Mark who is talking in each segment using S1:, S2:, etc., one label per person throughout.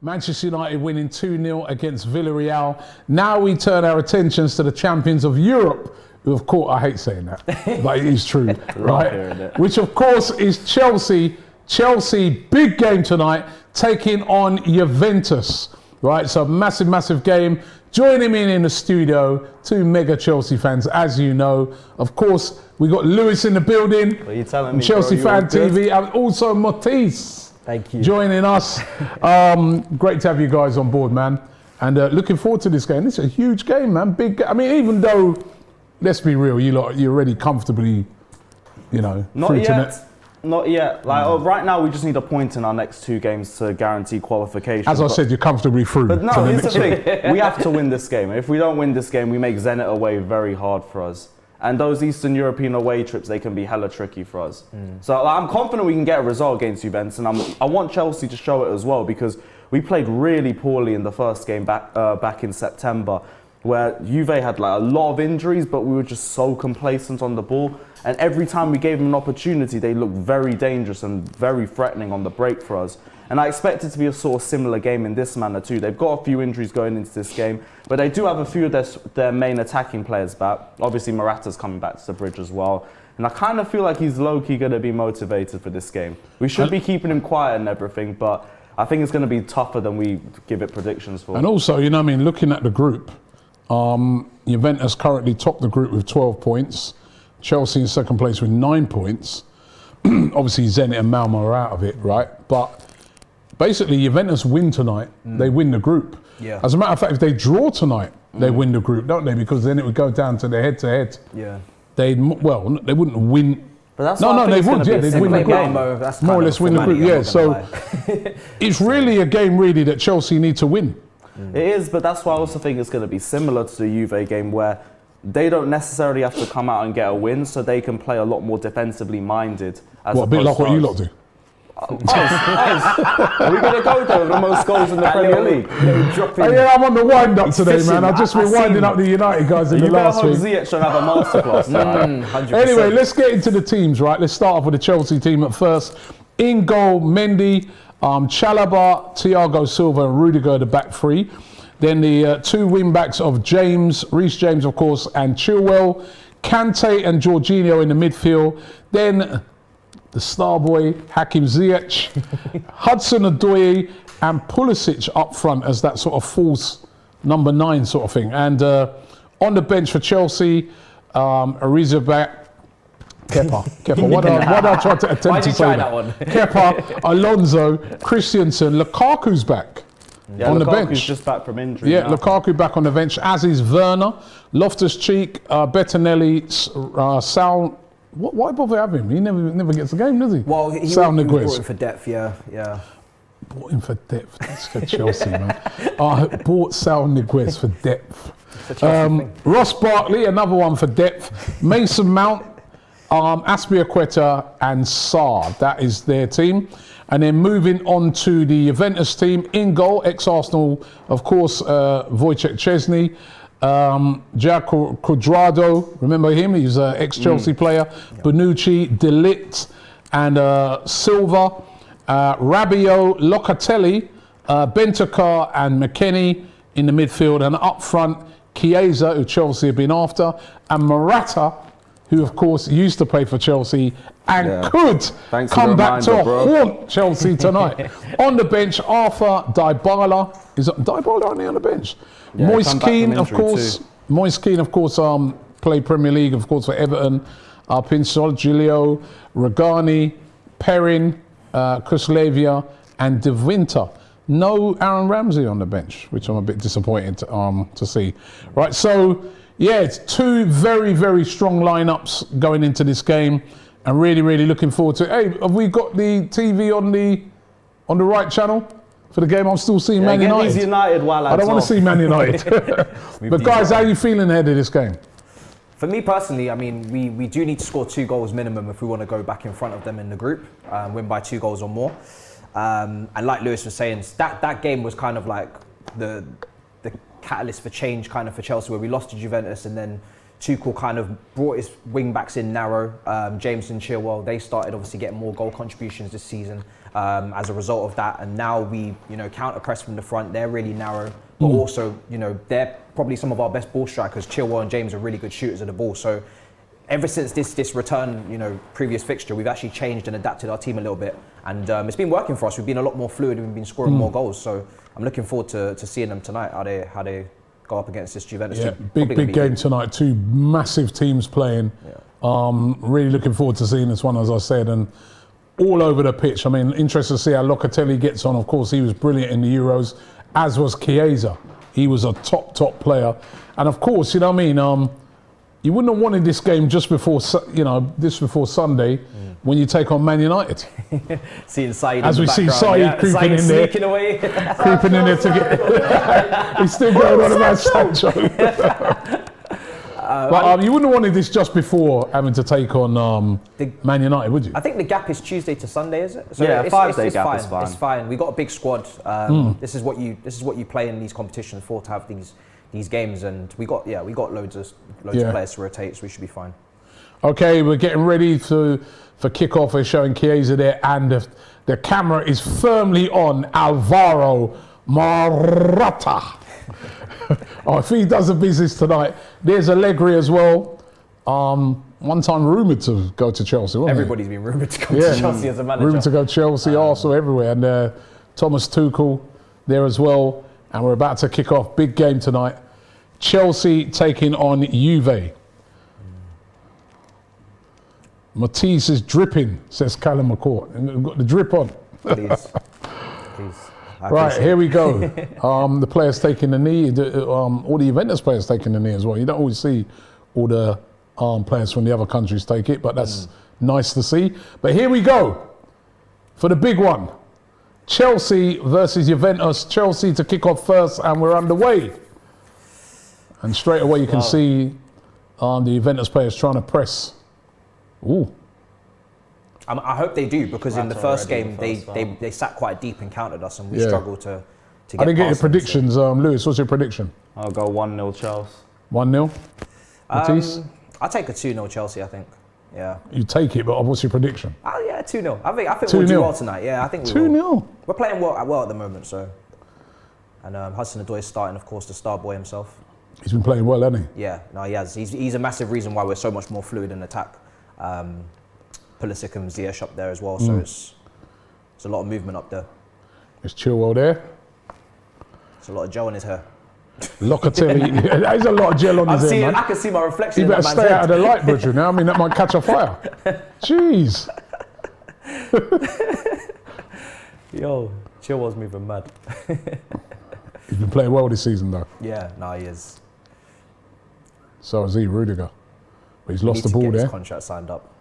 S1: Manchester United winning 2-0 against Villarreal. Now we turn our attentions to the champions of Europe, who of course, I hate saying that, but it is true, right? Which of course is Chelsea. Chelsea, big game tonight, taking on Juventus, right? So massive, massive game. Joining me in the studio, two mega Chelsea fans, as you know. Of course, we got Lewis in the building,
S2: what are you telling me,
S1: Chelsea
S2: bro?
S1: Fan TV, and also Matisse.
S3: Thank you.
S1: Joining us. Great to have you guys on board, man. And looking forward to this game. It's a huge game, man. Big. I mean, even though, let's be real, you're already comfortably,
S2: Not yet. Not yet. Right now, we just need a point in our next two games to guarantee qualification.
S1: As I said, you're comfortably through.
S2: But no, here's the thing. We have to win this game. If we don't win this game, we make Zenit away very hard for us. And those Eastern European away trips, they can be hella tricky for us. So I'm confident we can get a result against Juventus, and I want Chelsea to show it as well, because we played really poorly in the first game back in September, where Juve had a lot of injuries, but we were just so complacent on the ball. And every time we gave them an opportunity, they looked very dangerous and very threatening on the break for us. And I expect it to be a sort of similar game in this manner too. They've got a few injuries going into this game, but they do have a few of their main attacking players back. Obviously, Morata's coming back to the bridge as well. And I kind of feel like he's low-key going to be motivated for this game. We should be keeping him quiet and everything, but I think it's going to be tougher than we give it predictions for.
S1: And also, looking at the group, Juventus currently top the group with 12 points. Chelsea in second place with 9 points. Obviously, Zenit and Malmo are out of it, right? But basically, Juventus win tonight, they win the group.
S3: Yeah.
S1: As a matter of fact, if they draw tonight, they win the group, don't they? Because then it would go down to the head-to-head.
S3: Yeah.
S1: They wouldn't win.
S2: But that's
S1: they would, they'd win the group. More or less win the group, yeah. So it's really a game really that Chelsea need to win.
S2: It is, but that's why I also think it's going to be similar to the Juve game, where they don't necessarily have to come out and get a win, so they can play a lot more defensively minded.
S1: A bit like what you lot do.
S2: Are we going to go there with the most goals in the Premier League?
S1: I'm on the wind up today, man. I've just been winding up the United guys in the last week.
S2: Ziyech should have a masterclass.
S1: Anyway, let's get into the teams, right? Let's start off with the Chelsea team at first. In goal, Mendy, Chalobah, Thiago Silva, and Rudiger, the back three. Then the two wing backs of Reece James, of course, and Chilwell. Kante and Jorginho in the midfield. Then the star boy, Hakim Ziyech, Hudson-Odoi, and Pulisic up front as that sort of false number 9 sort of thing. And on the bench for Chelsea, Ariza back. Kepa. What I tried to attempt to say that one? Kepa, Alonso, Christensen, Lukaku's back.
S2: Yeah,
S1: on
S2: Lukaku's
S1: the bench.
S2: Just back from injury.
S1: Yeah,
S2: now.
S1: Lukaku back on the bench, as is Werner, Loftus-Cheek, Bettinelli, Sal. Why bother having him? He never gets a game, does he?
S3: Well, he
S1: Sal
S3: was
S1: Niguez.
S3: brought in for depth, yeah.
S1: Bought him for depth. That's for Chelsea, man. Bought Sal Niguez for depth. Ross Barkley, another one for depth. Mason Mount, Aspilicueta, and Sarr. That is their team. And then moving on to the Juventus team, in goal, ex-Arsenal, of course, Wojciech Szczesny, Jack Cuadrado, remember him? He's an ex-Chelsea player. Bonucci, De Ligt, and Silva, Rabiot, Locatelli, Bentancur, and McKennie in the midfield. And up front, Chiesa, who Chelsea have been after, and Morata, who of course used to play for Chelsea and could come back to haunt Chelsea tonight. On the bench, Arthur Dybala. Is Dybala only on the bench?
S2: Yeah,
S1: Moise Kean, of course. Moise Kean, of course, played Premier League, of course, for Everton. Pinsol, Giulio, Regani, Perrin, Kuslavia, and De Winter. No Aaron Ramsey on the bench, which I'm a bit disappointed to see. Right, so yeah, it's two very, very strong lineups going into this game, and really, really looking forward to it. Hey, have we got the TV on the right channel for the game? I'm still seeing Man United.
S2: United while
S1: I don't want to see Man United. But guys, how are you feeling ahead of this game?
S3: For me personally, I mean, we do need to score 2 goals minimum if we want to go back in front of them in the group, win by 2 goals or more. And like Lewis was saying, that game was kind of like the catalyst for change kind of for Chelsea, where we lost to Juventus and then Tuchel kind of brought his wing backs in narrow. James and Chilwell, they started obviously getting more goal contributions this season as a result of that. And now we, counter press from the front. They're really narrow, but also, they're probably some of our best ball strikers. Chilwell and James are really good shooters of the ball. So ever since this return, previous fixture, we've actually changed and adapted our team a little bit. And it's been working for us. We've been a lot more fluid and we've been scoring more goals. So I'm looking forward to seeing them tonight, how they go up against this Juventus team.
S1: Big game tonight. Two massive teams playing. Really looking forward to seeing this one, as I said, and all over the pitch. I mean, interested to see how Locatelli gets on. Of course, he was brilliant in the Euros, as was Chiesa. He was a top player. And of course, you know what I mean? You wouldn't have wanted this game just before, before Sunday when you take on Man United.
S3: Seeing Saïd
S1: as we see Saïd creeping in there,
S3: sneaking away,
S1: creeping in there to get. He's still going on about Sancho. But you wouldn't have wanted this just before having to take on Man United, would you?
S3: I think the gap is Tuesday to Sunday, is it?
S2: So yeah, 5-day gap is fine.
S3: It's fine. We got a big squad. This is what you play in these competitions for, to have these games, and we got loads of players to rotate, so we should be fine.
S1: Okay, we're getting ready for kickoff. We're showing Chiesa there, and the camera is firmly on Alvaro Morata. If he does the business tonight, there's Allegri as well. One time rumoured to go to Chelsea, wasn't
S3: Everybody's been rumoured to go to Chelsea as a manager.
S1: Rumoured to go Chelsea, Arsenal, everywhere, and Thomas Tuchel there as well. And we're about to kick off. Big game tonight. Chelsea taking on Juve. Matisse is dripping, says Callum McCourt. Got the drip on.
S3: Please.
S1: Right, here we go. The players taking the knee. All the Juventus players taking the knee as well. You don't always see all the players from the other countries take it, but that's nice to see. But here we go for the big one. Chelsea versus Juventus. Chelsea to kick off first, and we're underway. And straight away you can see the Juventus players trying to press. Ooh.
S3: I hope they do, because in the first game they sat quite deep and countered us, and we struggled to get
S1: I didn't get your
S3: past them,
S1: predictions, Lewis. What's your prediction?
S2: I'll go 1-0 Chelsea.
S1: 1-0? Matisse?
S3: I'll take a 2-0 Chelsea, I think. Yeah.
S1: You take it, but what's your prediction?
S3: Oh yeah, 2-0. I think we'll do well tonight. Yeah, I think we
S1: 2-0.
S3: will. We're playing well at the moment, so. And Hudson-Odoi is starting, of course, the star boy himself.
S1: He's been playing well, hasn't he?
S3: Yeah, no, he has. He's a massive reason why we're so much more fluid in attack. Pulisic and Ziyech up there as well, so it's a lot of movement up there.
S1: There's Chilwell there.
S3: There's a lot of gel in his hair.
S1: Locatelli, there's a lot of gel on his hair, man.
S3: I can see my reflection.
S1: You better stay out of the light, Bridger, now. I mean, that might catch a fire. Jeez.
S3: Yo, Chilwell's moving mad.
S1: He's been playing well this season, though.
S3: Yeah, no, he is.
S1: So has he, Rudiger. But he's lost the ball
S3: there.
S1: there.
S3: His contract signed up.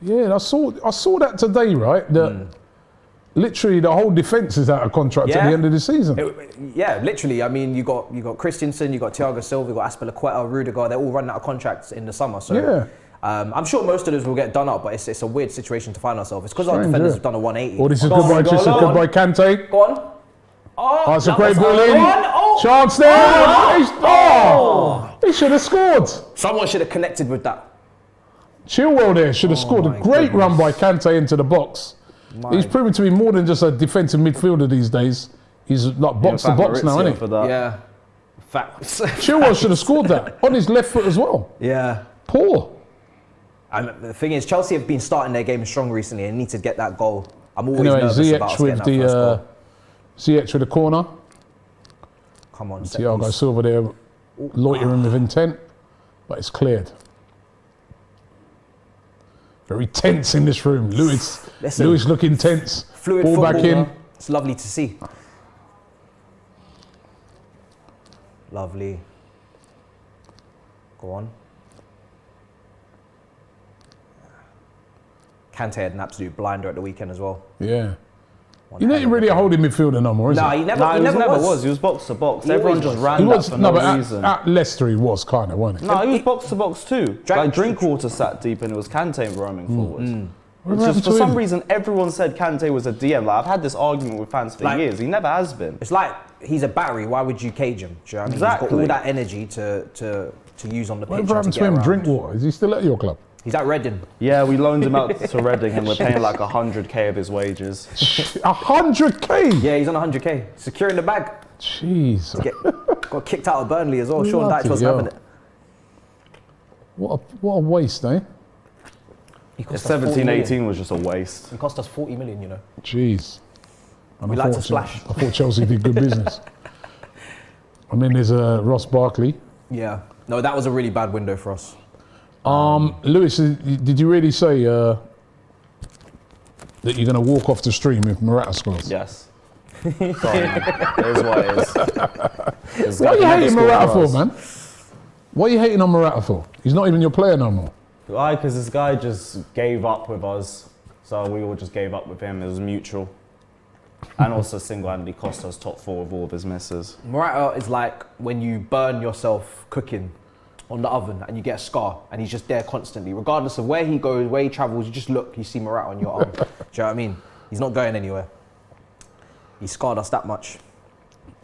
S1: Yeah, I saw that today, right? That literally the whole defence is out of contract at the end of the season.
S3: Literally. I mean, you got Christensen, you got Thiago Silva, you got Aspilicueta, Rudiger. They're all running out of contracts in the summer. So I'm sure most of those will get done up, but it's a weird situation to find ourselves. It's because our defenders have done a 180.
S1: Oh, this is goodbye Kante.
S3: Go on.
S1: Oh, it's a great ball in. Chance there. He should have scored.
S3: Someone should have connected with that.
S1: Chilwell there should have scored. A great run by Kante into the box. He's proven to be more than just a defensive midfielder these days. He's like box to box now, isn't he?
S2: For that.
S3: Yeah. Facts.
S1: Chilwell should have scored that on his left foot as well.
S3: Yeah.
S1: Poor.
S3: And the thing is, Chelsea have been starting their game strong recently and need to get that goal. I'm always nervous about us getting that first goal.
S1: Ziyech with the corner.
S3: Come on,
S1: Thiago Silva there, loitering with intent, but it's cleared. Very tense in this room. Lewis looking tense.
S3: Fluid
S1: ball back in.
S3: It's lovely to see. Lovely. Go on. Kante had an absolute blinder at the weekend as well.
S1: Yeah. You're not really a holding midfielder no more, is he?
S3: He never was.
S2: He was box to box. Everyone just ran that for no reason.
S1: At Leicester he was kind of, wasn't he?
S2: No, he was box to box too. Like Drinkwater sat deep and it was Kante roaming forward. It's just for some reason everyone said Kante was a DM. Like, I've had this argument with fans for years. He never has been.
S3: It's like he's a battery. Why would you cage him? Do you know what I mean?
S2: Exactly.
S3: He's got all that energy to to use on the pitch.
S1: Whatever
S3: and
S1: happened
S3: to
S1: to
S3: get
S1: him?
S3: around.
S1: Drinkwater? Is he still at your club?
S3: He's at Reading.
S2: Yeah, we loaned him out to Reading and we're paying like 100k of his wages.
S1: 100k?
S3: Yeah, he's on 100k. Securing the bag.
S1: Jeez.
S3: Got kicked out of Burnley as well. Sean
S1: Bloody
S3: Dyche wasn't
S1: hell.
S3: having it.
S1: What a waste, eh?
S3: He cost us 40
S2: 17,
S3: million.
S2: 18 was just a waste.
S3: He cost us 40 million, you know.
S1: Jeez. And
S3: We
S1: I
S3: like to
S1: thought
S3: splash.
S1: I thought Chelsea did good business. And then there's Ross Barkley.
S3: Yeah. No, that was a really bad window for us.
S1: Lewis, did you really say that you're going to walk off the stream if Morata scores?
S2: Yes. Sorry, man. It is what it is. This
S1: What
S2: guy
S1: are you
S2: can never
S1: hating
S2: score
S1: Morata for,
S2: us.
S1: man? What are you hating on Morata for? He's not even your player no more.
S2: Why? Because this guy just gave up with us. So we all just gave up with him. It was mutual. And also single-handedly cost us top 4 of all of his misses.
S3: Morata is like when you burn yourself cooking on the oven and you get a scar and he's just there constantly. Regardless of where he goes, where he travels, you just look, you see Morata on your arm. Do you know what I mean? He's not going anywhere. He scarred us that much.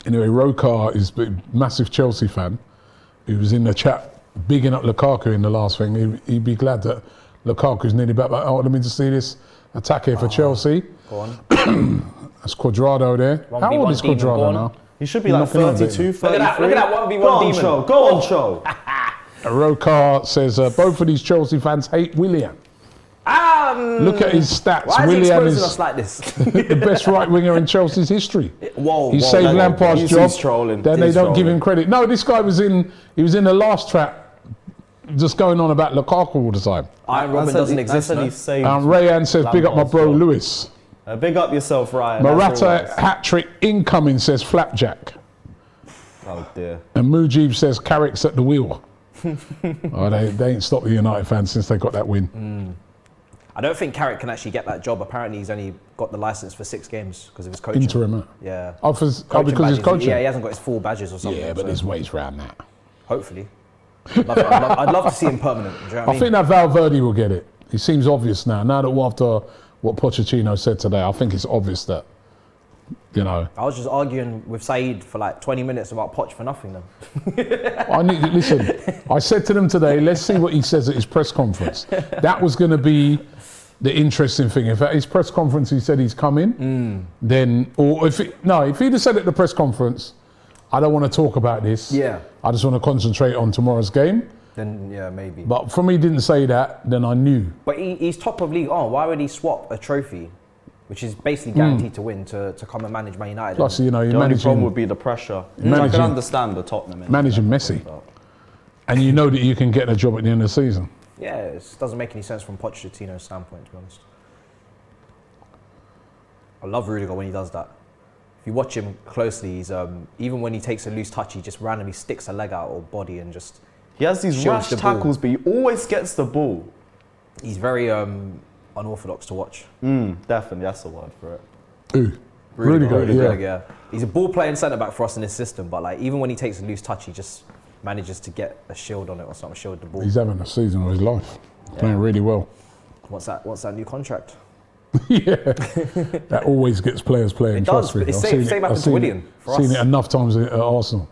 S1: Anyway, Rokar is a massive Chelsea fan. He was in the chat bigging up Lukaku in the last thing. He'd be glad that Lukaku's nearly back. Oh, let me just see this attack here for Chelsea.
S3: Go on.
S1: That's Quadrado there. How old is
S3: demon, go
S1: Quadrado
S3: on.
S1: now?
S2: He should be like
S1: Knocking on,
S2: 32, 33.
S3: Look at that 1v1
S2: Go on,
S3: demon.
S2: show. Go on, show.
S1: Rokar says both of these Chelsea fans hate Willian. Look at his stats.
S3: Why is he
S1: Willian
S3: exposing
S1: is
S3: us like this?
S1: the best right winger in Chelsea's history.
S3: Whoa,
S1: He
S3: whoa,
S1: saved
S3: whoa,
S1: Lampard's
S2: he's
S1: job.
S2: trolling.
S1: Then they
S2: He's
S1: don't give
S2: trolling.
S1: him credit. No, this guy was in the last trap, just going on about Lukaku all the time.
S3: Iron Robin doesn't exist, no?
S2: He saved
S1: Rayan says, big up my
S2: Lampard's
S1: bro
S2: job.
S1: Lewis.
S2: Big up yourself, Ryan. That's all
S1: Morata
S2: it is.
S1: hat trick incoming, says Flapjack.
S2: Oh dear.
S1: And Mujib says Carrick's at the wheel. They ain't stopped the United fans since they got that win.
S3: I don't think Carrick can actually get that job. Apparently, he's only got the license for 6 games because of his coaching.
S1: Interim, huh?
S3: Yeah.
S1: Oh, because he's
S3: badges.
S1: coaching.
S3: Yeah, he hasn't got his full badges or something.
S1: Yeah, but
S3: so
S1: there's ways around that.
S3: hopefully. I'd love to see him permanent. Do you know what I
S1: I
S3: mean?
S1: think that Valverde will get it. It seems obvious now. Now that after what Pochettino said today, I think it's obvious that, you know.
S3: I was just arguing with Saeed for like 20 minutes about Poch for nothing then.
S1: Listen, I said to them today, let's see what he says at his press conference. That was going to be the interesting thing. If at his press conference he said he's coming, then, or if he'd have said at the press conference, I don't want to talk about this.
S3: Yeah.
S1: I just want to concentrate on tomorrow's game.
S3: Then, yeah, maybe.
S1: But from he didn't say that, then I knew.
S3: But he's top of league on. Why would he swap a trophy, which is basically guaranteed to win, to come and manage Man United?
S1: Plus, you know, you're
S2: The only problem
S1: managing,
S2: would be the pressure. I
S1: Managing-
S2: can understand the Tottenham.
S1: managing Messi. And you know that you can get a job at the end of the season.
S3: Yeah, it doesn't make any sense from Pochettino's standpoint, to be honest. I love Rudiger when he does that. If you watch him closely, he's even when he takes a loose touch, he just randomly sticks a leg out or body and just.
S2: He has these
S3: Shields
S2: rash
S3: the ball.
S2: tackles, but he always gets the ball.
S3: He's very unorthodox to watch.
S2: Definitely, that's the word for it.
S1: Ooh, Rudiger, yeah.
S3: Rudiger. He's a ball playing centre back for us in this system, but like even when he takes a loose touch, he just manages to get a shield on it or something, shield the ball.
S1: He's having a season of his life. Playing really well.
S3: What's that new contract?
S1: Yeah, that always gets players playing.
S3: It does.
S1: Trust me.
S3: It's
S1: I've
S3: same-
S1: seen it-
S3: same happened
S1: I've
S3: to
S1: seen
S3: Willian for
S1: Seen
S3: us.
S1: it enough times at Arsenal.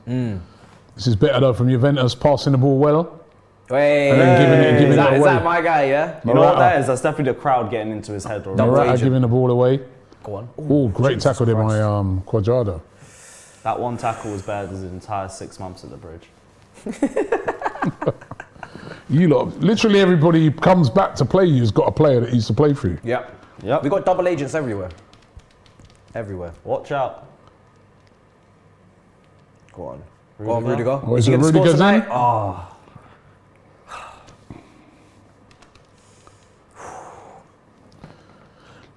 S1: This is better though from Juventus passing the ball well.
S3: Hey,
S1: And then giving it
S3: is
S1: away.
S3: that my guy? Yeah.
S2: You know what
S1: Morata.
S2: that is? That's definitely the crowd getting into his head already.
S3: Double
S1: Morata
S3: agent.
S1: giving the ball away.
S3: Go on.
S1: Oh, great
S3: Jesus
S1: tackle there by
S3: Christ.
S1: Quadrado.
S2: That one tackle was better than his entire 6 months at the bridge.
S1: You lot, literally everybody who comes back to play you has got a player that used to play for you.
S3: Yep.
S2: Yep.
S3: We got double agents everywhere. Everywhere.
S2: Watch out.
S3: Go on. Go on, Rudiger.
S1: Oh, is
S3: he
S1: it
S3: gonna score
S1: Rudiger's
S3: tonight?
S1: in?
S3: Oh.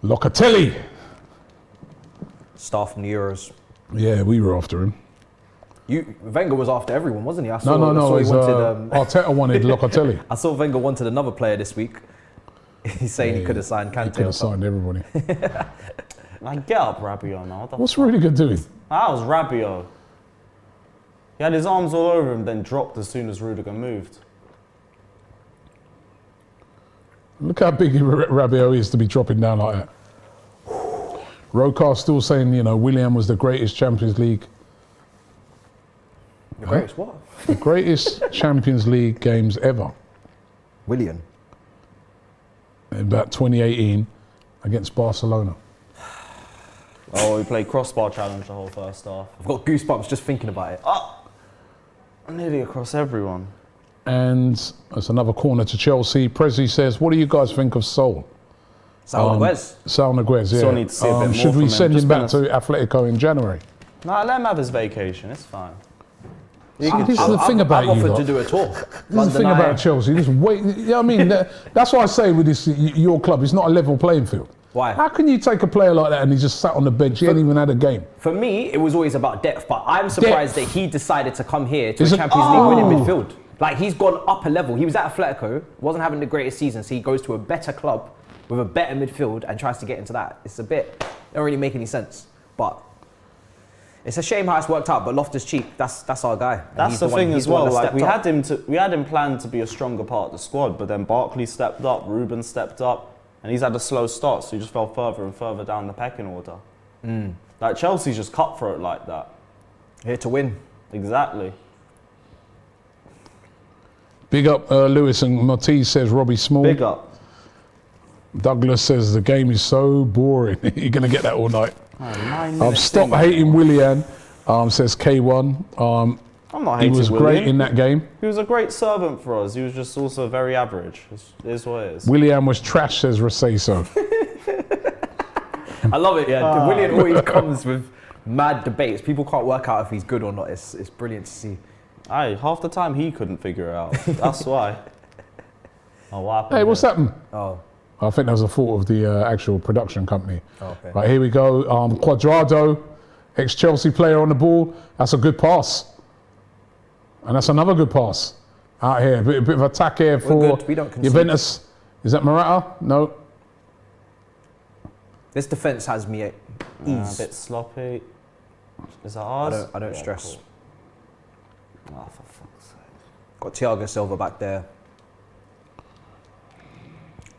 S1: Locatelli.
S3: Star from the Euros.
S1: Yeah, we were after him.
S3: Wenger was after everyone, wasn't he? I
S1: No,
S3: saw, I
S1: no.
S3: saw he
S1: It's,
S3: wanted,
S1: Arteta wanted Locatelli.
S3: I saw Wenger wanted another player this week. He's saying he could have signed
S1: He
S3: Kante.
S1: could
S3: or
S1: have
S3: something.
S1: signed everybody.
S2: Like, get up, Rabiot, man. What the
S1: What's Rudiger doing?
S2: That was Rabiot. He had his arms all over him, then dropped as soon as Rudiger moved.
S1: Look how big Rabiot is to be dropping down like that. Rokar still saying, you know, Willian was the greatest Champions League.
S3: The greatest what?
S1: The greatest Champions League games ever.
S3: Willian.
S1: In about 2018 against Barcelona.
S2: Oh, we played crossbar challenge the whole first half.
S3: I've got goosebumps just thinking about it.
S2: Nearly across everyone.
S1: And that's another corner to Chelsea. Prezi says, what do you guys think of Sol?
S3: Saul Niguez.
S1: Saul Niguez, yeah.
S2: Still need to see a bit more
S1: should
S2: from
S1: we
S2: him.
S1: send
S2: Just
S1: him
S2: been
S1: back to Atletico in January?
S2: Nah, let him have his vacation. It's fine.
S1: This is the thing about
S3: I've
S1: you
S3: offered
S1: lot.
S3: to do a tour.
S1: This is the thing about Chelsea. Just wait. Yeah, I mean, that's why I say with this, your club, it's not a level playing field.
S3: Why?
S1: How can you take a player like that and he just sat on the bench? He ain't even had a game.
S3: For me, it was always about depth, but I'm surprised that he decided to come here to
S1: Is
S3: a
S1: it-
S3: Champions League winning
S1: Oh.
S3: midfield. Like, he's gone up a level. He was at Atletico, wasn't having the greatest season, so he goes to a better club with a better midfield and tries to get into that. It's a bit, don't really make any sense. But it's a shame how it's worked out, but Loftus-Cheek, that's our guy. And
S2: That's
S3: he's
S2: the
S3: one-
S2: thing
S3: he's
S2: as
S3: the one
S2: well.
S3: that
S2: Like
S3: stepped up.
S2: we had him planned to be a stronger part of the squad, but then Barkley stepped up, Ruben stepped up, and he's had a slow start, so he just fell further and further down the pecking order. Like Chelsea's just cutthroat like that.
S3: Here to win.
S2: Exactly.
S1: Big up Lewis, and Matisse says Robbie Small.
S2: Big up.
S1: Douglas says the game is so boring. You're going to get that all night. Stop
S2: Stop
S1: hating Willian, says K1.
S2: I'm not
S1: He
S2: hating
S1: was
S2: Willian.
S1: great in that game.
S2: He was a great servant for us. He was just also very average. It is what it is.
S1: Willian was trash, says Raceso.
S3: I love it, yeah. Willian always comes with mad debates. People can't work out if he's good or not. It's brilliant to see.
S2: Aye, half the time he couldn't figure it out. That's why. Oh, what happened?
S1: Hey, what's happened?
S3: Oh,
S1: I think that was a fault of the actual production company.
S3: okay.
S1: Right, here we go. Quadrado, ex-Chelsea player on the ball. That's a good pass. And that's another good pass. Out here, a bit of attack here for
S3: good. We don't concede.
S1: Juventus. Is that Morata? No.
S3: This defence has me at ease.
S2: A bit sloppy. Is that ours?
S3: I don't
S2: Yeah,
S3: stress.
S2: cool. Oh, for fuck's sake.
S3: Got Thiago Silva back there.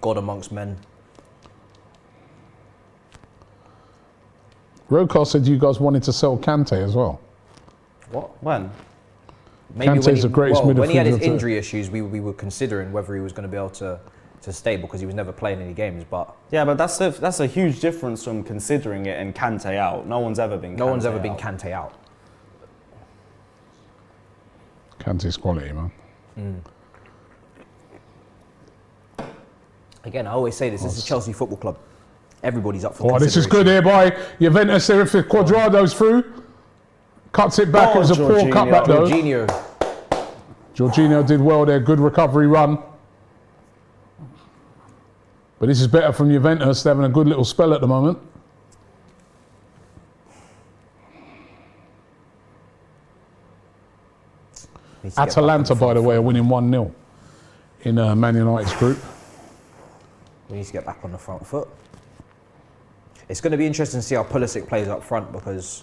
S3: God amongst men.
S1: Roadcast said you guys wanted to sell Kante as well.
S3: What?
S2: When?
S3: Maybe
S1: Kante's the greatest
S3: when he had his
S1: midfielder to-
S3: injury issues, we were considering whether he was going to be able to stay because he was never playing any games. But
S2: Yeah, but that's a huge difference from considering it and Kante out. No one's ever been.
S3: no one's
S2: Kante
S3: ever been
S2: out.
S3: Kante out.
S1: Kante's quality, man.
S3: Again, I always say this is Chelsea Football Club. Everybody's up for
S1: Oh, this is good
S3: consideration.
S1: here by Juventus. There, if Quadrado's through, cuts it back.
S2: Oh,
S1: It was a poor
S2: Jorginho.
S1: cutback though.
S3: Jorginho.
S1: Jorginho did well there. Good recovery run. But this is better from Juventus. They're having a good little spell at the moment.
S3: Needs to get back
S1: Atalanta,
S3: on the
S1: by the
S3: front
S1: way, are
S3: foot.
S1: winning 1-0 in Man United's group.
S3: We need to get back on the front foot. It's going to be interesting to see how Pulisic plays up front because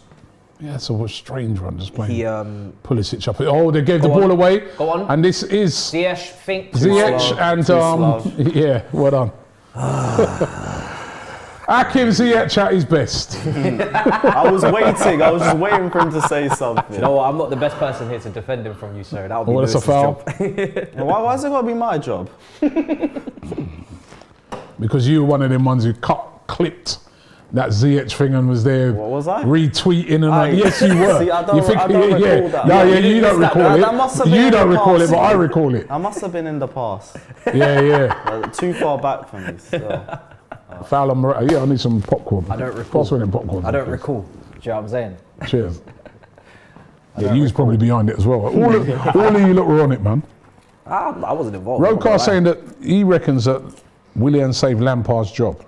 S1: Yeah, it's a strange one, just playing
S3: he
S1: Pulisic up. Oh, they gave the
S3: Go
S1: ball
S3: on.
S1: away.
S3: Go on.
S1: And this is
S3: Ziyech think
S1: Ziyech
S2: slow,
S1: and
S2: too slow.
S1: yeah, well done. Akim Ziyech at his best.
S2: I was waiting. I was just waiting for him to say something.
S3: You know what? I'm not the best person here to defend him from you, sir. That would be
S1: Oh, that's a
S3: Lewis's
S1: foul.
S3: job.
S2: Why is it got to be my job?
S1: Because you were one of them ones who clipped that Ziyech thing and was there
S2: What was I?
S1: retweeting and
S2: Aye.
S1: yes, you were.
S2: See, I don't-
S1: you think,
S2: I don't
S1: yeah,
S2: recall that.
S1: No,
S2: Yeah,
S1: yeah,
S2: you
S1: you don't
S2: missed that.
S1: recall
S2: That must have
S1: it.
S2: been
S1: You
S2: in
S1: don't
S2: the
S1: recall it,
S2: past.
S1: but I recall it.
S2: I must have been in the past.
S1: Yeah, yeah.
S2: Too far back for me. So.
S1: Foul on Morata. Yeah, I need some popcorn.
S3: I don't recall.
S1: Pass me them popcorn.
S3: I don't
S1: please.
S3: recall. Do you know what I'm saying?
S1: Cheers. Yeah, you was probably behind it as well. All of you lot were on it, man.
S3: I wasn't involved. I'm not gonna
S1: Rocar
S3: lie.
S1: saying that he reckons that Willian saved Lampard's job.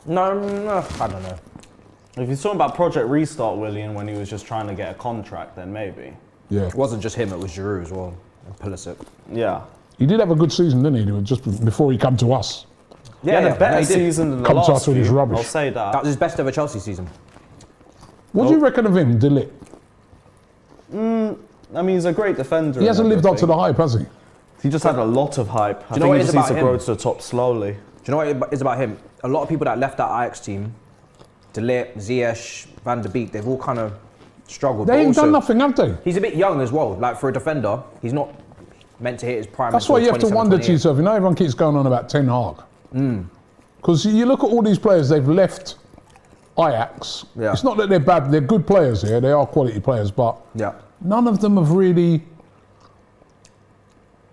S3: No, I don't know.
S2: If you're talking about Project Restart, William, when he was just trying to get a contract, then maybe.
S1: Yeah.
S3: It wasn't just him, it was Giroud as well. And Pulisic.
S2: Yeah.
S1: He did have a good season, didn't he? Just before he come to us.
S2: He had a better
S3: no, he did.
S2: season than the
S1: Come to
S2: last
S1: us with his
S2: few.
S1: rubbish.
S2: I'll say
S3: That
S2: that.
S3: was his best ever Chelsea season.
S1: What do you reckon of him, De Ligt?
S2: I mean, he's a great defender.
S1: He
S2: and
S1: hasn't lived up to
S2: everything.
S1: the hype, has he?
S2: He just had a lot of hype. I
S3: you know
S2: think
S3: what
S2: he
S3: it is
S2: just needs to
S3: about
S2: grow
S3: him?
S2: to the top slowly.
S3: Do you know what it is about him? A lot of people that left that Ajax team, De Ligt, Ziyech, Van der Beek, they've all kind of struggled.
S1: They
S3: but
S1: ain't
S3: also,
S1: done nothing, have they?
S3: He's a bit young as well. Like for a defender, he's not meant to hit his prime.
S1: That's why you have to wonder to yourself. You know, everyone keeps going on about Ten Hag. Because you look at all these players they've left Ajax.
S3: Yeah.
S1: It's not that they're bad. They're good players here. They are quality players, but
S3: Yeah.
S1: none of them have really.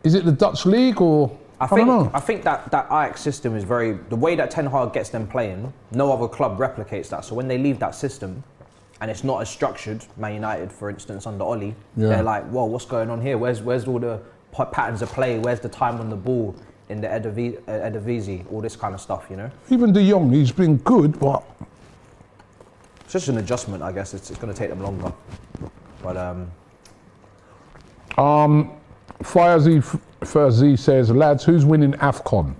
S1: Is it the Dutch league or? I don't know.
S3: I think that Ajax system is very, the way that Ten Hag gets them playing, no other club replicates that. So when they leave that system and it's not as structured, Man United, for instance, under Oli, they're like, whoa, what's going on here? Where's all the patterns of play? Where's the time on the ball in the Eredivisie? All this kind of stuff, you know?
S1: Even De Jong, he's been good, but
S3: It's just an adjustment, I guess. It's going to take them longer. But
S1: Fazi says, lads, who's winning AFCON?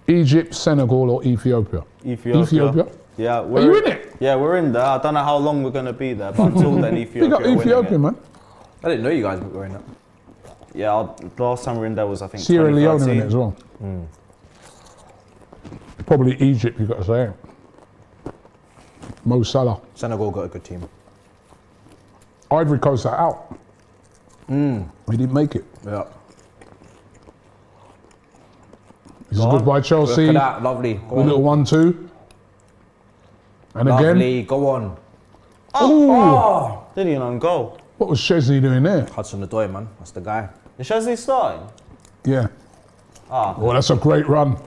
S1: Egypt, Senegal, or Ethiopia? Ethiopia?
S2: Yeah,
S1: Are you in it?
S2: Yeah, we're in there. I don't know how long we're going to be there, but until then, Ethiopia.
S1: They got Ethiopia, man.
S3: I didn't know you guys were in that.
S2: Yeah, the last time we were in there was, I think,
S1: Sierra Leone
S2: 2013.
S1: in it as well. Probably Egypt, you've got to say. Mo Salah.
S3: Senegal got a good team.
S1: Ivory Coast are out. We didn't make it.
S3: Yeah.
S1: This is good by Chelsea.
S3: Look at that, lovely. Go
S1: A
S3: on.
S1: little 1-2. And
S3: Lovely,
S1: again.
S3: go on.
S2: Oh! Didn't even on goal.
S1: What was Chesney doing there?
S3: Hudson-Odoi, man. That's the guy.
S2: Is Chesney starting?
S1: Yeah.
S2: Ah,
S1: Oh, that's a great run.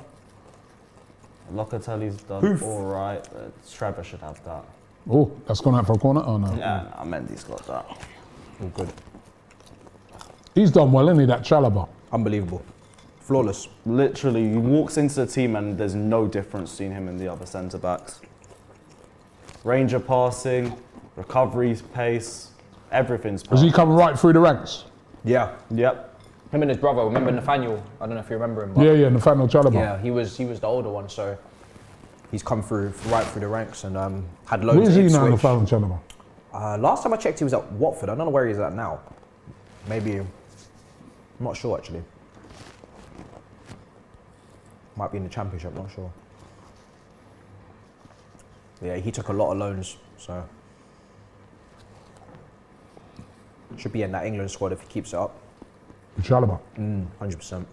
S2: Locatelli's done all right. Trevor should have that.
S1: Oh, that's gone out for a corner? Oh, no.
S2: Yeah, Mendy's got that.
S3: All good.
S1: He's done well, isn't he, that Chalobah?
S3: Unbelievable. Flawless.
S2: Literally, he walks into the team and there's no difference between him and the other centre-backs. Range of passing, recovery pace, everything's
S1: Has he
S2: perfect.
S1: come right through the ranks?
S3: Yeah.
S2: Yep.
S3: Him and his brother, remember Nathaniel? I don't know if you remember him. But
S1: Yeah, Nathaniel Chalobah.
S3: yeah, he was the older one, so he's come through right through the ranks and had loads
S1: Where's
S3: of
S1: he now,
S3: Ipswich.
S1: Nathaniel Chalobah?
S3: Last time I checked, he was at Watford. I don't know where he's at now. Maybe, I'm not sure actually. Might be in the Championship, not sure. Yeah, he took a lot of loans, so should be in that England squad if he keeps it up.
S1: Chalobah.
S3: 100%.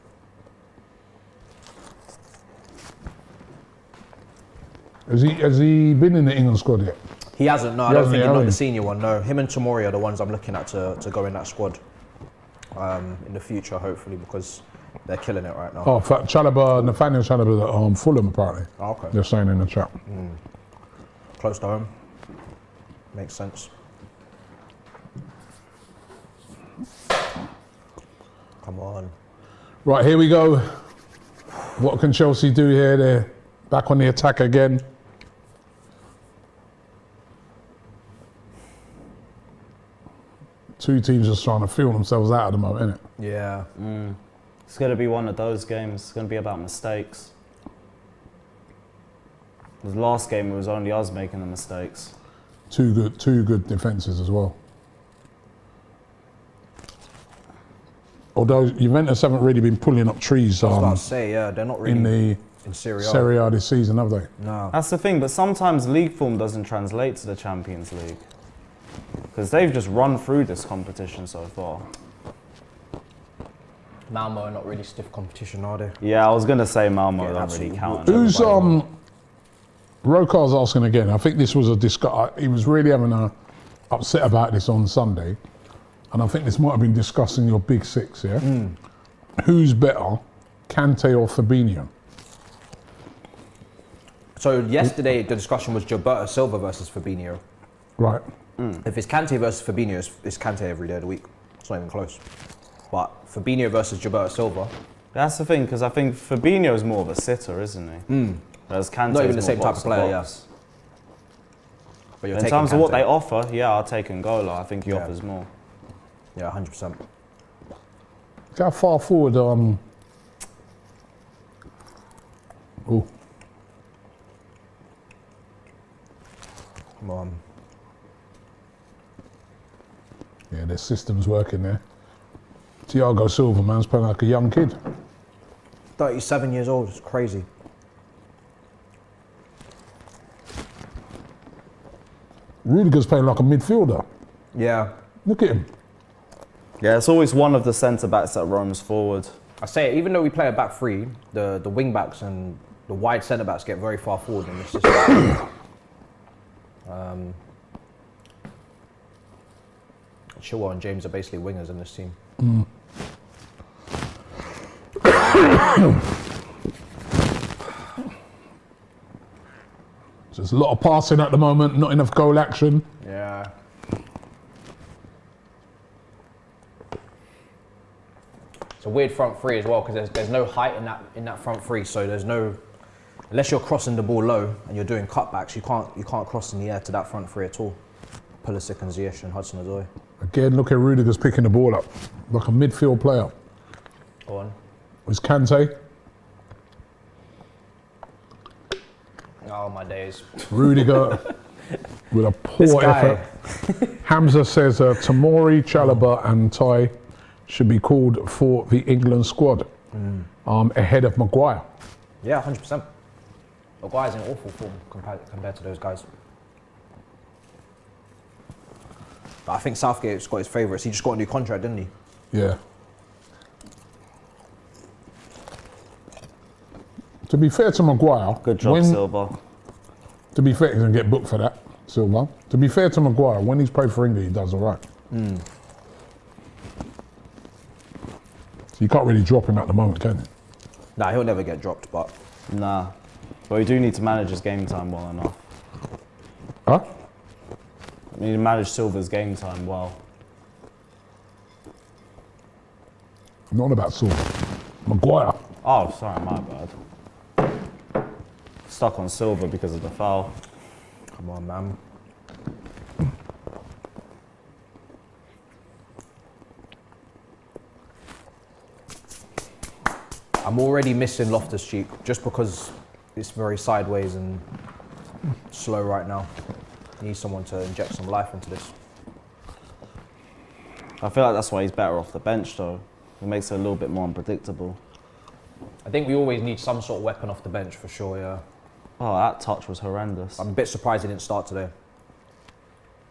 S1: Has he been in the England squad yet?
S3: He hasn't, no, I
S1: He
S3: don't
S1: hasn't,
S3: think he's
S1: has
S3: not
S1: he?
S3: the senior one, no. Him and Tomori are the ones I'm looking at to go in that squad in the future, hopefully, because they're killing it right now.
S1: Oh, Chalobah, Nathaniel Chalobah at Fulham, apparently.
S3: Oh, okay.
S1: They're saying in the chat.
S3: Close to home. Makes sense. Come on.
S1: Right, here we go. What can Chelsea do here? They're back on the attack again. Two teams just trying to feel themselves out at the moment, isn't it?
S3: Yeah.
S2: It's going to be one of those games. It's going to be about mistakes. The last game, it was only us making the mistakes.
S1: Two good defences as well. Although Juventus haven't really been pulling up trees
S3: I was about to say, yeah, they're not really
S1: in the
S3: in Serie A.
S1: Serie A this season, have they?
S3: No.
S2: That's the thing, but sometimes league form doesn't translate to the Champions League. Because they've just run through this competition so far.
S3: Malmo are not really stiff competition, are they?
S2: Yeah, I was going to say Malmo
S3: Yeah,
S2: don't really
S3: absolutely.
S2: count.
S1: Who's Rokar's asking again. I think this was a he was really having a upset about this on Sunday, and I think this might have been discussing your big six. Yeah, who's better, Kante or Fabinho?
S3: So yesterday the discussion was Gilberto Silva versus Fabinho.
S1: Right.
S3: If it's Kante versus Fabinho, it's Kante every day of the week. It's not even close. But Fabinho versus Gilberto Silva,
S2: That's the thing, because I think Fabinho's more of a sitter, isn't he? Whereas Kante's
S3: not even the
S2: more
S3: same type
S2: box
S3: of
S2: to
S3: player,
S2: box.
S3: yeah. But you're
S2: In
S3: taking
S2: terms of what
S3: Kante.
S2: they offer, yeah, I'll take N'Golo. I think he
S3: Yeah.
S2: offers more.
S3: Yeah, 100%.
S1: Look how far forward. Oh,
S3: Come on.
S1: yeah, their system's working there. Thiago Silva, man's playing like a young kid.
S3: 37 years old, it's crazy.
S1: Rudiger's playing like a midfielder.
S3: Yeah.
S1: Look at him.
S2: Yeah, it's always one of the centre-backs that roams forward.
S3: I say it, even though we play a back three, the wing-backs and the wide centre-backs get very far forward in this system. Chilwell and James are basically wingers in this team.
S1: There's a lot of passing at the moment, not enough goal action.
S3: Yeah. It's a weird front three as well because there's no height in that front three, so there's no, unless you're crossing the ball low and you're doing cutbacks, you can't cross in the air to that front three at all. Pulisic and Ziyech and Hudson-Odoi.
S1: Again, look at Rudiger's picking the ball up like a midfield player.
S3: Go on.
S1: It's Kante.
S3: Oh my days.
S1: Rudiger with a poor effort. Hamza says Tamori, Chalobah and Tai should be called for the England squad ahead of Maguire.
S3: Yeah, 100%. Maguire's in awful form compared to those guys. But I think Southgate's got his favourites. He just got a new contract, didn't he?
S1: Yeah. To be fair to Maguire,
S2: Good job, Silva.
S1: To be fair, he's going to get booked for that, Silva. To be fair to Maguire, when he's played for England, he does all right. So you can't really drop him at the moment, can you?
S3: Nah, he'll never get dropped, but...
S2: Nah. But we do need to manage his game time well enough.
S1: Huh?
S2: We need to manage Silva's game time well.
S1: Not about Silva. Maguire.
S2: Oh, sorry, my bad. Stuck on Silva because of the foul.
S3: Come on, man. I'm already missing Loftus-Cheek just because it's very sideways and slow right now. Need someone to inject some life into this.
S2: I feel like that's why he's better off the bench, though. It makes it a little bit more unpredictable.
S3: I think we always need some sort of weapon off the bench for sure, yeah.
S2: Oh, that touch was horrendous.
S3: I'm a bit surprised he didn't start today.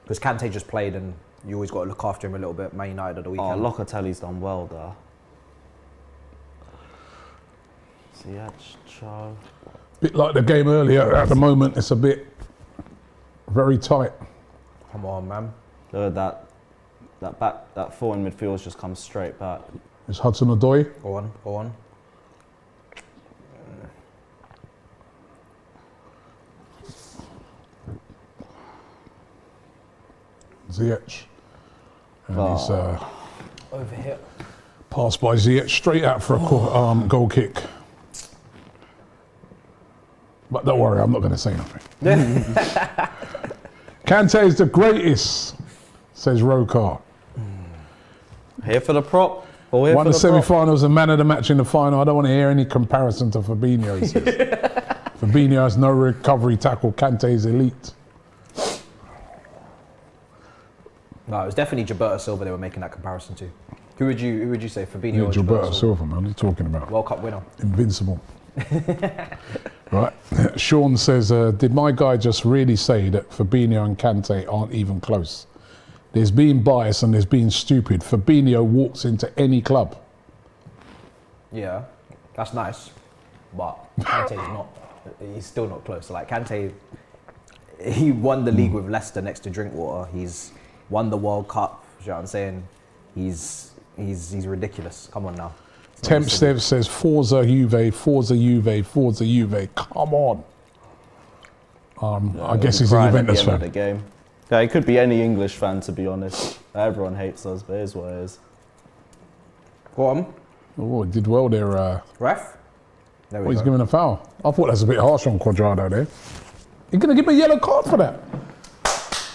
S3: Because Kante just played and you always got to look after him a little bit. Man United at the
S2: Oh,
S3: weekend.
S2: Locatelli's done well there. Ziyech, Cho.
S1: Bit like the game earlier. At the moment, it's a bit very tight.
S3: Come on, man.
S2: That four in midfield has just come straight back.
S1: It's Hudson-Odoi.
S3: Go on, go on.
S1: Ziyech. And he's
S3: Over here.
S1: passed by Ziyech straight out for a goal kick. But don't worry, I'm not going to say nothing. Kante is the greatest, says Rokar.
S2: Here for the prop. Or here
S1: Won
S2: for
S1: the
S2: the prop.
S1: semi-finals and man of the match in the final. I don't want to hear any comparison to Fabinho, he says. Fabinho has no recovery tackle. Kante is elite.
S3: No, it was definitely Gilberto Silva they were making that comparison to. Who would you say, Fabinho
S1: Yeah,
S3: or
S1: Gilberto Silva, man. What are you talking about?
S3: World Cup winner.
S1: Invincible. Right. Sean says, did my guy just really say that Fabinho and Kante aren't even close? There's been bias and there's been stupid. Fabinho walks into any club.
S3: Yeah, that's nice. But Kante's not, he's still not close. Like Kante, he won the league with Leicester next to Drinkwater. He's won the World Cup. You know what I'm saying? He's ridiculous. Come on now.
S1: Tempstev says, Forza Juve, Forza Juve, Forza Juve. Come on. I guess he's a Juventus fan.
S2: The game. Yeah, it could be any English fan, to be honest. Everyone hates us, but it is what it is.
S3: Go on.
S1: Oh, he did well there.
S3: Ref? There we
S1: He's
S3: go.
S1: giving a foul. I thought that's a bit harsh on Quadrado there. You're going to give me a yellow card for that?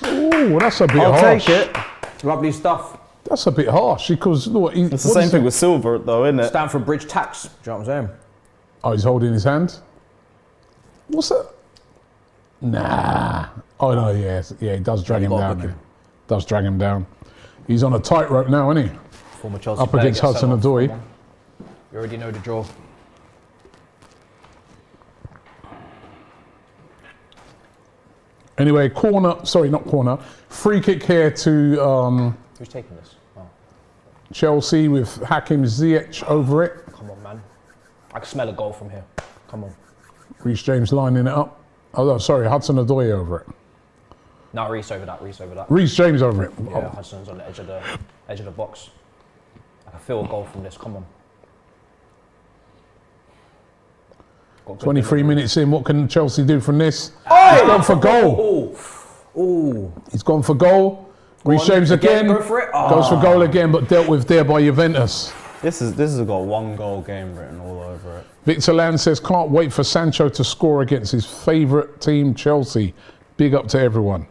S1: Oh, that's a bit harsh.
S2: I'll take it.
S3: Lovely stuff.
S1: That's a bit harsh because look,
S2: It's the same thing with Silva, though, isn't it?
S3: Stamford Bridge tax. Do you know what I'm saying?
S1: Oh, he's holding his hand. What's that? Nah. Oh no, yeah, he does drag him
S3: gotta
S1: down.
S3: book
S1: There.
S3: him.
S1: Does drag him down. He's on a tightrope now, isn't he?
S3: Former Chelsea
S1: Up
S3: player
S1: against
S3: gets sent off.
S1: Hudson-Odoi.
S3: You already know the draw.
S1: Anyway, not corner. Free kick here to
S3: Who's taking this? Oh.
S1: Chelsea with Hakim Ziyech over it.
S3: Come on, man. I can smell a goal from here. Come on.
S1: Reece James lining it up. Oh, no, sorry, Hudson-Odoi over it.
S3: No, Reece over that.
S1: Reece James over it.
S3: Yeah, Hudson's on the edge of the box. I can feel a goal from this. Come on.
S1: 23 minutes in, what can Chelsea do from this?
S3: Oh!
S1: He's gone for goal.
S3: Ooh.
S1: He's gone for goal. Reece James again.
S3: Go for it.
S1: Goes for goal again, but dealt with there by Juventus.
S2: This has got 1 goal game written all over it.
S1: Victor Land says, can't wait for Sancho to score against his favourite team, Chelsea. Big up to everyone.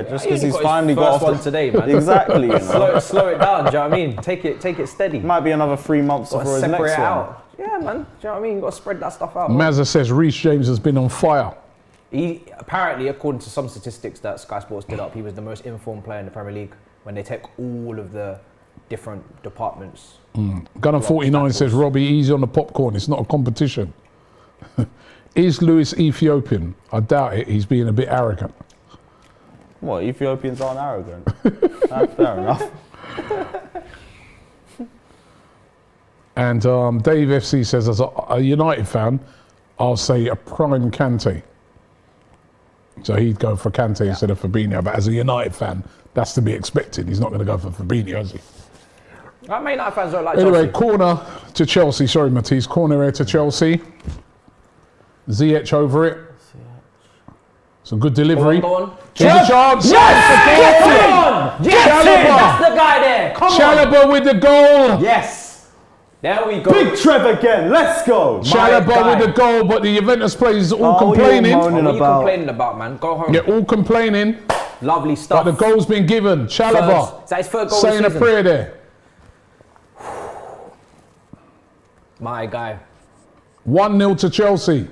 S2: Just because he's finally got off
S3: one today, man.
S2: Exactly. You know?
S3: slow it down. Do you know what I mean? Take it steady.
S2: Might be another 3 months before his next one.
S3: Out. Yeah, man. Do you know what I mean? You got to spread that stuff out.
S1: Mazza says Reece James has been on fire.
S3: He apparently, according to some statistics that Sky Sports did up, he was the most informed player in the Premier League when they take all of the different departments.
S1: Gunner 49 says Robbie, easy on the popcorn. It's not a competition. Is Lewis Ethiopian? I doubt it. He's being a bit arrogant.
S2: What, Ethiopians aren't arrogant? Fair enough.
S1: And Dave FC says, as a United fan, I'll say a prime Kante. So he'd go for Kante instead of Fabinho. But as a United fan, that's to be expected. He's not going to go for Fabinho, is he?
S3: Man United fans don't like
S1: Anyway,
S3: Chelsea.
S1: corner to Chelsea. Sorry, Matisse. Corner here to Chelsea. Ziyech over it. Some good delivery.
S3: Go on.
S1: Here's a chance.
S3: Yes! Get on! Yes!
S1: Chalobah.
S3: That's the guy there. Come on.
S1: Chalobah with the goal.
S3: Yes. There we go.
S2: Big Trev again. Let's go.
S1: Chalobah with the goal, but the Juventus players all complaining.
S3: What are you complaining about, man? Go home.
S1: They're all complaining.
S3: Lovely stuff.
S1: But the goal's been given. Chalobah
S3: Is that his third goal
S1: saying
S3: this
S1: a
S3: season?
S1: prayer there.
S3: My guy.
S1: 1-0 to Chelsea.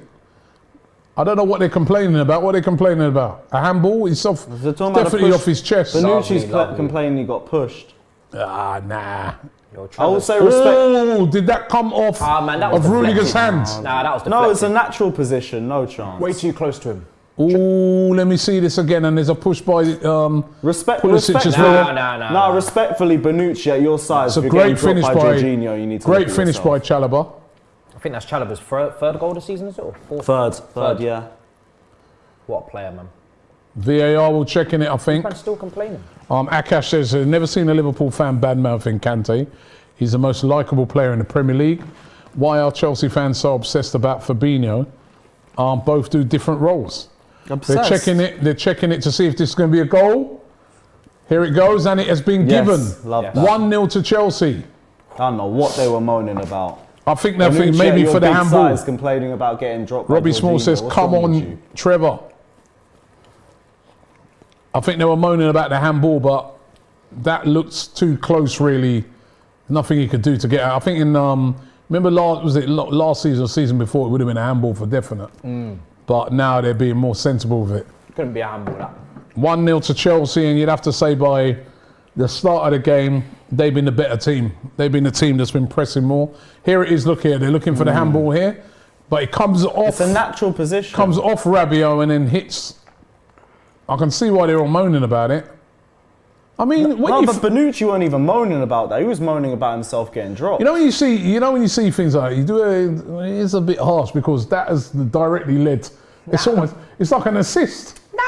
S1: I don't know what they're complaining about. What are they complaining about? A handball? He's off,
S2: They're talking about
S1: definitely
S2: the push.
S1: off his chest.
S2: Bonucci's
S3: Lovely.
S2: complaining he got pushed.
S1: Ah, nah.
S2: I will say respect.
S1: Oh, did that come off
S3: Man, that was
S1: of Rudiger's
S3: deflected.
S1: hand?
S3: Nah, that was deflected.
S2: No, it's a natural position. No chance.
S3: way too close to him.
S1: Oh, let me see this again. And there's a push by
S2: Respect.
S1: Pulisic as well.
S2: Nah, respectfully, Bonucci at your size.
S1: It's a
S2: if you're
S1: great
S2: getting dropped
S1: finish by
S2: Jorginho, you need to
S1: great
S2: look at
S1: finish
S2: yourself.
S1: by Chalobah.
S3: I think that's Chalobah's third goal this season, is it? Or fourth?
S2: Third, yeah.
S3: What a player, man.
S1: VAR will check in it, I think.
S3: Man's still complaining.
S1: Akash says, I've never seen a Liverpool fan badmouthing Kante. He's the most likeable player in the Premier League. Why are Chelsea fans so obsessed about Fabinho? Both do different roles.
S2: Obsessed.
S1: They're checking it to see if this is going to be a goal. Here it goes, and it has been given.
S2: Love that.
S1: 1-0 to Chelsea.
S2: I don't know what they were moaning about.
S1: I think they're
S2: Bonucci
S1: thinking
S2: at
S1: maybe
S2: your
S1: for the
S2: big
S1: handball.
S2: size complaining about getting dropped.
S1: Robbie
S2: by
S1: Small
S2: Jorginho.
S1: says,
S2: What's
S1: come
S2: wrong with
S1: on,
S2: you?
S1: Trevor. I think they were moaning about the handball, but that looks too close, really. Nothing he could do to get out. I think in, remember last season or season before, it would have been a handball for definite. But now they're being more sensible with it.
S3: Couldn't be a handball, that.
S1: 1-0 to Chelsea, and you'd have to say by the start of the game, they've been the better team. They've been the team that's been pressing more. Here it is, look here, they're looking for the handball here, but it comes off.
S2: It's a natural position.
S1: Comes off Rabiot and then hits. I can see why they're all moaning about it. I mean, when
S2: No,
S1: you
S2: but Bonucci weren't even moaning about that. He was moaning about himself getting dropped.
S1: you know when you see things like that, you do it's a bit harsh because that has directly led. It's almost it's like an assist.
S3: Nah.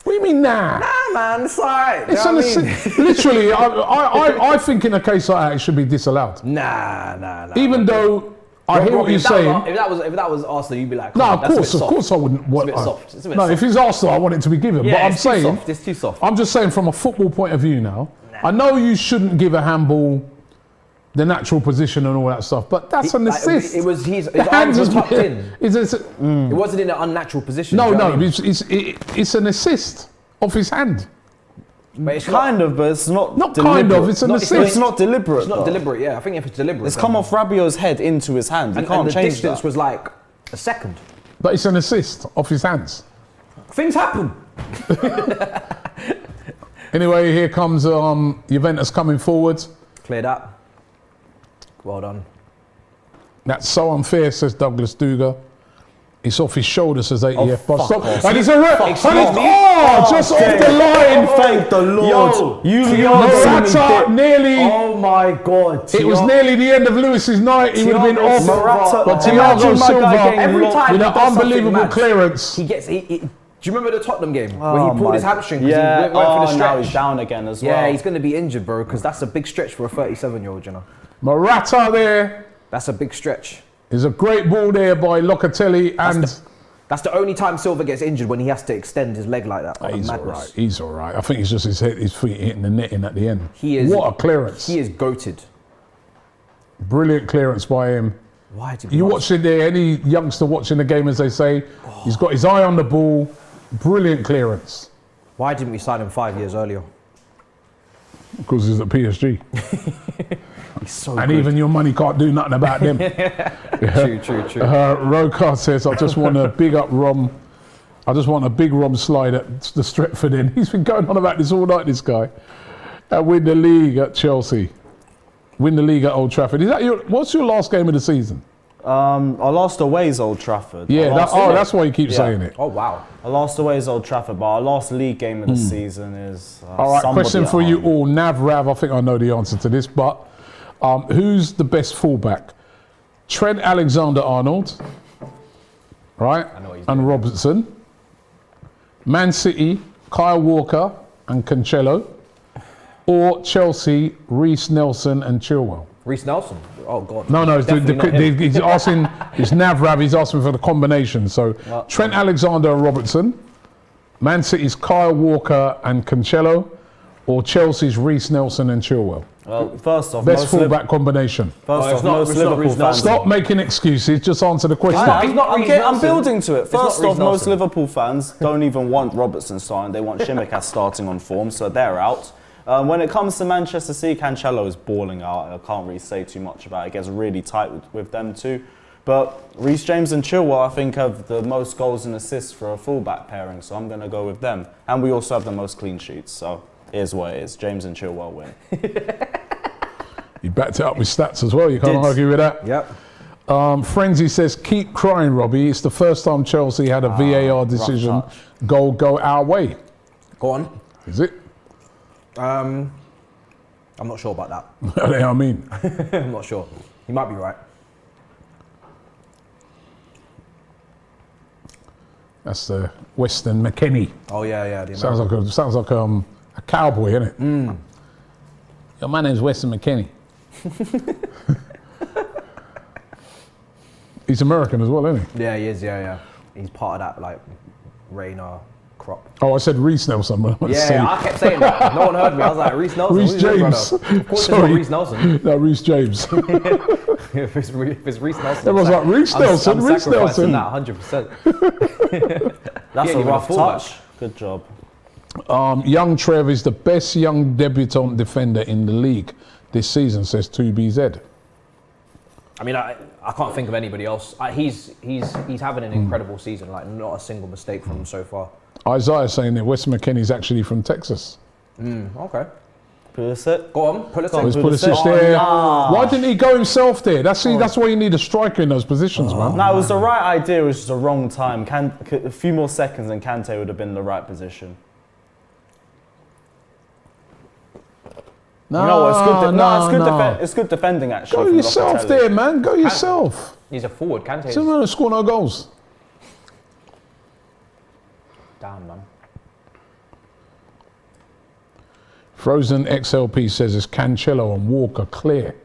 S1: What do you mean nah?
S3: Nah, man, it's alright.
S1: It's an assist. Literally, I think in a case like that it should be disallowed.
S3: Nah.
S1: Even though I hear what you're saying.
S3: If that was Arsenal, you'd be like,
S1: No,
S3: come on,
S1: of course I wouldn't want
S3: It's a bit soft. It's a bit
S1: No,
S3: soft.
S1: if it's Arsenal, I want it to be given.
S3: Yeah,
S1: but I'm
S3: it's too
S1: saying,
S3: soft. It's too soft.
S1: I'm just saying from a football point of view now. I know you shouldn't give a handball the natural position and all that stuff, but that's an assist.
S3: It was his
S1: The
S3: arms were
S1: hands
S3: tucked in. It wasn't in an unnatural position.
S1: No,
S3: do you know what I
S1: no,
S3: mean?
S1: it's an assist off his hand.
S3: But it's
S2: Kind of, but it's not.
S1: Not
S2: deliberate.
S1: kind of, it's an
S3: Not-
S1: assist.
S2: It's not deliberate.
S3: It's not
S2: though.
S3: deliberate. Yeah, I think if it's deliberate,
S2: It's come off Rabiot's head into his hand. You
S3: and
S2: can't
S3: the
S2: change
S3: distance
S2: that.
S3: was like a second.
S1: But it's an assist off his hands.
S3: Things happen.
S1: Anyway, here comes Juventus coming forward.
S3: Clear that. Well done.
S1: That's so unfair, says Douglas Duga. It's off his shoulder, says AEF.
S2: fuck
S1: Stop.
S2: off.
S1: And it's a red. And it's just off the
S2: Dave.
S1: line.
S2: Thank the Lord.
S1: Morata nearly.
S3: Oh my God.
S1: It was nearly the end of Lewis's night. He would have been off.
S2: Morata,
S1: But
S2: imagine
S1: Thiago
S2: my guy
S1: Silva,
S2: getting
S3: Every
S2: locked.
S3: time
S1: with
S3: he
S1: an
S3: does something
S1: unbelievable
S3: mad,
S1: clearance.
S3: he gets. Do you remember the Tottenham game where
S2: Oh
S3: he pulled his
S2: my-
S3: hamstring because
S2: Yeah,
S3: he went for the
S2: now
S3: stretch?
S2: he's down again as well.
S3: Yeah, he's going to be injured, bro, because that's a big stretch for a 37-year-old, you know.
S1: Morata there.
S3: That's a big stretch.
S1: There's a great ball there by Locatelli and.
S3: That's the only time Silva gets injured, when he has to extend his leg like that. Oh,
S1: He's all
S3: madness.
S1: right. He's all right. I think it's just his feet hitting the netting at the end.
S3: He is.
S1: What a clearance.
S3: He is goated.
S1: Brilliant clearance by him.
S3: Why did
S1: You watch it there, any youngster watching the game, as they say, he's got his eye on the ball. Brilliant clearance.
S3: Why didn't we sign him 5 years earlier?
S1: Because he's at PSG.
S3: He's so
S1: And
S3: good.
S1: even your money can't do nothing about them.
S3: True.
S1: Rokar says, I just want a big up Rom. I just want a big Rom slide at the Stretford end. He's been going on about this all night, this guy. Win the league at Chelsea. Win the league at Old Trafford. What's your last game of the season?
S2: I lost away is Old Trafford.
S1: Yeah, that's why you keep saying it.
S3: Oh, wow.
S2: I lost away is Old Trafford, but our last league game of the season is.
S1: All right,
S2: somebody
S1: question
S2: at
S1: for you
S2: home.
S1: all. Nav Rav, I think I know the answer to this, but who's the best fullback? Trent Alexander-Arnold, right? And Robertson. Man City, Kyle Walker and Cancelo. Or Chelsea, Reece Nelson and Chilwell.
S3: Reece Nelson. Oh, God.
S1: No,
S3: Definitely not him.
S1: he's asking, it's Nav Rav, he's asking for the combination. So Trent Alexander and Robertson, Man City's Kyle Walker and Cancelo, or Chelsea's Reece Nelson and Chilwell.
S2: Well, first off,
S1: Best fullback combination.
S3: it's not
S2: Liverpool
S3: Reece
S2: fans.
S3: Nelson.
S1: Stop making excuses, just answer the question.
S3: He's not Reece
S2: I'm
S3: Nelson.
S2: building to it.
S3: It's not
S2: First
S3: Reece
S2: off, most
S3: Nelson.
S2: Liverpool fans don't even want Robertson starting. They want Tsimikas starting on form, so they're out. When it comes to Manchester City, Cancelo is balling out. I can't really say too much about it. It gets really tight with them too. But Reece James and Chilwell, I think, have the most goals and assists for a fullback pairing, so I'm going to go with them. And we also have the most clean sheets, so it is what it is. James and Chilwell win.
S1: You backed it up with stats as well, you can't
S3: Did.
S1: argue with that.
S3: Yep.
S1: Frenzy says, keep crying, Robbie. It's the first time Chelsea had a VAR decision
S2: touch.
S1: go our way.
S3: Go on.
S1: Is it?
S3: I'm not sure about that.
S1: You know what I mean?
S3: I'm not sure. You might be right.
S1: That's the Western McKennie.
S3: Oh, yeah. The
S1: Sounds like a cowboy, innit? Mm. Yo, my name's Weston McKennie. He's American as well, isn't he?
S3: Yeah, he is, yeah. He's part of that, like, Rayner crop.
S1: Oh, I said Reece Nelson. But
S3: I kept saying that. No one heard me. I was like, Reece Nelson?
S1: Reece
S3: Who's your
S1: James.
S3: brother? Of course it's not Reece Nelson.
S1: No, Reece James.
S3: if it's Reece Nelson.
S1: Everyone's like, Reece Nelson,
S3: I'm
S1: Reece
S3: sacrificing
S1: Nelson.
S3: that 100%.
S2: That's
S3: Yeah,
S2: a
S3: even
S2: rough
S3: a fullback.
S2: touch. Good job.
S1: Young Trev is the best young debutant defender in the league this season, says 2BZ.
S3: I mean, I can't think of anybody else. He's having an incredible season. Like, not a single mistake from him so far.
S1: Isaiah saying that Weston McKennie's actually from Texas.
S3: Okay.
S2: Pulisic.
S3: Go on, pull it
S1: There's
S3: up.
S1: Pulisic there. Why didn't he go himself there? That's why you need a striker in those positions, man.
S2: No, it was the right idea. It was just the wrong time. A few more seconds and Kante would have been in the right position.
S1: No,
S2: You know what? It's good defending actually.
S1: Go
S2: from
S1: yourself
S2: Locatelli.
S1: there, man. Go yourself.
S3: He's a forward. Kante.
S1: Someone to score no goals.
S3: Damn, man.
S1: Frozen XLP says it's Cancelo and Walker clear.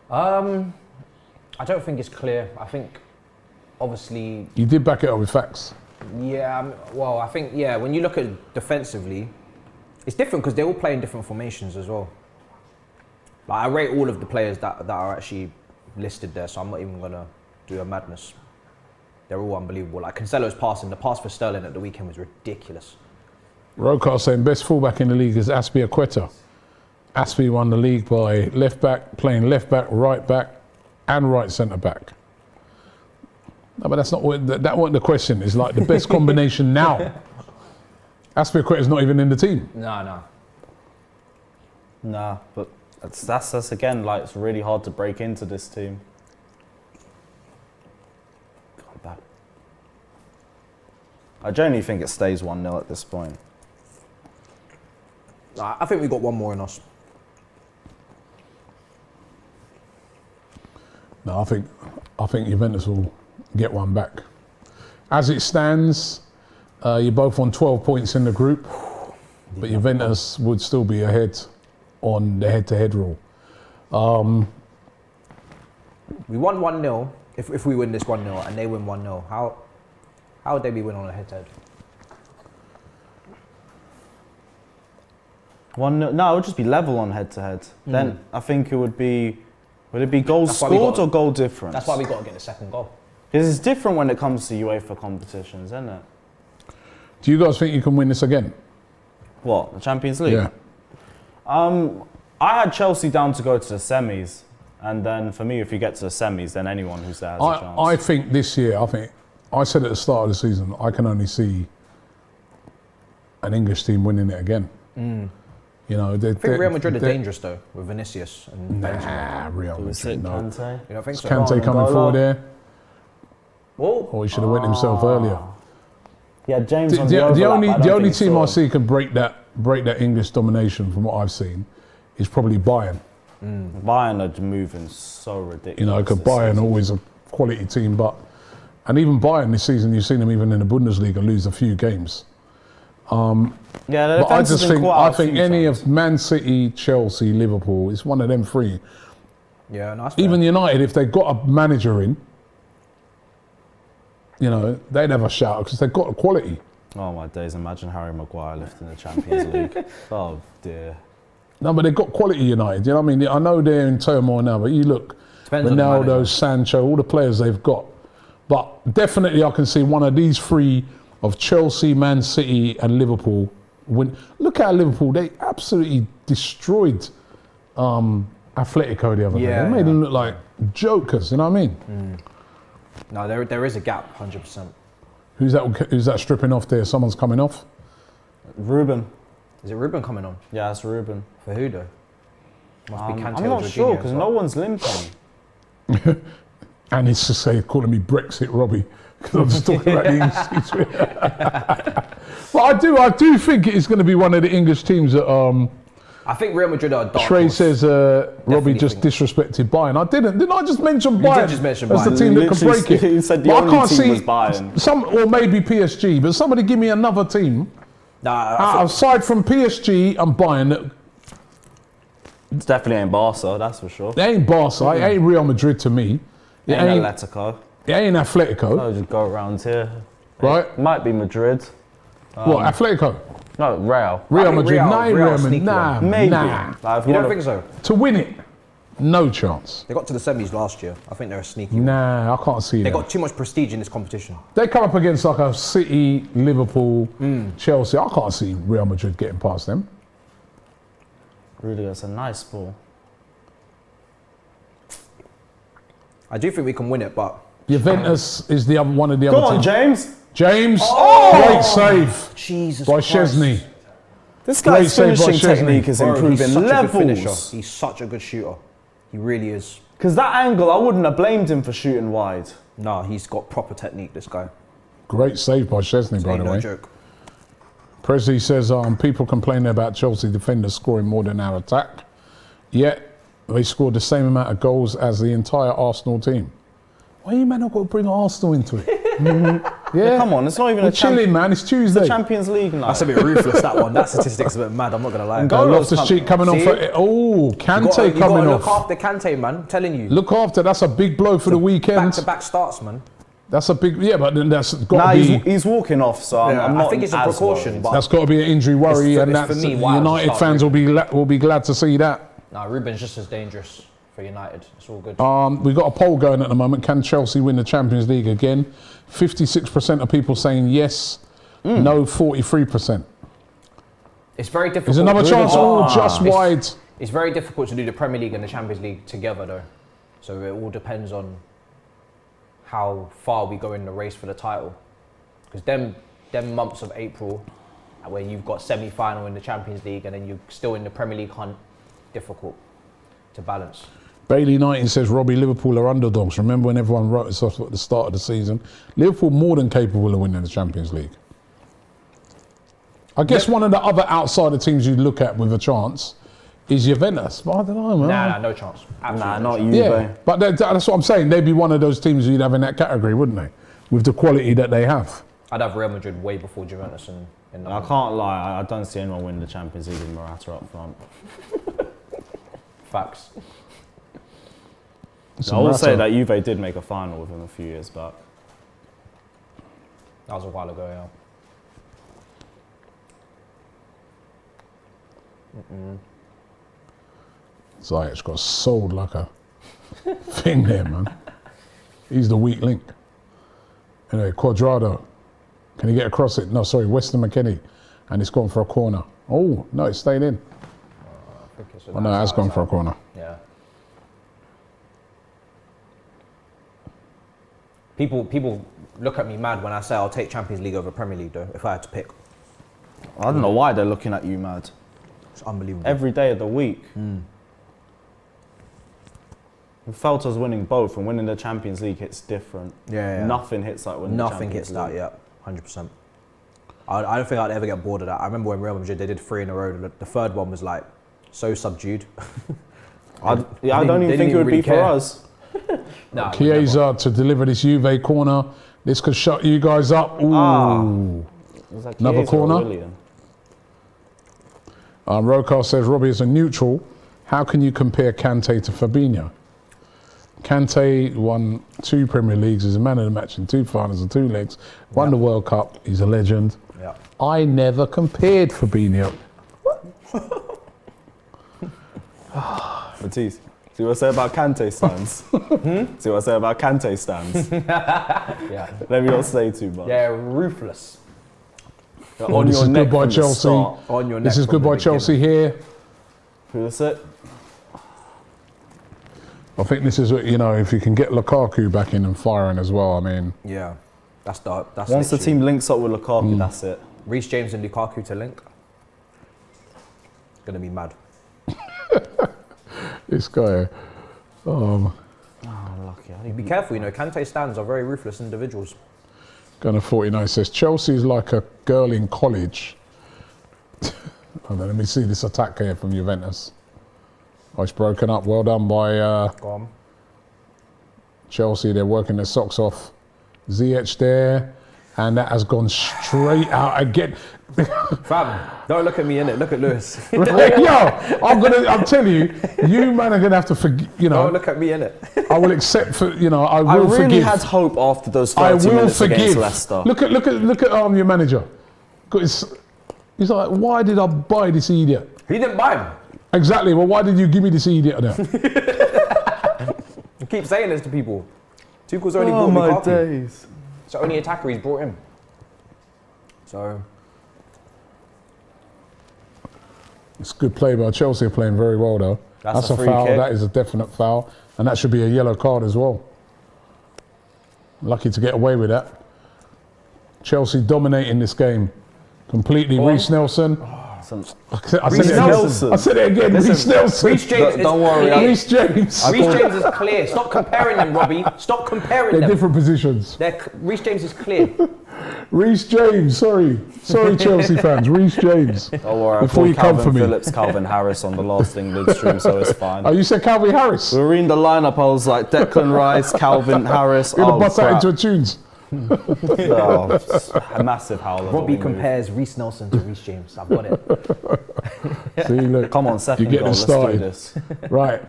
S3: I don't think it's clear. I think, obviously,
S1: You did back it up with facts.
S3: yeah. Well, I think when you look at defensively, it's different because they're all playing different formations as well. Like, I rate all of the players that are actually listed there, so I'm not even gonna do a madness. They're all unbelievable. Like Cancelo's passing, the pass for Sterling at the weekend was ridiculous.
S1: Rokar saying best fullback in the league is Aspilicueta. Aspi won the league by left back, playing left back, and right centre back. No, but that's not what that wasn't the question. It's like the best combination now. Aspilicueta's not even in the team.
S3: No.
S2: Nah, but that's again, like, it's really hard to break into this team. I genuinely think it stays 1-0 at this point.
S3: I think we got one more in us.
S1: No, I think Juventus will get one back. As it stands, you're both on 12 points in the group, but Juventus would still be ahead on the head-to-head rule.
S3: We won 1-0. If we win this 1-0 and they win 1-0, how would they be winning on a head-to-head?
S2: 1-0. No, it would just be level on head-to-head. Then I think it would be. Would it be goals scored or goal difference?
S3: That's why we got to get the second goal.
S2: Because it's different when it comes to UEFA competitions, isn't it?
S1: Do you guys think you can win this again?
S2: What, the Champions League?
S1: Yeah.
S2: I had Chelsea down to go to the semis, and then for me, if you get to the semis, then anyone who's there has a chance.
S1: I think this year, I said at the start of the season, I can only see an English team winning it again. You know,
S3: I think Real Madrid are dangerous though, with Vinicius and Benzema.
S1: Nah, Real Madrid, no.
S2: Kante?
S3: You don't think so?
S1: Kante coming forward there?
S3: Oh,
S1: Or he should have went himself earlier.
S2: Yeah, James on
S1: The
S2: overlap,
S1: only
S2: I don't think
S1: team
S2: so.
S1: I see can break that English domination from what I've seen is probably Bayern.
S2: Bayern are moving so ridiculous.
S1: You know, because
S2: this
S1: Bayern
S2: season.
S1: always a quality team, and even Bayern this season, you've seen them even in the Bundesliga lose a few games.
S2: Yeah, the
S1: But I
S2: defense has
S1: just
S2: been
S1: think
S2: caught out a few
S1: any
S2: times.
S1: of Man City, Chelsea, Liverpool, it's one of them three.
S3: yeah, no, that's fair.
S1: Even United, if they got a manager in, you know, they'd have a shout because they've got the quality.
S2: Oh my days! Imagine Harry Maguire lifting the Champions League. Oh dear.
S1: No, but they've got quality United. You know what I mean? I know they're in turmoil now, but you look,
S3: Depends on the
S1: Ronaldo,
S3: manager.
S1: Sancho, all the players they've got. But definitely I can see one of these three of Chelsea, Man City and Liverpool win. Look at Liverpool. They absolutely destroyed Atletico the other day.
S3: Yeah,
S1: They made them look like jokers, you know what I mean?
S3: No, there is a gap, 100%.
S1: Who's that stripping off there? Someone's coming off?
S2: Ruben.
S3: Is it Ruben coming on?
S2: Yeah, it's Ruben.
S3: For who though? Must be Kante
S2: I'm
S3: or
S2: not sure
S3: Jorginho
S2: because
S3: as
S2: no
S3: well.
S2: one's limping.
S1: And it's to say, calling me Brexit Robbie, because I'm just talking about the English teams. But I do think it's going to be one of the English teams that
S3: I think Real Madrid are a dark
S1: Trey
S3: horse.
S1: says Robbie just
S3: think.
S1: disrespected Bayern. I didn't I just mention Bayern?
S3: did just mention
S1: as the
S3: Bayern.
S1: team that could
S2: Literally,
S1: break it.
S2: you said the
S1: But I
S2: only
S1: can't
S2: team
S1: see
S2: was Bayern.
S1: or maybe PSG, but somebody give me another team
S3: Nah,
S1: aside from PSG and Bayern that
S2: It's definitely ain't Barca, that's for sure.
S1: it ain't Barca, it ain't Real Madrid to me. It
S2: Ain't
S1: ain't
S2: Atletico.
S1: Atletico,
S2: I'll just go around here.
S1: right?
S2: Might be Madrid.
S1: What, Atletico?
S2: No, Real.
S1: Real
S3: think
S1: Madrid?
S3: Real-
S1: nah, ain't
S3: Real
S1: Real Madrid.
S3: sneaky
S1: Nah,
S3: one.
S2: Maybe.
S1: nah.
S2: Like, if
S3: you
S2: wanna-
S3: don't think so?
S1: To win it, no chance.
S3: They got to the semis last year. I think they're a sneaky.
S1: Nah, I can't see
S3: They
S1: that.
S3: got too much prestige in this competition.
S1: They come up against like a City, Liverpool, Chelsea. I can't see Real Madrid getting past them.
S2: Really, that's a nice ball.
S3: I do think we can win it, but
S1: Juventus is the other one of the
S2: Go
S1: other
S2: on,
S1: teams.
S2: James.
S1: James, great save
S3: Jesus
S1: by
S3: Christ.
S1: Chesney.
S2: This
S1: Great
S2: guy's
S1: save by
S2: finishing
S1: Chesney.
S2: technique is
S3: Bro, he's
S2: improving
S3: such a good finisher.
S2: levels.
S3: He's such a good shooter. He really is.
S2: Because that angle, I wouldn't have blamed him for shooting wide.
S3: Nah, he's got proper technique, this guy.
S1: Great save by Chesney, by
S3: Ain't
S1: the
S3: no
S1: way.
S3: joke.
S1: Presley says people complaining about Chelsea defenders scoring more than our attack, yet they scored the same amount of goals as the entire Arsenal team. Why you man not got to bring Arsenal into it? Yeah,
S2: Come on, it's not even
S1: we're
S2: a
S1: chilling, man. It's Tuesday.
S2: Champions League night.
S3: That's a bit ruthless, that one. That statistic's a bit mad, I'm not going to lie.
S2: go-
S1: Loftus-Cheek coming on
S3: See?
S1: for oh Kante
S3: You gotta
S1: coming
S3: look
S1: off.
S3: after Kante, man. I'm telling you.
S1: Look after, that's a big blow for the weekend.
S3: Back-to-back starts, man.
S1: That's a big, yeah, but then that's got
S2: Nah,
S1: to be
S2: he's walking off, so I'm not
S3: I think it's a
S2: as
S3: precaution,
S2: worried.
S3: but
S1: that's got to be an injury worry,
S3: It's
S1: and
S3: for
S1: that's
S3: me, why I
S1: United
S3: start
S1: fans will be glad to see that.
S3: nah, Ruben's just as dangerous for United. It's all good.
S1: We've got a poll going at the moment. Can Chelsea win the Champions League again? 56% of people saying yes, no 43%.
S3: It's very difficult.
S1: There's another chance, just
S3: It's-
S1: wide.
S3: It's very difficult to do the Premier League and the Champions League together, though. So it all depends on how far we go in the race for the title. Because them months of April, where you've got semi-final in the Champions League and then you're still in the Premier League hunt, difficult to balance.
S1: Bailey 19 says, Robbie, Liverpool are underdogs. Remember when everyone wrote us off at the start of the season? Liverpool more than capable of winning the Champions League. I guess one of the other outsider teams you look at with a chance is Juventus. But I don't know, man.
S3: Nah, no chance. Absolutely
S2: not
S3: chance.
S2: you.
S1: Yeah, but that's what I'm saying. They'd be one of those teams you'd have in that category, wouldn't they? With the quality that they have.
S3: I'd have Real Madrid way before Juventus.
S2: I can't lie, I don't see anyone win the Champions League with Morata up front.
S3: Facts.
S2: I will say that Juve did make a final with him a few years back.
S3: That was a while ago, yeah.
S1: Ziyech got sold like a thing there, man. He's the weak link. Anyway, Cuadrado. Can he get across it? No, sorry, Weston McKennie. And it's gone for a corner. Oh, no, it's stayed in. Oh, no, it has gone for a corner.
S3: Yeah. People look at me mad when I say I'll take Champions League over Premier League, though, if I had to pick.
S2: I don't know why they're looking at you mad.
S3: It's unbelievable.
S2: Every day of the week. We felt us winning both, and winning the Champions League hits different.
S3: Yeah.
S2: Nothing hits like winning the
S3: Nothing
S2: Champions
S3: hits that,
S2: League.
S3: yeah, 100%. I don't think I'd ever get bored of that. I remember when Real Madrid, they did 3 in a row. The third one was like so subdued.
S2: I don't even think it would
S3: really
S2: be for us.
S3: Nah,
S1: Chiesa to deliver this Juve corner. This could shut you guys up. Ooh.
S2: Was that
S1: Another
S2: Chiesa or
S1: corner.
S2: Willian?
S1: Rokar says, Robbie, as a neutral, how can you compare Kante to Fabinho? Kante won 2 Premier Leagues, is a man of the match in 2 finals and 2 legs, won the World Cup, he's a legend.
S3: Yeah.
S1: I never compared Fabinho.
S2: Matisse, see what I say about Kante stands? See what I say about Kante stands?
S3: Yeah.
S2: Let me not say too much.
S3: Yeah, ruthless.
S2: On
S1: This
S2: your
S1: is
S2: neck
S1: good by
S2: from the
S1: Chelsea.
S2: start.
S3: On your neck
S1: This is
S3: from
S1: good
S3: the
S1: by
S3: beginning.
S1: Chelsea here.
S2: Who is it?
S1: I think this is, if you can get Lukaku back in and firing as well, I mean.
S3: Yeah, that's
S2: Once the
S3: literally-
S2: team links up with Lukaku, that's it.
S3: Reece James and Lukaku to link. It's gonna be mad.
S1: This guy.
S2: Lucky.
S3: Be careful, Kante stands are very ruthless individuals.
S1: Gunner 49 says, Chelsea is like a girl in college. Hold on, let me see this attack here from Juventus. Oh, it's broken up. Well done by
S3: Go on.
S1: Chelsea. They're working their socks off. Ziyech there. And that has gone straight out again.
S3: Fam, don't look at me, innit? Look at Lewis.
S1: Yo, I'm telling you, you man are going to have to forgive,
S3: Don't look at me, innit?
S1: I will accept, I will
S2: I really
S1: forgive.
S2: had hope after those
S1: I
S2: 30
S1: will
S2: minutes against
S1: forgive.
S2: Leicester.
S1: Look at your manager. He's like, why did I buy this idiot?
S3: He didn't buy him.
S1: Exactly. Well, why did you give me this idiot there?
S3: You keep saying this to people. Tuchel's only
S2: Oh
S3: brought
S2: my
S3: Lukaku.
S2: days.
S3: It's the only attacker he's brought in. So,
S1: It's good play by Chelsea, playing very well though.
S2: That's
S1: a
S2: a free
S1: foul.
S2: kick.
S1: That is a definite foul, and that should be a yellow card as well. Lucky to get away with that. Chelsea dominating this game completely.
S3: Go on.
S1: Reece Nelson.
S2: Some-
S1: I said
S3: Reece
S1: it again.
S2: Nelson.
S1: I said it again. Reece Nelson.
S3: Reece James is
S2: Don't worry,
S3: clear.
S1: Reece James.
S3: Reece James is clear. Stop comparing them, Robbie. Stop comparing
S1: They're
S3: them.
S1: different positions.
S3: Reece James is clear.
S1: Reece James. Sorry, Chelsea fans. Reece James.
S2: Don't worry, I
S1: Before
S2: called
S1: you come for
S2: Calvin
S1: me.
S2: Phillips, Calvin Harris on the last England stream, so it's fine.
S1: Oh, you said Calvin Harris.
S2: We were reading the lineup, I was like, Declan Rice, Calvin Harris.
S1: You're gonna
S2: Oh,
S1: bust that
S2: crap.
S1: into a tunes.
S2: Oh, a massive howler.
S3: Robbie compares Reece Nelson to Reece James. I've got it.
S1: See, look.
S2: Come on, second
S1: You're getting
S2: goal,
S1: started.
S2: let's do this.
S1: Right.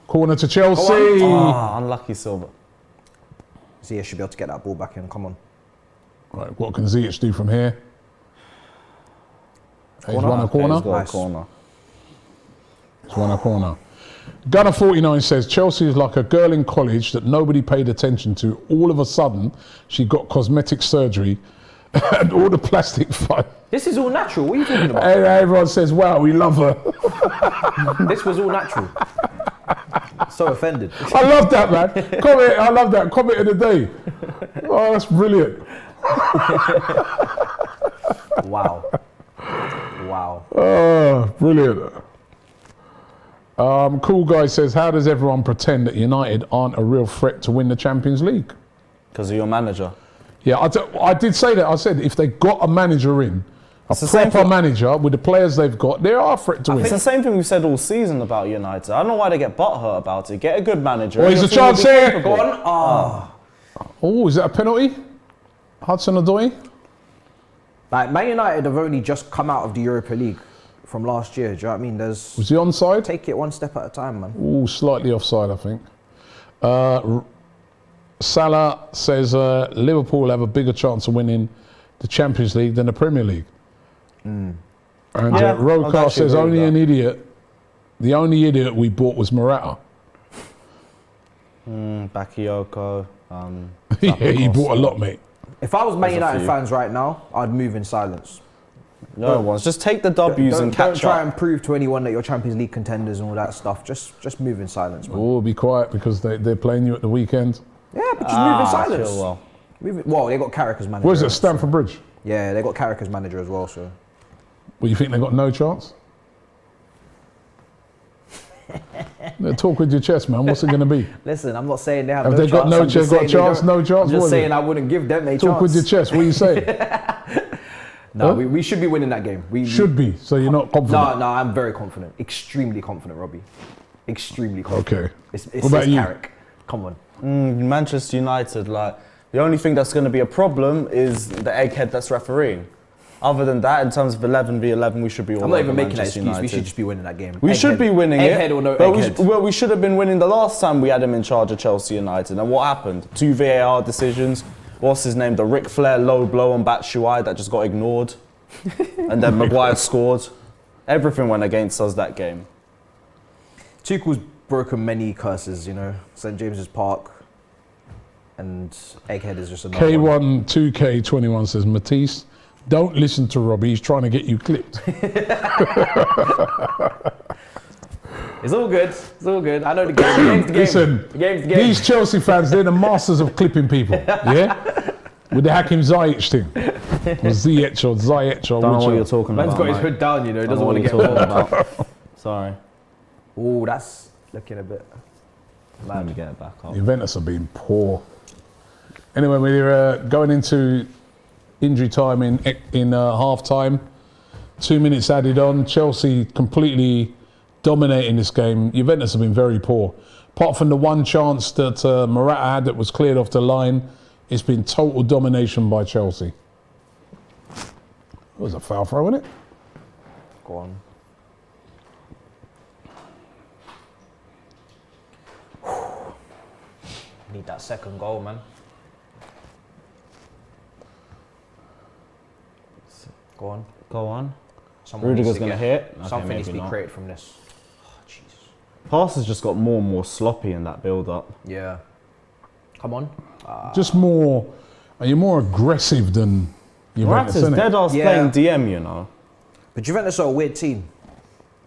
S1: Corner to Chelsea.
S2: Unlucky Silva.
S3: Zia should be able to get that ball back in. Come on.
S1: Right, what can Ziyech do from here? He's
S3: Corner.
S1: won a
S2: Okay,
S1: corner.
S2: he's got a
S3: Nice.
S2: corner.
S1: He's won a corner. Gunner 49 says Chelsea is like a girl in college that nobody paid attention to. All of a sudden, she got cosmetic surgery and all the plastic fun.
S3: This is all natural. What are you talking about?
S1: And everyone says, wow, we love her.
S3: This was all natural. So offended.
S1: I love that, man. Comment, I love that. Comment of the day. Oh, that's brilliant.
S3: Wow. Wow.
S1: Oh, brilliant. Cool Guy says, how does everyone pretend that United aren't a real threat to win the Champions League?
S2: Because of your manager.
S1: Yeah, I did say that. I said if they got a manager in, A
S2: It's the same
S1: proper
S2: thing-
S1: manager with the players they've got, they are for it to win.
S2: It's the same thing we've said all season about United. I don't know why they get butthurt about it. Get a good manager.
S1: Oh,
S2: and
S1: he's
S2: your
S1: a
S2: team will
S1: chance
S2: be
S1: here.
S2: capable.
S3: Go on.
S1: Oh, is that a penalty? Hudson-Odoi?
S3: Like Man United have only just come out of the Europa League from last year. Do you know what I mean? There's
S1: Was he onside?
S3: take it one step at a time, man.
S1: Oh, slightly offside, I think. Salah says Liverpool have a bigger chance of winning the Champions League than the Premier League. And
S2: Yeah, I'd
S1: Rokar
S2: actually
S1: says
S2: agree with
S1: only
S2: that.
S1: an idiot. The only idiot we bought was Morata.
S2: Bakayoko.
S1: Yeah, he bought a lot, mate.
S3: If I was Man
S2: There's a
S3: United
S2: few.
S3: fans right now, I'd move in silence.
S2: No ones. Just take the W's and
S3: Don't
S2: catch
S3: try
S2: up.
S3: and prove to anyone that you're Champions League contenders and all that stuff. Just move in silence, man.
S1: Oh, be quiet because they're playing you at the weekend.
S3: Yeah, but just move in silence.
S2: Chilwell.
S3: Well, they got Carrick as manager.
S1: Where's it, Stamford Bridge?
S3: Yeah, they got Carrick as manager as well. So
S1: Well, you think they got no chance? Talk with your chest, man. What's it going to be?
S3: listen, I'm not saying they have.
S1: Have
S3: no
S1: they got
S3: chance,
S1: no
S3: I'm just
S1: chance? Got
S3: saying they
S1: chance?
S3: don't.
S1: No chance?
S3: I'm
S1: What
S3: just
S1: is
S3: saying
S1: it?
S3: I wouldn't give them a chance.
S1: Talk with your chest. What are you saying?
S3: No,
S1: Huh?
S3: we should be winning that game. We
S1: Should be. So you're not confident.
S3: No, I'm very confident. Extremely confident, Robbie. Extremely confident.
S1: Okay.
S3: It's
S1: What about you?
S3: Carrick. Come on.
S2: Manchester United, like, the only thing that's going to be a problem is the egghead that's refereeing. Other than that, in terms of 11v11, we should be all
S3: I'm not
S2: over
S3: even making that
S2: Manchester
S3: excuse. We
S2: United.
S3: should just be winning that game.
S2: We should be winning
S3: egghead
S2: it.
S3: or no
S2: but
S3: egghead.
S2: we should have been winning the last time we had him in charge of Chelsea United. And what happened? 2 VAR decisions. What's his name? The Ric Flair low blow on Batshuayi that just got ignored. And then Maguire scored. Everything went against us that game.
S3: Tuchel's broken many curses, you know. St James's Park and Egghead is just another one.
S1: K1 2K21 says Matisse, don't listen to Robbie. He's trying to get you clipped.
S3: It's all good. It's all good. I know the game. The game's the game.
S1: Listen,
S3: the game's the game.
S1: these Chelsea fans, they're the masters of clipping people. Yeah? With the Hakim Ziyech thing. Or Ziyech or Ziyech or
S2: Don't know what
S1: whichever.
S2: you're talking
S3: Man's
S2: about.
S3: got his
S2: mate.
S3: hood down, you know. He
S2: Don't
S3: doesn't
S2: know
S3: want to
S2: what
S3: get
S2: you're
S3: involved.
S2: talking about. Sorry.
S3: Oh, that's looking a bit.
S2: Let me get it back up.
S1: Juventus have been poor. Anyway, we're going into injury time in half time. 2 minutes added on. Chelsea completely dominating this game. Juventus have been very poor. Apart from the one chance that Morata had that was cleared off the line, it's been total domination by Chelsea. It was a foul throw, wasn't it?
S3: Go on. Need that second goal, man. Go on.
S2: Go on.
S3: Someone
S2: Rudiger's
S3: needs to
S2: gonna
S3: get-
S2: hit. Okay,
S3: Something needs to
S2: maybe
S3: be
S2: not.
S3: created from this. Oh, jeez.
S2: Passes just got more and more sloppy in that build-up.
S3: Yeah. Come on.
S1: Just more. You're more aggressive than Juventus,
S2: Morata's
S1: isn't
S2: dead
S1: it?
S2: ass
S3: Yeah.
S2: playing DM, you know.
S3: But Juventus are a weird team.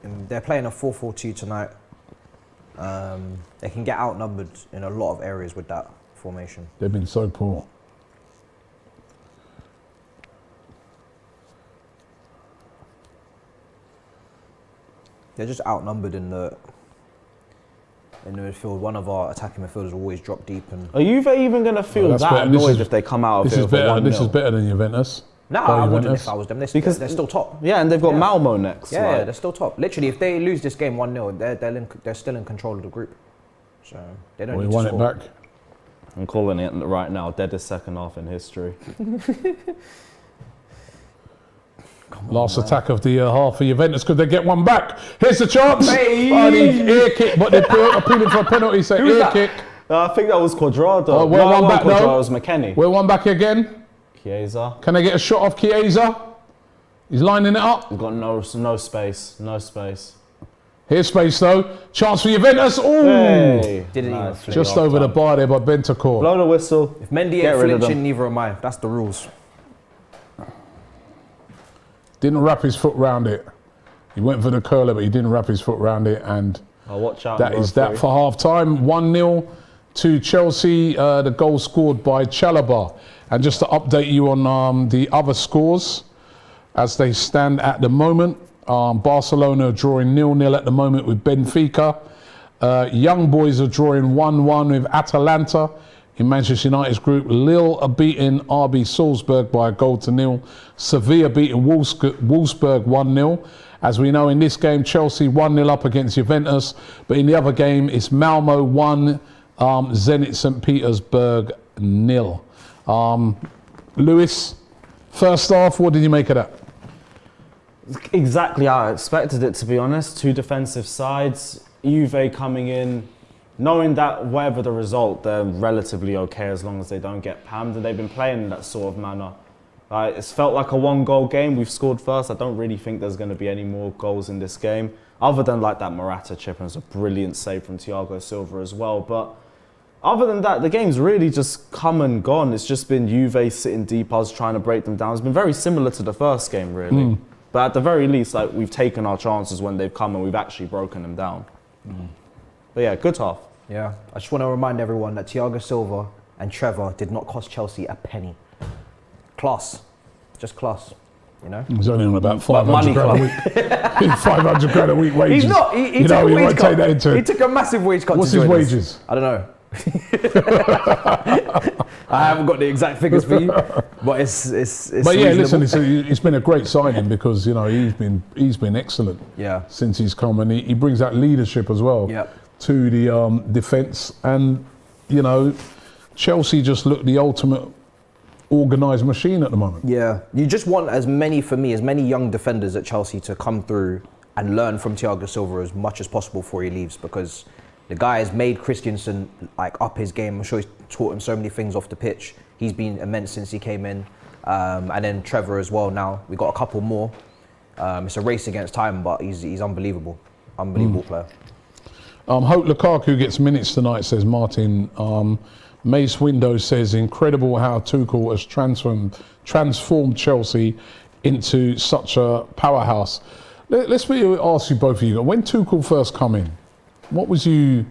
S3: They're playing a 4-4-2 tonight. They can get outnumbered in a lot of areas with that formation.
S1: They've been so poor.
S3: They're just outnumbered in the midfield. One of our attacking midfielders always drop deep and.
S2: Are you even going to feel
S1: that's
S2: that
S1: better. This
S2: annoyed
S1: is-
S2: if they come out of
S1: This
S2: it
S1: is
S2: with
S1: better.
S2: 1-0?
S1: This is better than Juventus.
S3: No,
S1: By
S3: I wouldn't
S1: Juventus.
S3: if I was them.
S2: Because-
S3: They're still top.
S2: Yeah, and they've got
S3: Yeah.
S2: Malmo next.
S3: Yeah,
S2: like.
S3: they're still top. Literally, if they lose this game 1-0, they're still in control of the group. So they don't
S1: We
S3: need to
S1: won it
S3: score.
S1: back.
S2: I'm calling it right now. Deadest second half in history.
S1: Last attack of the half for Juventus. Could they get one back? Here's the chance.
S3: Hey!
S1: Oh, the ear kick, but they're appealing for a penalty. So
S3: Who's
S1: ear
S3: that?
S1: kick.
S2: I think that was Quadrado.
S1: Oh, we're
S2: no,
S1: one
S2: it
S1: back
S2: wasn't
S1: though.
S2: Quadrado, it was McKennie.
S1: We're one back again.
S2: Chiesa.
S1: Can they get a shot off Chiesa? He's lining it up.
S2: We've got no space. No space.
S1: Here's space though. Chance for Juventus. Ooh.
S2: Hey.
S3: Didn't even
S2: Nice.
S3: flick.
S1: Just over the bar there by Bentancur.
S2: Blow the whistle.
S3: If Mendy
S2: Get
S3: ain't
S2: rid of them.
S3: flinching, neither am I. That's the rules.
S1: Didn't wrap his foot round it. He went for the curler, but he didn't wrap his foot round it. And
S2: Oh, watch out.
S1: that is that for half time. 1-0 to Chelsea. The goal scored by Chalobah. And just to update you on the other scores as they stand at the moment. Barcelona drawing 0-0 at the moment with Benfica. Young Boys are drawing 1-1 with Atalanta. In Manchester United's group, Lille are beating RB Salzburg by 1-0. Sevilla beating Wolfsburg 1-0. As we know, in this game, Chelsea 1-0 up against Juventus. But in the other game, it's Malmo 1, Zenit St. Petersburg 0. Lewis, first half, what did you make of that?
S2: Exactly how I expected it, to be honest. Two defensive sides, Juve coming in, knowing that whatever the result, they're relatively okay as long as they don't get pammed, and they've been playing in that sort of manner. It's felt like a one-goal game. We've scored first. I don't really think there's going to be any more goals in this game, other than like that Morata chip, and it's a brilliant save from Thiago Silva as well. But other than that, the game's really just come and gone. It's just been Juve sitting deep, us trying to break them down. It's been very similar to the first game, really. But at the very least, like, we've taken our chances when they've come and we've actually broken them down. But yeah, good half.
S3: Yeah, I just want to remind everyone that Thiago Silva and Trevor did not cost Chelsea a penny. Class, just class, you know.
S1: He's only on about 500 grand a week. 500 grand a week wages.
S3: He's not. He
S1: you
S3: took
S1: know,
S3: a wage cut.
S1: take that into.
S3: He took a massive wage cut.
S1: What's
S3: to
S1: his
S3: join us.
S1: wages?
S3: I don't know. I haven't got the exact figures for you, but it's
S1: But yeah,
S3: reasonable.
S1: listen, it's been a great signing because, you know, he's been excellent.
S3: Yeah.
S1: Since he's come, and he brings that leadership as well.
S3: Yeah.
S1: To the defence, and you know, Chelsea just look the ultimate organised machine at the moment.
S3: Yeah, you just want as many young defenders at Chelsea to come through and learn from Thiago Silva as much as possible before he leaves, because the guy has made Christensen like up his game. I'm sure he's taught him so many things off the pitch. He's been immense since he came in, and then Trevor as well. Now we got a couple more. It's a race against time, but he's unbelievable player.
S1: Hope Lukaku gets minutes tonight, says Martin. Mace Windows says, incredible how Tuchel has transformed Chelsea into such a powerhouse. Let's ask you both of you, when Tuchel first come in, what was you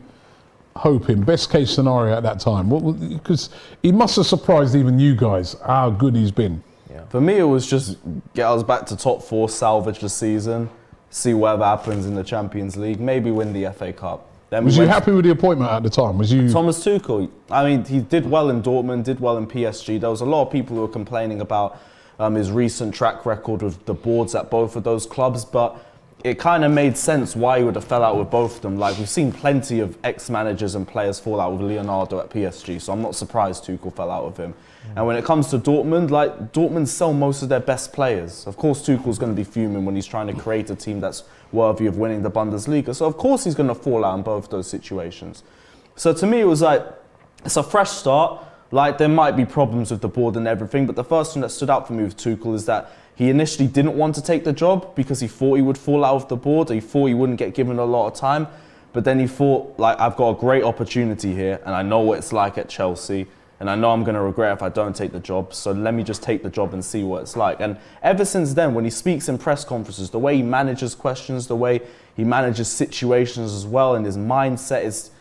S1: hoping, best case scenario at that time? Because he must have surprised even you guys how good he's been.
S2: Yeah. For me, it was just get us back to top four, salvage the season, see whatever happens in the Champions League, maybe win the FA Cup. Then
S1: was you happy with the appointment at the time? Was you
S2: Thomas Tuchel? I mean, he did well in Dortmund, did well in PSG. There was a lot of people who were complaining about his recent track record with the boards at both of those clubs, but it kind of made sense why he would have fell out with both of them. Like, we've seen plenty of ex-managers and players fall out with Leonardo at PSG, so I'm not surprised Tuchel fell out with him. And when it comes to Dortmund, like, Dortmund sell most of their best players. Of course, Tuchel's going to be fuming when he's trying to create a team that's worthy of winning the Bundesliga. So of course he's going to fall out in both those situations. So to me, it was like, it's a fresh start. Like, there might be problems with the board and everything, but the first thing that stood out for me with Tuchel is that he initially didn't want to take the job because he thought he would fall out of the board. He thought he wouldn't get given a lot of time. But then he thought, like, I've got a great opportunity here and I know what it's like at Chelsea. And I know I'm going to regret if I don't take the job, so let me just take the job and see what it's like. And ever since then, when he speaks in press conferences, the way he manages questions, the way he manages situations as well, and his mindset is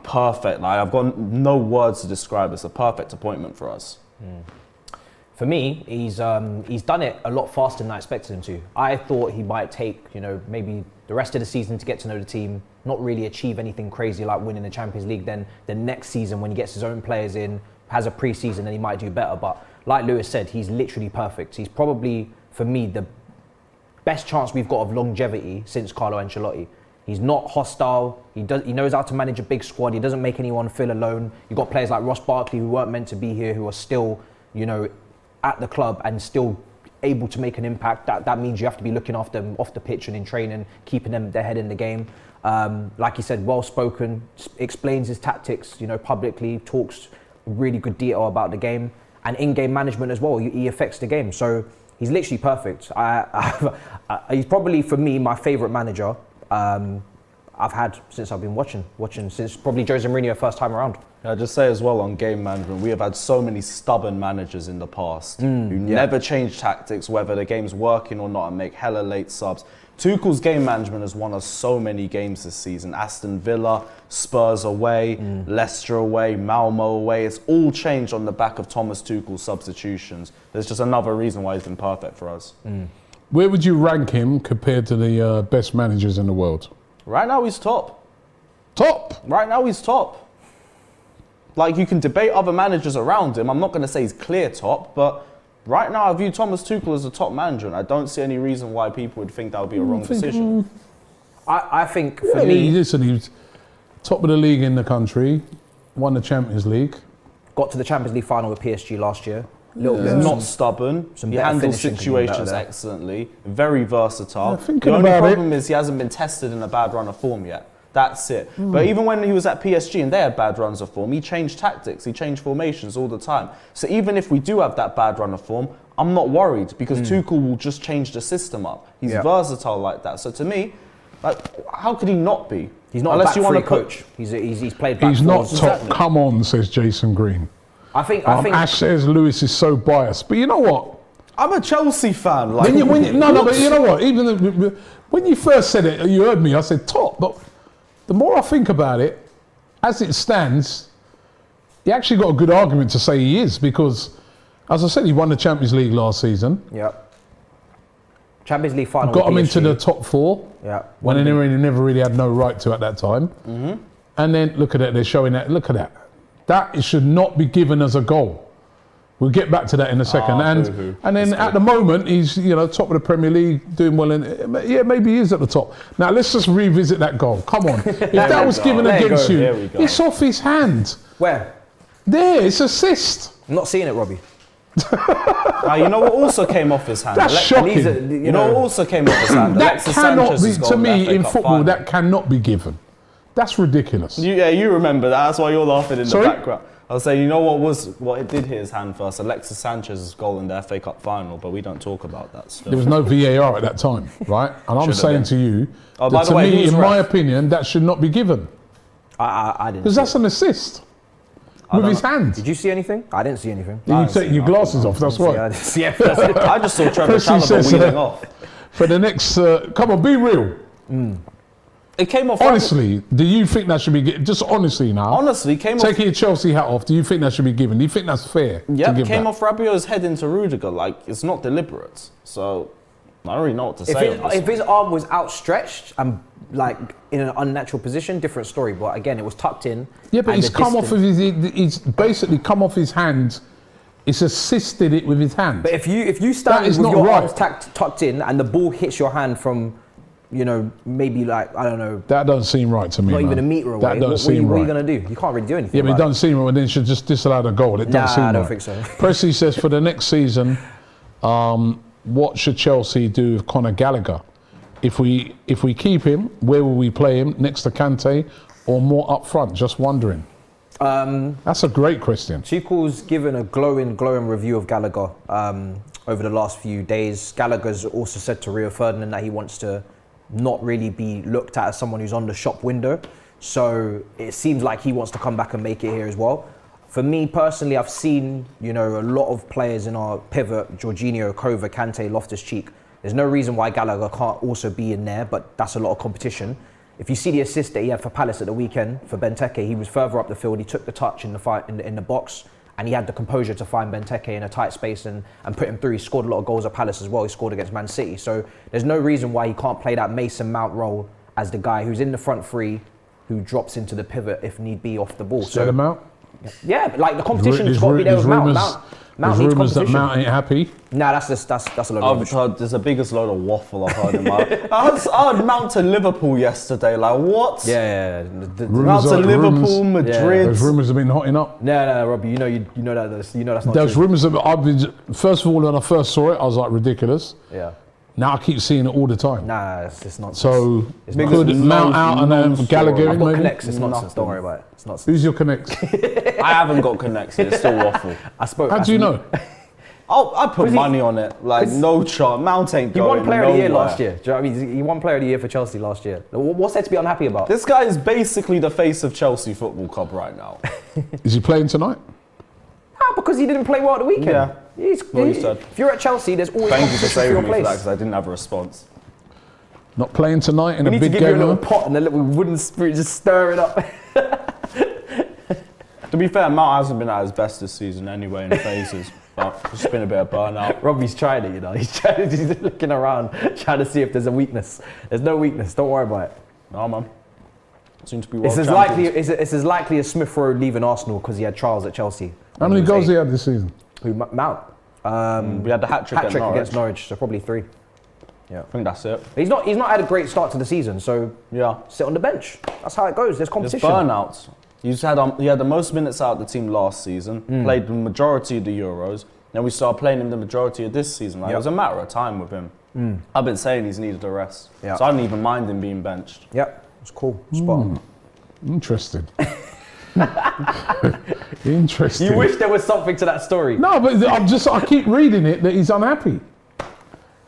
S2: perfect. Like, I've got no words to describe. It's a perfect appointment for us.
S3: For me, he's done it a lot faster than I expected him to. I thought he might take, maybe the rest of the season to get to know the team, not really achieve anything crazy like winning the Champions League. Then the next season, when he gets his own players in, has a pre-season, then he might do better. But like Lewis said, he's literally perfect. He's probably, for me, the best chance we've got of longevity since Carlo Ancelotti. He's not hostile. He knows how to manage a big squad. He doesn't make anyone feel alone. You've got players like Ross Barkley who weren't meant to be here, who are still, at the club and still able to make an impact. That means you have to be looking after them off the pitch and in training, keeping them their head in the game. Like he said, well-spoken, explains his tactics, publicly, talks really good detail about the game, and in-game management as well. He affects the game. So he's literally perfect. He's probably, for me, my favourite manager I've had since I've been watching since probably Jose Mourinho first time around.
S2: I just say as well on game management, we have had so many stubborn managers in the past who never change tactics, whether the game's working or not, and make hella late subs. Tuchel's game management has won us so many games this season. Aston Villa, Spurs away, Leicester away, Malmo away. It's all changed on the back of Thomas Tuchel's substitutions. There's just another reason why he's been perfect for us.
S1: Where would you rank him compared to the best managers in the world?
S2: Right now he's top.
S1: Top?
S2: Right now he's top. Like, you can debate other managers around him. I'm not going to say he's clear top, but right now I view Thomas Tuchel as a top manager, and I don't see any reason why people would think that would be a wrong decision.
S3: I think for me,
S1: listen, he was top of the league in the country, won the Champions League.
S3: got to the Champions League final with PSG last year. Little
S2: He's
S3: bit
S2: not stubborn.
S3: some
S2: He
S3: better
S2: handles
S3: finishing can be
S2: situations
S3: better there.
S2: excellently. Very versatile.
S1: Yeah, thinking
S2: The only
S1: about
S2: problem is he hasn't been tested in a bad run of form yet. That's it. But even when he was at PSG and they had bad runs of form, he changed tactics, he changed formations all the time. So even if we do have that bad run of form, I'm not worried because Tuchel will just change the system up. He's versatile like that. So to me, like, how could he not be?
S3: He's not
S2: unless
S3: a
S2: you want to
S3: back-free coach. He's played back
S1: He's not
S3: fours.
S1: top. Come on, says Jason Green.
S3: I think
S1: Ash says Lewis is so biased, but you know what?
S2: I'm a Chelsea fan. Like,
S1: But you know what? Even when you first said it, you heard me. I said top, but the more I think about it, as it stands, he actually got a good argument to say he is because, as I said, he won the Champions League last season.
S3: Yeah. Champions League final.
S1: Got
S3: with
S1: him into
S3: PSG.
S1: the top four.
S3: Yeah.
S1: When they never really had no right to at that time. And then look at it, they're showing that. Look at that. That should not be given as a goal. We'll get back to that in a second. And then at the moment, he's top of the Premier League, doing well. Yeah, maybe he is at the top. Now let's just revisit that goal. Come on. If that was given against you, it's off his hand.
S3: Where?
S1: There, it's assist.
S3: I'm not seeing it, Robbie.
S2: you know what also came off his hand?
S1: That's shocking.
S2: You know what also came off his hand?
S1: That
S2: Alexis
S1: cannot
S2: Sanchez's
S1: be,
S2: goal
S1: to
S2: in the
S1: me,
S2: FA
S1: in
S2: Cup
S1: football,
S2: final.
S1: that cannot be given. That's ridiculous.
S2: You remember that. That's why you're laughing in
S1: Sorry?
S2: the background. I was saying, you know what it did hit his hand first? Alexis Sanchez's goal in the FA Cup final, but we don't talk about that still.
S1: There was no VAR at that time, right? And I'm saying to you,
S2: Oh,
S1: that
S2: by the
S1: to
S2: way,
S1: me,
S2: who's
S1: in my
S2: ref?
S1: opinion, that should not be given.
S3: I didn't.
S1: Because
S3: see
S1: that's an assist with his hand.
S3: Did you see anything? I didn't see anything.
S1: You take your glasses off, that's why.
S3: I didn't see anything.
S2: I just saw Trevor
S1: Percy
S2: Chalobah
S1: says,
S2: wheeling off.
S1: For the next, come on, be real.
S2: It came off.
S1: Honestly, do you think that should be given? Just honestly now.
S2: Honestly, it came off.
S1: Taking your Chelsea hat off, do you think that should be given? Do you think that's fair?
S2: Yeah,
S1: to
S2: it
S1: give
S2: came
S1: that?
S2: off Rabiot's head into Rudiger. Like, it's not deliberate. So I don't really know what to say.
S3: If his arm was outstretched and like in an unnatural position, different story. But again, it was tucked in.
S1: Yeah, but
S3: and
S1: he's
S3: the
S1: come off
S3: distance-
S1: of his. He's basically come off his hand. It's assisted it with his hand.
S3: But if you stand
S1: is
S3: with
S1: not
S3: your
S1: right.
S3: arms tucked in and the ball hits your hand from, maybe like I don't know,
S1: That doesn't seem right to me.
S3: not even
S1: man.
S3: a meter away.
S1: That doesn't seem
S3: what are
S1: right.
S3: you gonna do? You can't really do anything.
S1: Yeah, but it
S3: about
S1: doesn't seem right. Then you should just disallow the goal. It doesn't seem
S3: I don't
S1: right.
S3: think so.
S1: Presley says for the next season, what should Chelsea do with Conor Gallagher? If we keep him, where will we play him? Next to Kante or more up front? Just wondering. That's a great question.
S3: Tuchel's given a glowing review of Gallagher over the last few days. Gallagher's also said to Rio Ferdinand that he wants to not really be looked at as someone who's on the shop window. So it seems like he wants to come back and make it here as well. For me personally, I've seen a lot of players in our pivot: Jorginho, Kova, Kante, Loftus-Cheek. There's no reason why Gallagher can't also be in there, but that's a lot of competition. If you see the assist that he had for Palace at the weekend for Benteke, he was further up the field. He took the touch in the fight in the box, and he had the composure to find Benteke in a tight space and put him through. He scored a lot of goals at Palace as well. He scored against Man City. So there's no reason why he can't play that Mason Mount role as the guy who's in the front three, who drops into the pivot if need be off the ball.
S1: Set him out.
S3: Yeah, but like the competition's got to be there with Mount. Mount
S1: There's
S3: needs
S1: rumours that
S3: competition.
S1: Mount ain't happy.
S3: Nah, that's a load of
S2: I've
S3: rubbish.
S2: heard there's the biggest load of waffle I've heard in my life. I heard Mount to Liverpool yesterday. Like, what?
S3: Yeah.
S2: Mount to Liverpool, Madrid.
S1: Those rumours have been hotting up.
S3: No, Robbie, you know that's not
S1: Those
S3: true.
S1: rumours have. I've been. First of all, when I first saw it, I was like ridiculous.
S3: Yeah.
S1: Now I keep seeing it all the time.
S3: Nah, it's nonsense.
S1: So
S3: It's
S1: could
S3: nonsense.
S1: Mount out and
S2: non-story.
S1: Gallagher
S3: I've
S1: in
S3: got
S1: maybe?
S3: connects. It's nonsense.
S2: Nothing.
S3: Don't worry about it. It's nonsense.
S1: Who's your connect?
S2: I haven't got connects. It's still waffle.
S1: How do you know?
S2: I put money on it. Like, no chance. Mount ain't
S3: He
S2: going
S3: won Player of the Year
S2: nowhere.
S3: last year. Do you know what I mean? He won Player of the Year for Chelsea last year. What's there to be unhappy about?
S2: This guy is basically the face of Chelsea Football Club right now.
S1: Is he playing tonight?
S3: Because he didn't play well at the weekend.
S2: Yeah. What he said.
S3: If you're at Chelsea, there's always
S2: Thank you for
S3: competition for
S2: saving
S3: your
S2: me for that
S3: place.
S2: because I didn't have a response.
S1: Not playing tonight in
S3: We
S1: a
S3: need to
S1: big
S3: give you a
S1: game.
S3: little
S1: huh?
S3: pot and a little wooden spoon, just stir it up.
S2: To be fair, Mount hasn't been at his best this season anyway in phases. But it's been a bit of burnout.
S3: Robbie's trying it, He's looking around, trying to see if there's a weakness. There's no weakness. Don't worry about it.
S2: No, man. soon to be world
S3: It's as
S2: champions.
S3: likely. It's as likely as Smith Rowe leaving Arsenal because he had trials at Chelsea.
S1: How many goals he had this season?
S3: Who Mount?
S2: We had the hat-trick at Norwich.
S3: Against Norwich, so probably 3.
S2: I think that's it.
S3: He's not had a great start to the season, so
S2: Yeah.
S3: sit on the bench. That's how it goes. There's
S2: There's
S3: competition.
S2: burnouts. He had the most minutes out of the team last season, played the majority of the Euros, then we started playing him the majority of this season. Like, It was a matter of time with him. I've been saying he's needed a rest.
S3: Yeah.
S2: So I didn't even mind him being benched.
S3: Yep, it's cool. Spot on.
S1: Interesting. Interesting.
S3: You wish there was something to that story.
S1: No, but I keep reading it that he's unhappy.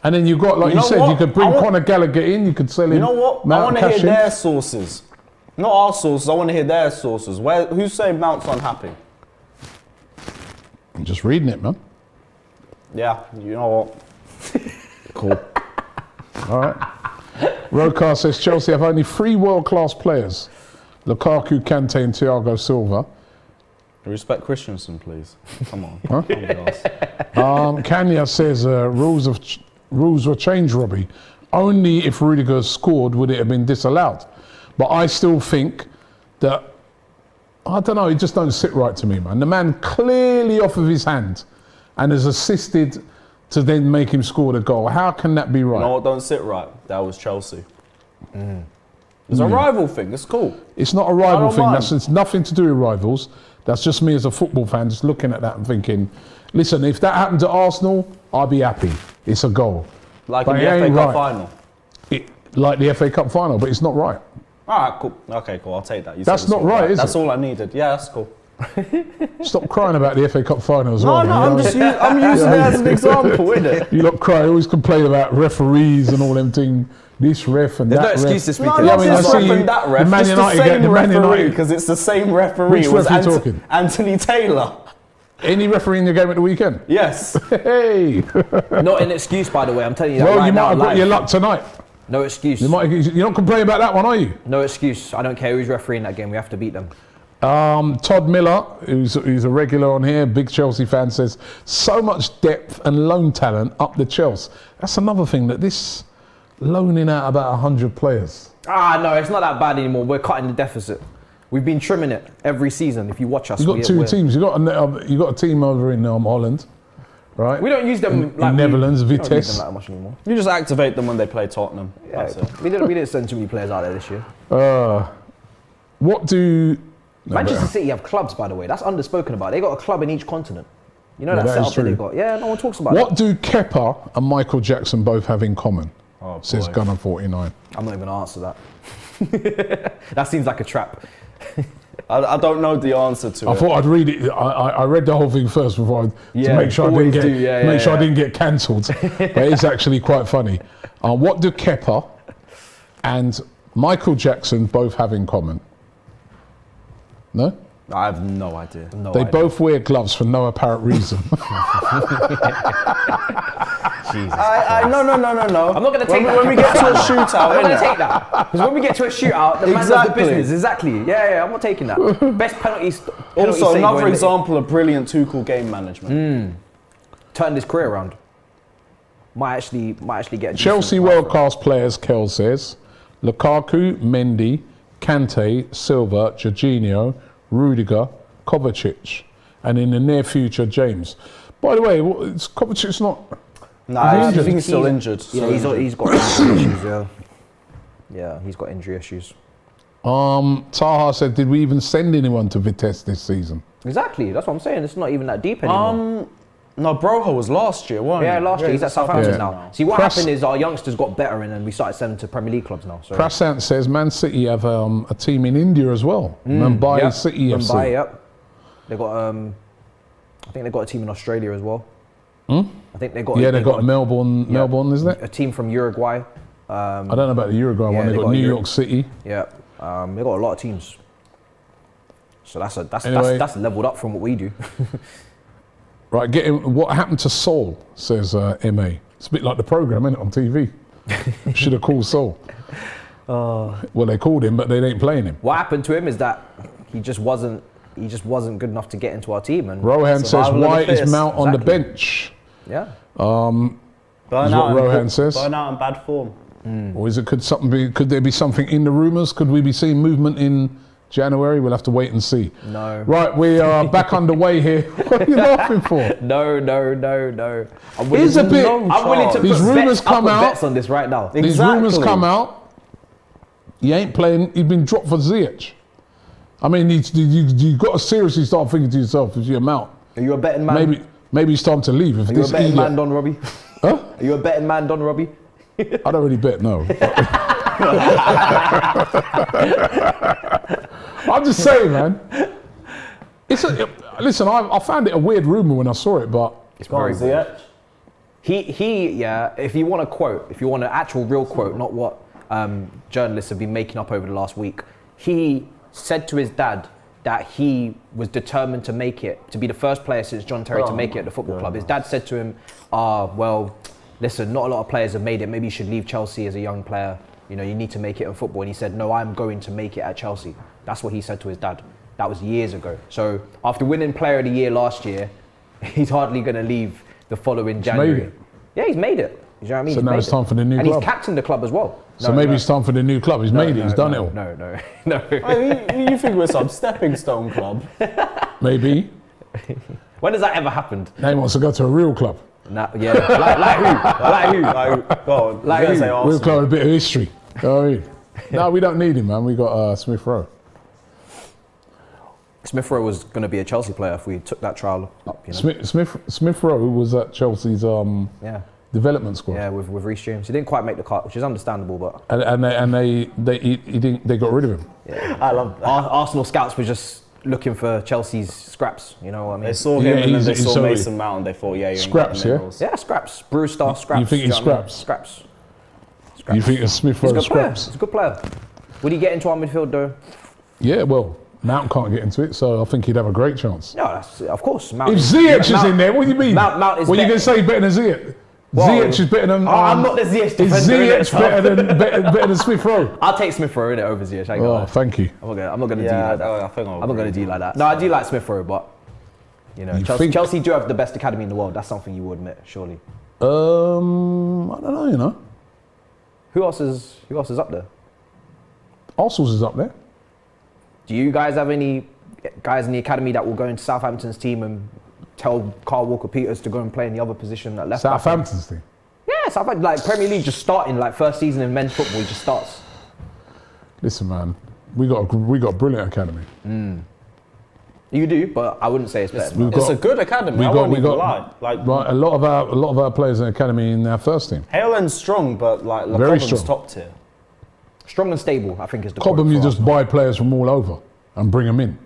S1: And then you got, like you
S2: know
S1: said,
S2: what?
S1: you could bring
S2: I want-
S1: Conor Gallagher in, you could sell him.
S2: You know what? I
S1: Mount
S2: want to hear
S1: cash in.
S2: their sources. Not our sources, I want to hear their sources. Who's saying Mount's unhappy?
S1: I'm just reading it, man.
S2: Yeah, you know what?
S1: Cool. All right. Rokar says Chelsea have only 3 world-class players: Lukaku, Kante, and Thiago Silva.
S2: Respect Christensen, please. Come on.
S1: Huh? Kanya says rules were changed, Robbie. Only if Rudiger scored would it have been disallowed. But I still think that, I don't know, it just don't sit right to me, man. The man clearly off of his hand and has assisted to then make him score the goal. How can that be right?
S2: You know what don't sit right? That was Chelsea. It's a rival thing, it's cool.
S1: It's not a rival
S2: don't
S1: thing.
S2: mind.
S1: It's nothing to do with rivals. That's just me as a football fan just looking at that and thinking, listen, if that happened to Arsenal, I'd be happy. It's a goal.
S2: Like
S1: But
S2: in
S1: it
S2: the FA
S1: ain't
S2: Cup
S1: right.
S2: final.
S1: Like the FA Cup final, but it's not right.
S2: Alright, cool. Okay, cool, I'll take that. You
S1: That's
S2: said it's
S1: not
S2: all
S1: right, is
S2: That's
S1: it?
S2: all I needed. Yeah, that's cool.
S1: Stop crying about the FA Cup final as
S2: No,
S1: well.
S2: no,
S1: man.
S2: I'm using it as an example, innit?
S1: You lot cry, always complain about referees and all them things. This ref and
S3: There's
S1: that
S3: no excuse
S1: ref.
S3: this
S2: No,
S3: weekend.
S1: Yeah,
S2: not
S1: I mean, I
S2: this
S1: see
S2: ref
S1: you-
S2: and that ref.
S1: the Man
S2: It's
S1: United
S2: the
S1: get
S2: same
S1: the Man
S2: referee,
S1: United.
S2: because it's the same referee.
S1: Which
S2: It was
S1: ref you talking?
S2: Anthony Taylor.
S1: Any referee in your game at the weekend?
S2: Yes.
S1: Hey!
S3: Not an excuse, by the way. I'm telling you that
S1: Well,
S3: right
S1: you
S3: now.
S1: might have got
S3: live.
S1: your luck tonight.
S3: No excuse.
S1: You're not complaining about that one, are you?
S3: No excuse. I don't care who's refereeing that game. We have to beat them.
S1: Todd Miller, who's a regular on here, big Chelsea fan, says, so much depth and loan talent up the Chelsea. That's another thing, that this loaning out about 100 players.
S3: No, it's not that bad anymore. We're cutting the deficit. We've been trimming it every season. If you watch us,
S1: You've got 2 teams. You've got a team over in Holland, right?
S3: We don't use them like
S1: in Netherlands,
S3: we don't use
S1: Vitesse.
S3: them that much anymore.
S2: You just activate them when they play Tottenham.
S3: Yeah,
S2: That's it.
S3: we didn't send too many players out there this year.
S1: What do...
S3: Manchester City have clubs, by the way. That's underspoken about. They got a club in each continent. You know
S1: Yeah,
S3: that
S1: that is
S3: setup that
S1: true.
S3: they've got. Yeah, no one talks about
S1: What
S3: that.
S1: do Kepa and Michael Jackson both have in common?
S2: Oh,
S1: Says
S2: boy.
S1: Gunner 49.
S3: I'm not even gonna answer that. That seems like a trap.
S2: I don't know the answer to
S1: I
S2: it.
S1: thought I'd read it. I read the whole thing first before to
S3: Yeah,
S1: make sure I
S3: always
S1: didn't get
S3: do. Yeah,
S1: make sure I
S3: yeah.
S1: didn't get cancelled. But it's actually quite funny. What do Kepa and Michael Jackson both have in common? No?
S2: I have no idea.
S3: No
S1: They
S3: idea.
S1: both wear gloves for no apparent reason.
S3: Jesus.
S2: No.
S3: I'm not gonna take that.
S2: When we get to a shootout,
S3: I'm not gonna
S2: innit?
S3: take that. Because when we get to a shootout, the man does the
S2: Exactly.
S3: business. Exactly. Yeah, I'm not taking that. Best penalty
S2: Also,
S3: save
S2: another
S3: in the-
S2: example of brilliant Tuchel game management.
S3: Turned his career around. Might actually get a
S1: Chelsea
S3: decent
S1: world-class players, Kel says. Lukaku, Mendy, Kante, Silva, Jorginho, Rudiger, Kovacic. And in the near future, James. By the way, Kovacic's not...
S2: Nah,
S1: Is he
S2: I
S1: injured?
S2: think he's still injured.
S3: Yeah,
S2: so-
S3: he's got injury issues. Yeah, he's got injury issues.
S1: Taha said, did we even send anyone to Vitesse this season?
S3: Exactly. That's what I'm saying. It's not even that deep anymore.
S2: No, Broho was last year, wasn't he?
S3: Yeah, last year he's at Southampton
S1: Yeah.
S3: now. See, what
S1: Press-
S3: happened is our youngsters got better and then we started sending to Premier League clubs now. So.
S1: Prasant says Man City have a team in India as well. Mumbai
S3: Yep.
S1: City FC.
S3: Mumbai, yep. They got I think they got a team in Australia as well. I think they got
S1: They got Melbourne, isn't it?
S3: a team from Uruguay.
S1: I don't know about the Uruguay one. They got New York City.
S3: Yeah, they got a lot of teams. So
S1: Anyway.
S3: that's leveled up from what we do.
S1: Right, what happened to Saul, says MA. It's a bit like the programme, isn't it, on TV? Should have called Saul. Well, they called him, but they ain't playing him.
S3: What happened to him is that he just wasn't good enough to get into our team. And
S1: Rohan says,
S2: Survival of the
S1: why is
S2: fittest.
S1: Mount on the
S3: Exactly.
S1: bench?
S3: yeah,
S1: Is what Rohan says.
S2: Burn out in bad form.
S1: Or is it could there be something in the rumours? Could we be seeing movement in January? We'll have to wait and see.
S3: No.
S1: Right, we are back underway here. What are you laughing for?
S3: No. I'm willing
S1: Here's a bit.
S3: I'm willing to
S1: These
S3: put
S1: rumours come out.
S3: bets on this right now.
S1: These rumours come out. He ain't playing. He's been dropped for Ziyech. I mean, you got to seriously start thinking to yourself, if you're Mount.
S3: Are you a betting man?
S1: Maybe it's time to leave. If
S3: Are you
S1: this
S3: a betting
S1: idiot,
S3: man, Don Robbie?
S1: Huh?
S3: Are you a betting man, Don Robbie?
S1: I don't really bet, no. I'm just saying, man. Listen, I found it a weird rumour when I saw it, but
S3: It's very weird. Yeah, if you want a quote, if you want an actual real quote, not what journalists have been making up over the last week, he said to his dad that he was determined to make it, to be the first player since John Terry to make it at the football club. His dad said to him, well, listen, not a lot of players have made it. Maybe you should leave Chelsea as a young player. You know, you need to make it in football. And he said, no, I'm going to make it at Chelsea. That's what he said to his dad. That was years ago. So after winning Player of the Year last year, he's hardly going to leave the following January. Yeah, he's made it. You know what I mean?
S1: So now it's time for the new club.
S3: And he's captained the club as well.
S1: So maybe it's time for the new club. He's made it. He's done it all.
S3: No.
S2: I mean, you think we're some stepping stone club?
S1: Maybe.
S3: When has that ever happened?
S1: Now he wants to go to a real club.
S3: Nah, yeah. like who?
S2: Go on.
S3: Like who?
S2: Say
S1: Real
S2: Arsenal.
S1: club with a bit of history. No, we don't need him, man. We got Smith Rowe.
S3: Smith Rowe was going to be a Chelsea player if we took that trial up. You know?
S1: Smith Rowe was at Chelsea's development squad.
S3: Yeah, with Reece James. He didn't quite make the cut, which is understandable, but
S1: they got rid of him.
S3: yeah.
S2: I love that.
S3: Arsenal scouts were just looking for Chelsea's scraps. You know what I mean?
S2: They saw him and then they saw
S1: sorry.
S2: Mason Mount and they thought, yeah, you're
S1: Scraps, yeah?
S3: Yeah, scraps. Brewster, scraps.
S1: You think he's
S3: do know what I mean?
S1: scraps?
S3: Scraps.
S1: You think it's Smith
S3: He's a
S1: Rowe
S3: good player.
S1: scraps?
S3: He's a good player. Would he get into our midfield though?
S1: Yeah, well, Mount can't get into it, so I think he'd have a great chance.
S3: No, that's, of course. Mount
S1: If Ziyech is in there, what do you mean?
S3: Mount is
S1: What are you
S3: better.
S1: going to say better than Ziyech?
S3: Well,
S1: Ziyech is better than...
S3: I'm not the Ziyech defender.
S1: Is Ziyech
S3: innit?
S1: better than Smith Rowe?
S3: I'll take Smith Rowe in it over Ziyech. I ain't gonna lie.
S1: Thank you.
S3: I'm not gonna do
S2: Yeah,
S3: like that.
S2: I think
S3: I'm not gonna do like that. No, I do like Smith Rowe, but you know, Chelsea do have the best academy in the world. That's something you will admit, surely.
S1: I don't know, you know.
S3: Who else is up there?
S1: Arsenal's is up there.
S3: Do you guys have any guys in the academy that will go into Southampton's team and tell Carl Walker-Peters to go and play in the other position at left back?
S1: Southampton's team.
S3: Yeah, Southampton, like Premier League just starting, like first season in men's football, he just starts.
S1: Listen, man, we got a brilliant academy.
S3: You do, but I wouldn't say it's better.
S2: It's a good academy. I won't even lie. Like,
S1: right, a lot of our players in the academy in our first team.
S2: Hale and strong, but like
S1: Very
S2: Cobham's
S1: strong.
S2: top tier.
S3: Strong and stable, I think is the
S1: Cobham,
S3: quote
S1: you
S3: for
S1: just
S3: Arsenal.
S1: buy players from all over and bring them in.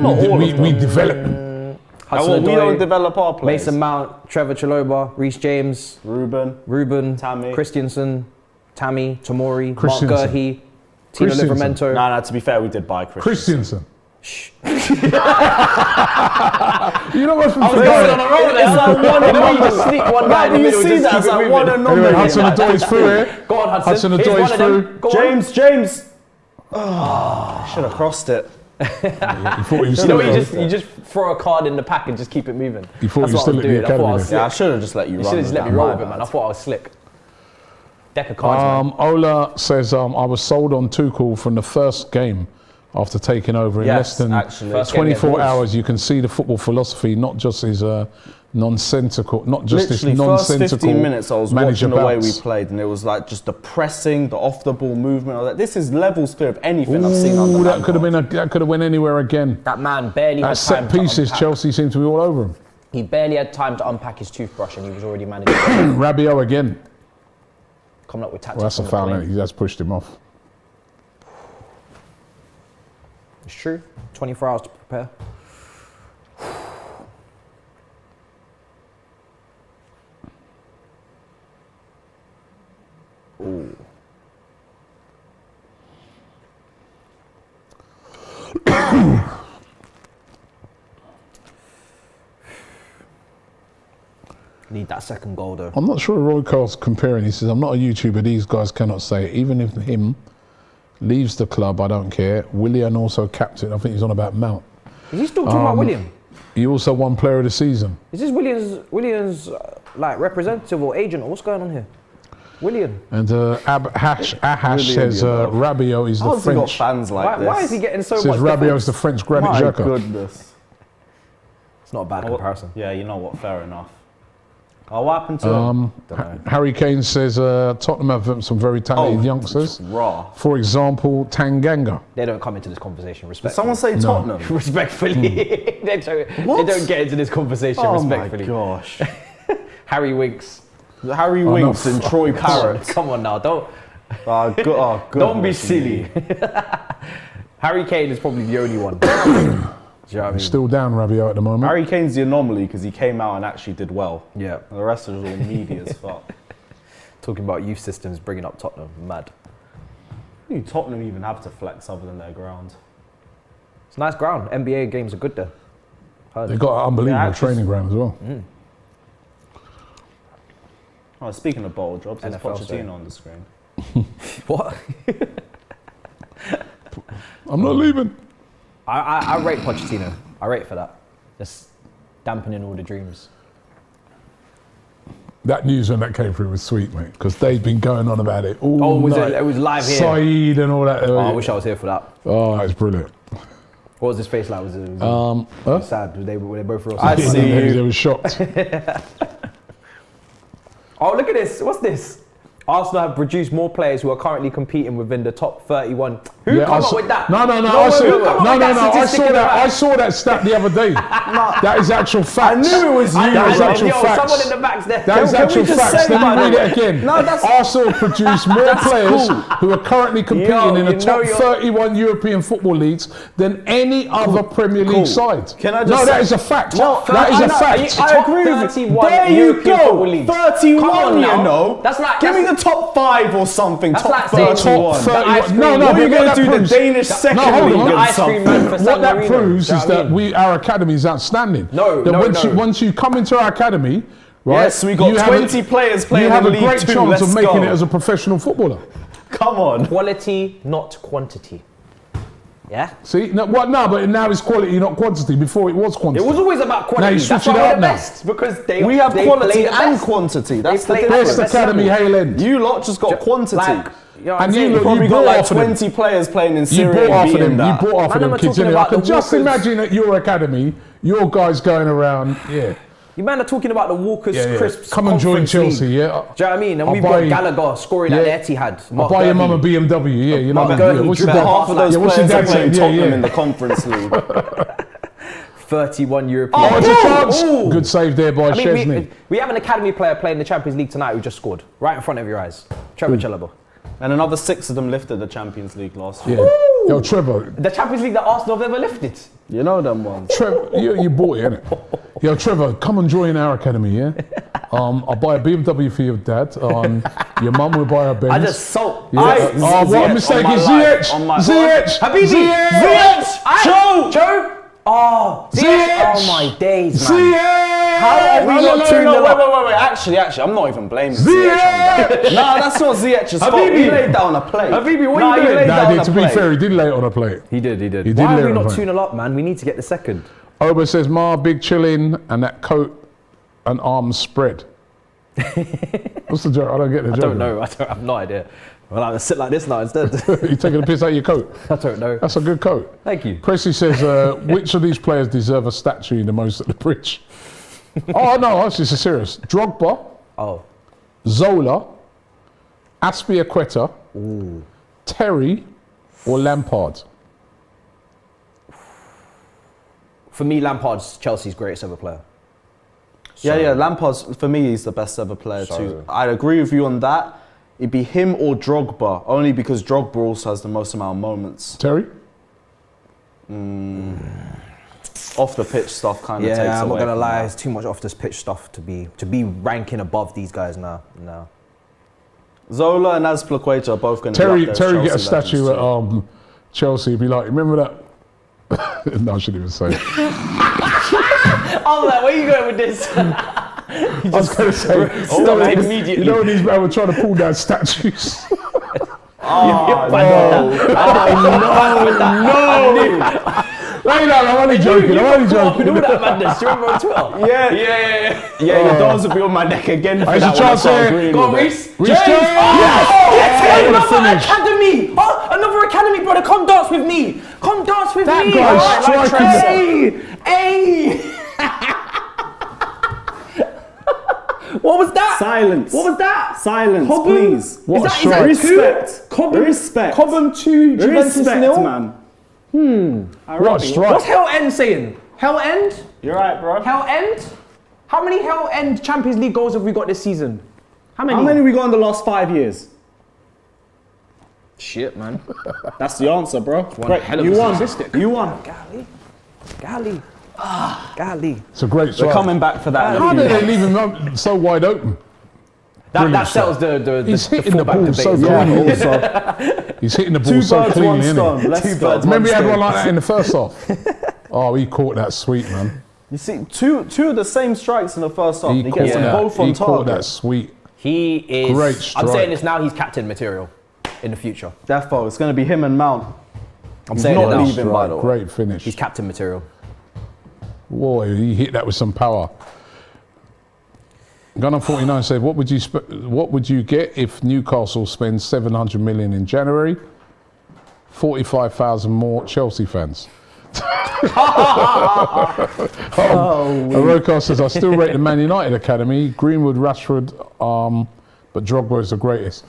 S2: Not all of them.
S1: We develop them.
S3: Hudson
S2: We
S3: Odoi,
S2: don't develop our players.
S3: Mason Mount, Trevor Chalobah, Reece James, Ruben,
S2: Tammy.
S3: Christensen, Tammy, Tomori, Mark
S1: Christensen.
S3: Gurhey, Tino
S1: Christensen.
S3: Livramento.
S2: No, to be fair, we did buy
S1: Christensen. You know what's from
S3: Going on a roll there. It's like one and you just sneak one guy in the
S2: You
S3: middle.
S2: see
S3: just
S2: that?
S3: keep
S2: It's
S3: it
S2: like
S3: moving.
S2: one anomaly.
S1: Anyway, Hudson Odoi's through here.
S3: Go on, Hudson.
S1: Hudson
S3: Here's
S1: Odoi's
S3: one of them.
S1: through.
S3: Go on.
S2: James. Should have crossed it.
S1: He thought he was
S3: You know
S1: still
S3: what,
S1: at
S3: you just throw a card in the pack and just keep it moving.
S1: He thought
S3: That's
S1: he was
S3: what I
S1: still
S3: was
S1: at the
S3: doing. I thought I
S1: academy
S3: was
S1: then.
S2: Yeah, I
S3: slick.
S2: should have just let you
S3: You
S2: run.
S3: should have just let me
S2: with
S3: roll
S2: that.
S3: with it, man. I thought I was slick. Deck of cards, man.
S1: Ola says, I was sold on Tuchel from the first game after taking over in less than
S2: actually.
S3: First game against
S1: 24
S3: Wolves.
S1: hours. You can see the football philosophy, not just his nonsensical, not just
S2: Literally,
S1: this
S2: first
S1: nonsensical
S2: 15 minutes I was
S1: manager
S2: watching the way we
S1: bouts.
S2: played, and it was like just the pressing, the off-the-ball movement. Like, this is levels clear of anything I've seen on the
S1: That could have been that could have went anywhere again.
S3: That man barely had
S1: At
S3: time
S1: set
S3: to
S1: pieces,
S3: unpack.
S1: Chelsea seemed to be all over him.
S3: He barely had time to unpack his toothbrush and he was already managing.
S1: Rabiot again.
S3: Coming up with tactics.
S1: Well, that's a
S3: on the
S1: foul.
S3: plane.
S1: Isn't it? He has pushed him off.
S3: It's true. 24 hours to prepare. Ooh. Need that second goal though.
S1: I'm not sure Roy Carl's comparing. He says, I'm not a YouTuber. These guys cannot say it. Even if him leaves the club, I don't care. Willian also captain. I think he's on about Mount.
S3: Is he still talking about William?
S1: He also won player of the season.
S3: Is this Williams like representative or agent or what's going on here? William.
S1: And Ahash says Rabiot is the
S2: How's he got
S1: French.
S2: fans like this?
S3: Why is he getting so
S1: Says
S3: much
S1: Rabiot
S3: defense?
S1: is the French Granit
S2: My
S1: Xhaka.
S2: goodness.
S3: It's not a bad comparison.
S2: Yeah, you know what? Fair enough. Oh, what happened to him?
S1: Harry Kane says Tottenham have some very talented youngsters.
S2: Raw.
S1: For example, Tanganga.
S3: They don't come into this conversation
S2: Did
S3: respectfully.
S2: someone say Tottenham?
S3: Respectfully. they don't get into this conversation respectfully.
S2: Oh my gosh.
S3: Harry Winks.
S2: Harry Winks and Troy Parrott.
S3: Come on now, don't
S2: Don't
S3: be silly. Harry Kane is probably the only one. Do you know what I mean?
S1: Still down Rabiot at the moment.
S2: Harry Kane's the anomaly because he came out and actually did well.
S3: Yeah.
S2: And the rest was all meaty as fuck.
S3: Talking about youth systems, bringing up Tottenham, mad.
S2: Who do Tottenham even have to flex other than their ground?
S3: It's a nice ground. NBA games are good there.
S1: They've got an unbelievable
S2: Yeah, actually-
S1: training ground as well.
S2: Oh, speaking of bottle jobs, there's
S3: NFL story.
S2: Pochettino on the screen.
S3: What?
S1: I'm not leaving.
S3: I rate Pochettino. I rate for that. Just dampening all the dreams.
S1: That news when that came through was sweet, mate, because they've been going on about it all
S3: Oh,
S1: night.
S3: it was live here.
S1: Saeed and all that.
S3: Oh, I wish I was here for that.
S1: Oh, it's brilliant.
S3: What was his face like? Was it sad? Were they both real
S2: I
S3: sad?
S2: see you.
S1: They were shocked.
S3: Oh, look at this. What's this? Arsenal have produced more players who are currently competing within the top 31. Who come up with that?
S1: No.
S3: who come up with
S1: I
S3: statistic in the
S1: I
S3: back?
S1: saw that stat the other day. That is actual facts.
S2: I knew it was you.
S1: That is actual
S3: Yo,
S1: facts.
S3: someone in the back's there.
S1: That is
S2: Can we
S1: actual
S2: just
S1: facts.
S2: say
S1: Let
S2: that?
S1: me read it again.
S2: No, that's-
S1: Arsenal produced more players who are currently competing in the
S3: you
S1: top
S3: know you're-
S1: 31 European football leagues than any other Premier League side.
S2: Can I
S1: No,
S2: just
S1: that
S2: say-
S1: is a fact.
S2: No,
S1: that is
S2: I
S1: a
S2: know,
S1: fact.
S2: I agree with you.
S3: 31
S2: There you
S3: European
S2: go.
S3: football leagues.
S2: 31,
S3: Come on
S2: you
S3: now.
S2: know.
S3: That's like-
S2: Give me the
S3: that's-
S2: top 5 or something.
S3: That's
S2: Top
S3: like saying
S2: 31.
S3: top 31.
S1: No,
S2: What are you
S1: but
S2: going
S1: that
S2: to do?
S1: proves-
S2: The Danish second
S1: hold on.
S2: league
S1: The
S2: or
S3: ice cream man
S2: something?
S3: for
S1: What
S3: San
S1: that
S3: Marino.
S1: proves
S3: Do you
S1: is
S3: know what I
S1: that
S3: mean?
S1: our academy is outstanding.
S3: No,
S1: That
S3: no, no.
S1: once you come into our academy, right?
S2: Yes, we got
S1: you have
S2: 20 players playing
S1: You have
S2: in
S1: a
S2: League
S1: great
S2: 2.
S1: chance
S2: Let's
S1: of making
S2: go.
S1: it as a professional footballer.
S2: Come on.
S3: Quality, not quantity. Yeah?
S1: See, but now it's quality, not quantity. Before it was
S3: It
S1: quantity.
S3: was always about quality.
S1: Now you
S3: That's
S1: switch
S3: why
S1: it
S3: we're
S1: up
S3: the
S1: now.
S3: best. Because they
S2: We have
S3: they
S2: quality
S3: play the
S2: and
S3: best.
S2: quantity. That's the
S3: play the
S2: difference.
S1: Best
S3: best
S1: academy,
S3: level.
S1: Hale End.
S2: You lot just got quantity.
S3: Like, you know what I'm
S1: And
S3: saying?
S1: you
S2: You probably got
S1: bought
S2: like
S1: off of them.
S2: 20 players playing in
S1: You
S2: Syria
S1: bought
S2: and
S1: off of
S2: beating
S1: them. You
S2: that.
S1: bought off of
S3: Man,
S1: them
S3: I'm
S1: kids.
S3: talking
S1: Innit? I
S3: about
S1: can
S3: the
S1: just
S3: Walkers.
S1: imagine at your academy, your guys going around. Yeah.
S3: You man are talking about the Walkers Crisps.
S1: Come and join
S3: Conference
S1: Chelsea.
S3: League.
S1: Yeah.
S3: Do you know what I mean? And
S1: I'll
S3: we've
S1: buy
S3: got
S1: you-
S3: Gallagher scoring at the Etihad.
S1: I'll
S3: Mark
S1: buy your
S3: Gurley.
S1: mum a BMW. Yeah, you
S3: Mark
S1: like
S3: Gurley
S1: that. What's your
S3: driven
S1: dad?
S2: Half of those
S1: Yeah, what's your
S2: players are
S1: dad
S2: playing
S1: saying? Yeah,
S2: Tottenham
S1: yeah.
S2: in the Conference League.
S3: 31 European.
S1: Oh, it's a chance.
S3: Ooh.
S1: Good save there by
S3: I mean,
S1: Chesney.
S3: we have an academy player playing the Champions League tonight who just scored right in front of your eyes. Trevor Chalobah.
S2: And another 6 of them lifted the Champions League last year.
S1: Yeah. Yo, Trevor.
S3: The Champions League that Arsenal have ever lifted.
S2: You know them ones.
S1: Trevor, you bought it, innit? Yo, Trevor, come and join our academy, yeah? I'll buy a BMW for your dad. Your mum will buy a Benz.
S3: I just sold.
S1: Yeah. What a mistake.
S2: on my
S1: Ziyech!
S2: life, on my-
S1: Ziyech!
S3: Habibi!
S1: Ziyech!
S3: Joe! Joe! Oh,
S1: Ziyech!
S3: Oh my days, man.
S1: Ziyech!
S3: How are we not 2-0 up?
S2: Wait. Actually, I'm not even blaming Ziyech on that. No, that's not Ziyech's fault.
S3: Habibi.
S2: He laid down a plate.
S3: Habibi, what
S2: No,
S3: are you
S2: he
S3: doing?
S2: laid
S1: Nah,
S2: down a
S1: to be
S2: plate.
S1: fair, he did lay it on a plate.
S3: He did.
S1: He did
S3: Why
S1: lay
S3: are we
S1: it on
S3: not
S1: a plate.
S3: 2-0 up, man? We need to get the second.
S1: Oba says, big chillin' and that coat and arms spread. What's the joke? I don't get the joke.
S3: I don't know. I have no idea. Well, I'm gonna sit like this now instead.
S1: You taking a piss out of your coat?
S3: I don't know.
S1: That's a good coat.
S3: Thank you.
S1: Presley says, which of these players deserve a statue the most at the bridge? Oh, no, actually, this is serious. Drogba,
S3: Oh,
S1: Zola, Aspilicueta, Terry, or Lampard?
S3: for me, Lampard's Chelsea's greatest ever player.
S2: Yeah, Lampard's, for me, he's the best ever player
S3: So-
S2: too. I agree with you on that. It'd be him or Drogba, only because Drogba also has the most amount of moments.
S1: Terry?
S2: Off the pitch stuff kind of takes away.
S3: Yeah, I'm not gonna
S2: from
S3: lie.
S2: that.
S3: It's too much off this pitch stuff to be ranking above these guys now. No.
S2: Zola and Azpilicueta are both going to
S1: Terry
S2: be up there as
S1: get a
S2: Chelsea
S1: statue
S2: legends
S1: at
S2: too.
S1: Chelsea. He'd be like, remember that? No, I shouldn't even say it.
S3: Oh, where are you going with this?
S1: I was going to say,
S3: immediately.
S1: you know when these men were trying to pull down statues? Wait, no, I'm only joking. I'm only joking.
S3: All that madness. Do you remember on Twitter?
S2: Yeah, your doors will be on my neck again for
S1: I
S2: that
S1: should try
S2: one.
S1: to say,
S3: Go on, Reece.
S1: Reece
S3: James.
S1: James.
S3: Yes. Another
S1: finish.
S3: academy. Oh, another academy, brother. Come dance with me. Come dance with
S1: That
S3: me.
S1: guy's
S3: Alright,
S1: striking.
S3: Hey. What was that?
S4: Silence.
S3: What was that?
S4: Silence,
S3: Cobham?
S4: please.
S1: What a
S3: Is
S1: strike.
S3: that
S4: Respect.
S3: Cobham?
S4: Respect.
S3: Cobham 2, Juventus
S4: Respect,
S3: 0.
S4: man.
S1: What a strike.
S3: What's Hell End saying? Hell End?
S4: You're right, bro.
S3: Hell End? How many Hell End Champions League goals have we got this season? How many?
S4: How many we got in the last 5 years?
S3: Shit, man.
S4: That's the answer, bro. Great.
S3: hell of
S4: You
S3: a
S4: won.
S3: statistic.
S4: You won.
S3: Golly. Golly.
S1: It's a great
S2: We're
S1: strike.
S2: coming back for that. in a
S1: How
S2: few
S1: did they
S2: months.
S1: leave him up so wide open?
S3: That
S1: Brilliant
S3: settles the
S1: He's hitting the
S3: fullback
S1: ball
S3: debate.
S1: so
S2: Yeah,
S1: cleanly.
S2: also.
S1: He's hitting the ball
S2: Two
S1: so
S2: birds,
S1: cleanly,
S2: one
S1: isn't
S2: stone.
S1: he?
S2: Let's
S4: Two
S2: go.
S4: birds,
S1: Remember he had
S4: stone.
S1: one like that in the first half? Oh, he caught that sweet, man.
S2: You see, two of the same strikes in the first half.
S1: He
S2: He
S1: caught
S2: gets them
S1: that.
S2: both on
S1: He caught that
S2: target.
S1: sweet.
S3: He is.
S1: Great
S3: I'm
S1: strike.
S3: saying this now. He's captain material in the future.
S2: Defo, it's going to be him and Mount.
S3: I'm
S2: He's
S3: saying
S2: not
S3: it now.
S2: leaving, by the way.
S1: Great finish.
S3: He's captain material.
S1: Boy, he hit that with some power. Gunner 49 said, what would you get if Newcastle spends 700 million in January? 45,000 more Chelsea fans. Rokar says, I still rate the Man United academy. Greenwood, Rashford, but Drogba is the greatest.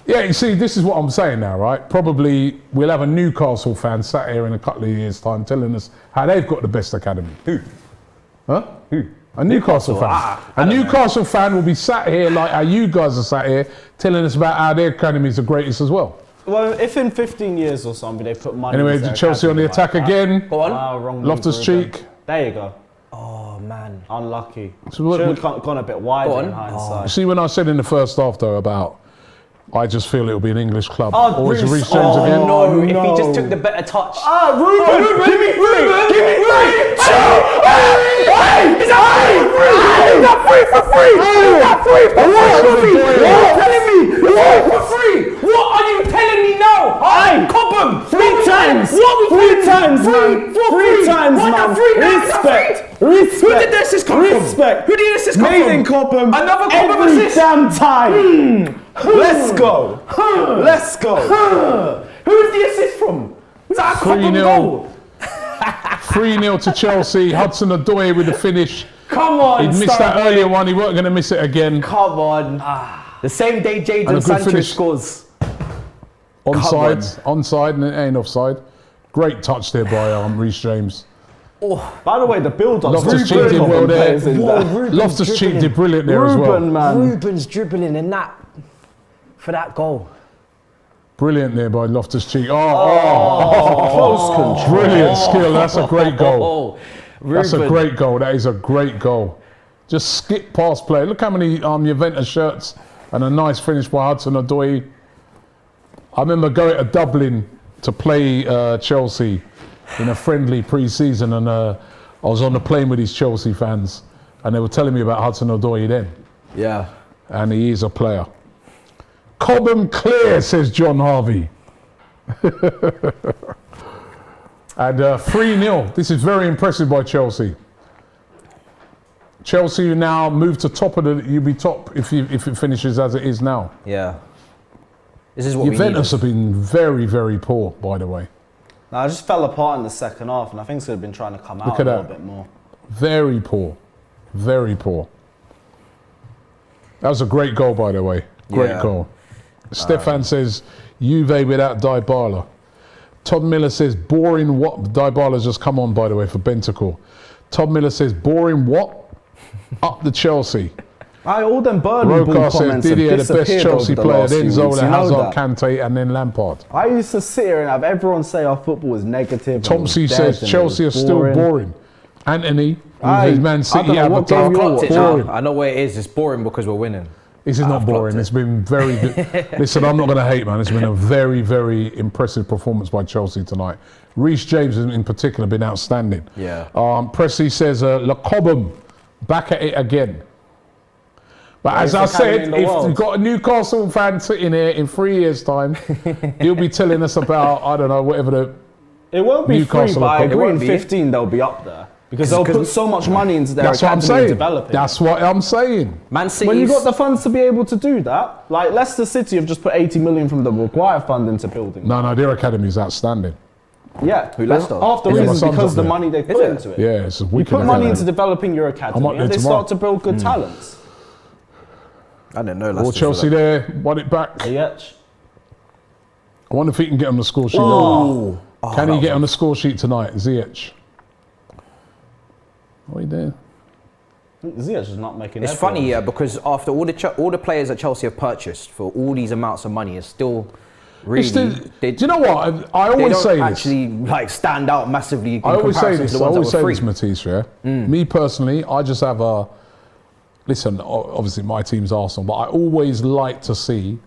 S1: Yeah, you see, this is what I'm saying now, right? Probably we'll have a Newcastle fan sat here in a couple of years' time telling us how they've got the best academy.
S3: Who?
S1: Huh? Who? A Newcastle fan. A Newcastle fan will be sat here like how you guys are sat here telling us about how their academy is the greatest as well.
S2: Well, if in 15 years or something they put money
S1: Anyway,
S2: into their
S1: Chelsea on the
S2: academy
S1: attack
S2: like that.
S1: again.
S3: Go on.
S2: Wrong
S1: Loftus
S2: move, Ruben.
S1: Cheek.
S2: There you go.
S3: Oh man.
S2: Unlucky.
S1: So what-
S2: Should have gone a bit wider
S3: Go on.
S2: in hindsight.
S1: See, when I said in the first half though about, I just feel it'll be an English club.
S2: Oh,
S1: Or is it
S2: Bruce.
S1: Reece James
S2: Oh,
S1: again?
S3: No, if he
S2: no.
S3: just took the better touch.
S2: Ruben! Give me three! Give me three!
S3: Is that free for free? Is that free for free? What are you telling me? Free for free? What are you telling me now? Cobham!
S4: Three times, man. Respect.
S3: Who did the assist come from?
S4: Respect.
S3: Who did the assist come
S4: Made
S3: from?
S4: in Cobham.
S3: Another Cobham
S4: every
S3: assist?
S4: damn time. Let's go. Let's go.
S3: Who's the assist from? Was that a Cobham
S1: 3-0.
S3: goal?
S1: 3-0 to Chelsea. Hudson-Odoi with the finish.
S3: Come on,
S1: He'd missed that earlier one. He weren't going to miss it again.
S3: Come on. The same day
S1: And a
S3: Jadon
S1: good
S3: Sanchez
S1: finish.
S3: scores.
S1: Onside, onside, and it ain't offside. Great touch there by Reece James.
S2: By the way, the build-up.
S1: Loftus-Cheek did well there.
S3: Ruben's
S1: Loftus-Cheek
S3: dribbling.
S1: did brilliant there as well.
S2: Ruben, man.
S3: Ruben's dribbling in that for that goal.
S1: Brilliant there by Loftus-Cheek.
S2: Close control.
S1: Brilliant skill. That's a great goal.
S3: Oh,
S1: That's a
S3: Ruben.
S1: great goal. That is a great goal. Just skip past play. Look how many Juventus shirts and a nice finish by Hudson-Odoi. I remember going to Dublin to play Chelsea in a friendly pre-season, and I was on the plane with these Chelsea fans, and they were telling me about Hudson-Odoi then,
S3: Yeah.
S1: and he is a player. Cobham clear, says John Harvey. And 3-0. This is very impressive by Chelsea. Chelsea now move to top of the. You'll be top if it finishes as it is now.
S3: Yeah. This is what
S1: Juventus
S3: we
S1: have been very, very poor, by the way.
S2: No, I just fell apart in the second half, and I think they've been trying to come out
S1: Look
S2: a
S1: at
S2: little
S1: that.
S2: bit more.
S1: Very poor. Very poor. That was a great goal, by the way. Great
S3: Yeah.
S1: goal. Stefan says, Juve without Dybala. Todd Miller says, boring what? Dybala's just come on, by the way, for Bentacle. Todd Miller says, boring what? Up the Chelsea.
S2: All them Burnley ball
S1: Rokar says,
S2: comments have
S1: Didier, the best
S2: disappeared
S1: Chelsea
S2: over the
S1: player,
S2: last
S1: then
S2: few
S1: Zola,
S2: weeks, you know
S1: Hazard,
S2: that?
S1: Kante, and then Lampard.
S2: I used to sit here and have everyone say our football was negative. and it was
S1: Tomsey
S2: dead
S1: says,
S2: and it
S1: Chelsea are
S2: was
S1: still boring. Anthony,
S2: Aye,
S1: with his Man
S2: I
S1: City
S2: don't know what game
S1: avatar,
S2: you're
S3: Clocked it
S1: boring.
S3: now. I know where it is. It's boring because we're winning.
S1: This is not
S3: I've
S1: boring.
S3: clocked it.
S1: It's been very good. Listen, I'm not going to hate, man. It's been a very, very impressive performance by Chelsea tonight. Reece James in particular been outstanding.
S3: Yeah.
S1: Pressy says, Le Cobham, back at it again. But as I
S2: Greatest academy
S1: said,
S2: in the
S1: if
S2: world.
S1: you've got a Newcastle fan sitting here in 3 years' time, he'll be telling us about, I don't know, whatever the
S2: It won't be
S1: Newcastle
S2: free, but I
S1: are
S2: agree
S3: won't
S2: in
S3: be.
S2: 15 they'll be up there. Because they'll put so much money into their
S1: That's what I'm
S2: academy
S1: saying.
S2: developing.
S1: That's what I'm saying.
S3: Man City.
S2: When you got the funds to be able to do that, like Leicester City have just put 80 million from the Maguire fund into building.
S1: No, their academy is outstanding.
S2: Yeah.
S3: Who, Leicester?
S2: Half the
S1: Yeah, my
S2: reason is
S1: son's
S2: because
S1: up
S2: the
S1: there.
S2: money they put
S3: it?
S2: into it.
S1: Yeah, it's a
S2: You
S1: wicked
S2: put money
S1: academy.
S2: into developing your
S1: I'm
S2: academy
S1: up there
S2: and they
S1: tomorrow.
S2: start to build good talents.
S3: I didn't know.
S1: Or
S3: Leicester
S1: Chelsea there, won it back.
S2: Ziyech.
S1: I wonder if he can get on the score sheet.
S3: Oh,
S1: Can he get on the score sheet tonight, Ziyech? What are you doing?
S2: Ziyech is not making
S3: It's
S2: everyone.
S3: funny, yeah, because after all the players that Chelsea have purchased for all these amounts of money, it's still really.
S1: Do you know what? I
S3: They
S1: always
S3: don't
S1: say this.
S3: actually like stand out massively in
S1: I always say
S3: comparison
S1: this.
S3: to
S1: I
S3: the ones
S1: always
S3: that
S1: say
S3: were
S1: this,
S3: free.
S1: Matisse. Yeah. Me personally, I just have a. Listen, obviously my team's Arsenal, but I always like to see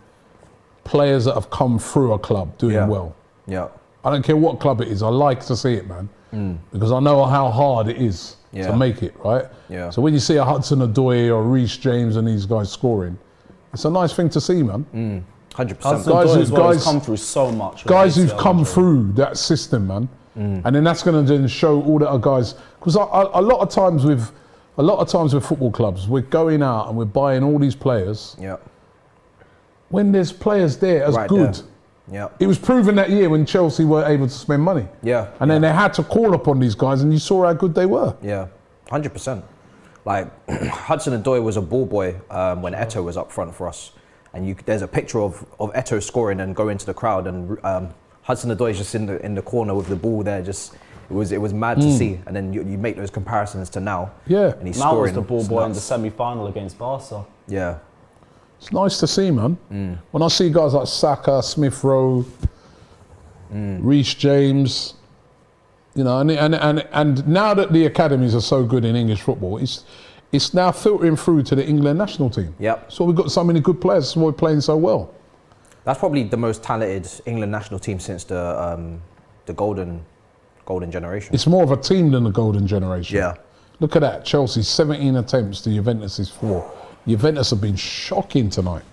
S1: players that have come through a club doing
S3: Yeah.
S1: well.
S3: Yeah.
S1: I don't care what club it is. I like to see it, man, because I know how hard it is
S3: Yeah.
S1: to make it, right?
S3: Yeah.
S1: So when you see a Hudson-Odoi or Reece James and these guys scoring, it's a nice thing to see, man.
S3: 100%.
S1: Guys who-
S2: guys come through so much. with
S1: Guys who've
S2: ACL
S1: come
S2: injury.
S1: through that system, man, and then that's going to then show all the other guys. Because a lot of times with football clubs, we're going out and we're buying all these players
S3: Yeah.
S1: when there's players there as
S3: Right
S1: good.
S3: there. Yeah.
S1: It was proven that year when Chelsea were able to spend money.
S3: Yeah.
S1: And then they had to call upon these guys, and you saw how good they were.
S3: Yeah. 100%. Like Hudson-Odoi was a ball boy when Eto'o was up front for us, and there's a picture of Eto'o scoring and going to the crowd, and Hudson-Odoi is just in the corner with the ball there. Just it was mad to see, and then you make those comparisons to now.
S1: Yeah.
S3: And he's
S2: Now was
S3: scoring.
S2: the ball
S3: It's
S2: boy in the
S3: nuts.
S2: semi-final against Barca.
S3: Yeah.
S1: It's nice to see, man. When I see guys like Saka, Smith Rowe, Reece James, you know, and now that the academies are so good in English football, it's now filtering through to the England national team.
S3: Yep.
S1: So we've got so many good players. That's why we're playing so well.
S3: That's probably the most talented England national team since the golden generation.
S1: It's more of a team than the golden generation.
S3: Yeah.
S1: Look at that. Chelsea, 17 attempts to Juventus' 4. Juventus have been shocking tonight.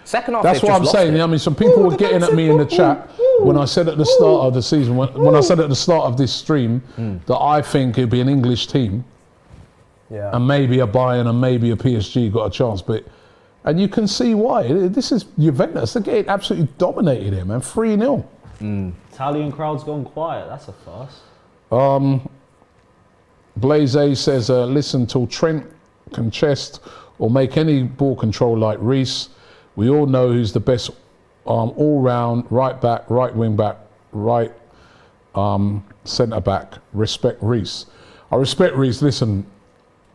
S3: Second half,
S1: That's
S3: they've
S1: what
S3: just
S1: I'm
S3: lost
S1: saying.
S3: it.
S1: I mean, some people were getting at me in the chat when I said at the start of the season, when I said at the start of this stream that I think it'd be an English team
S3: Yeah.
S1: and maybe a Bayern and maybe a PSG got a chance. And you can see why. This is Juventus. They're getting absolutely dominated here, man. 3-0.
S2: Italian crowd's gone quiet. That's a first.
S1: Blaze A says, listen, till Trent can chest or make any ball control like Reece, we all know who's the best all-round right back, right wing back, right centre back. Respect Reece. I respect Reece. Listen,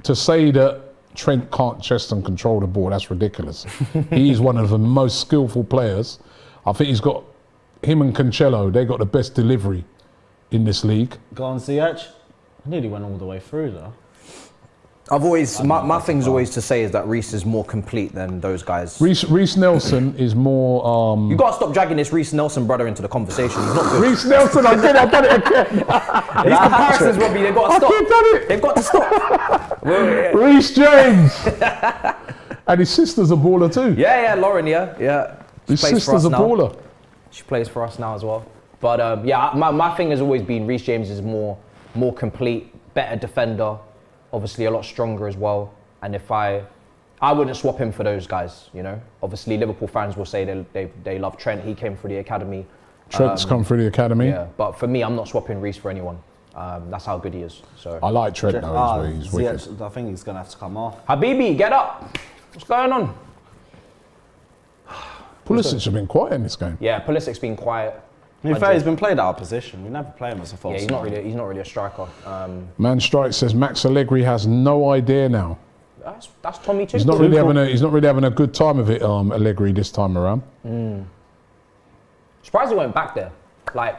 S1: to say that Trent can't chest and control the ball, that's ridiculous. He's one of the most skillful players. I think him and Cancelo, they got the best delivery in this league.
S2: Go on, Ziyech. I nearly went all the way through though.
S3: I've always my thing's always to say is that Reece is more complete than those guys.
S1: Reece Nelson is more.
S3: You gotta stop dragging this Reece Nelson brother into the conversation. He's not good.
S1: Reece Nelson, I've done it again.
S3: These comparisons, Robbie, they've got to
S1: I
S3: stop.
S1: keep done it.
S3: They've got to stop.
S1: Reece James. And his sister's a baller too.
S3: Yeah, Lauren, yeah. She
S1: His
S3: plays for us
S1: sister's a
S3: now.
S1: baller.
S3: She plays for us now as well. But yeah, my thing has always been Reece James is more complete, better defender, obviously a lot stronger as well. And if I wouldn't swap him for those guys, you know. Obviously Liverpool fans will say they love Trent. He came through the academy.
S1: Trent's come through the academy.
S3: Yeah, but for me, I'm not swapping Reece for anyone. That's how good he is. So
S1: I like Trent though. He's wicked.
S2: Ziyech, I think he's gonna have to come off.
S3: Habibi, get up. What's going on?
S1: Pulisic have been quiet in this game.
S3: Yeah, Pulisic's been quiet.
S2: In fact, he's been played out of position. We never play him as a false.
S3: Yeah, he's not really a striker.
S1: Man Strike says Max Allegri has no idea now.
S3: That's Tommy too.
S1: He's not really having a good time of it, Allegri, this time around.
S3: Surprised he went back there. Like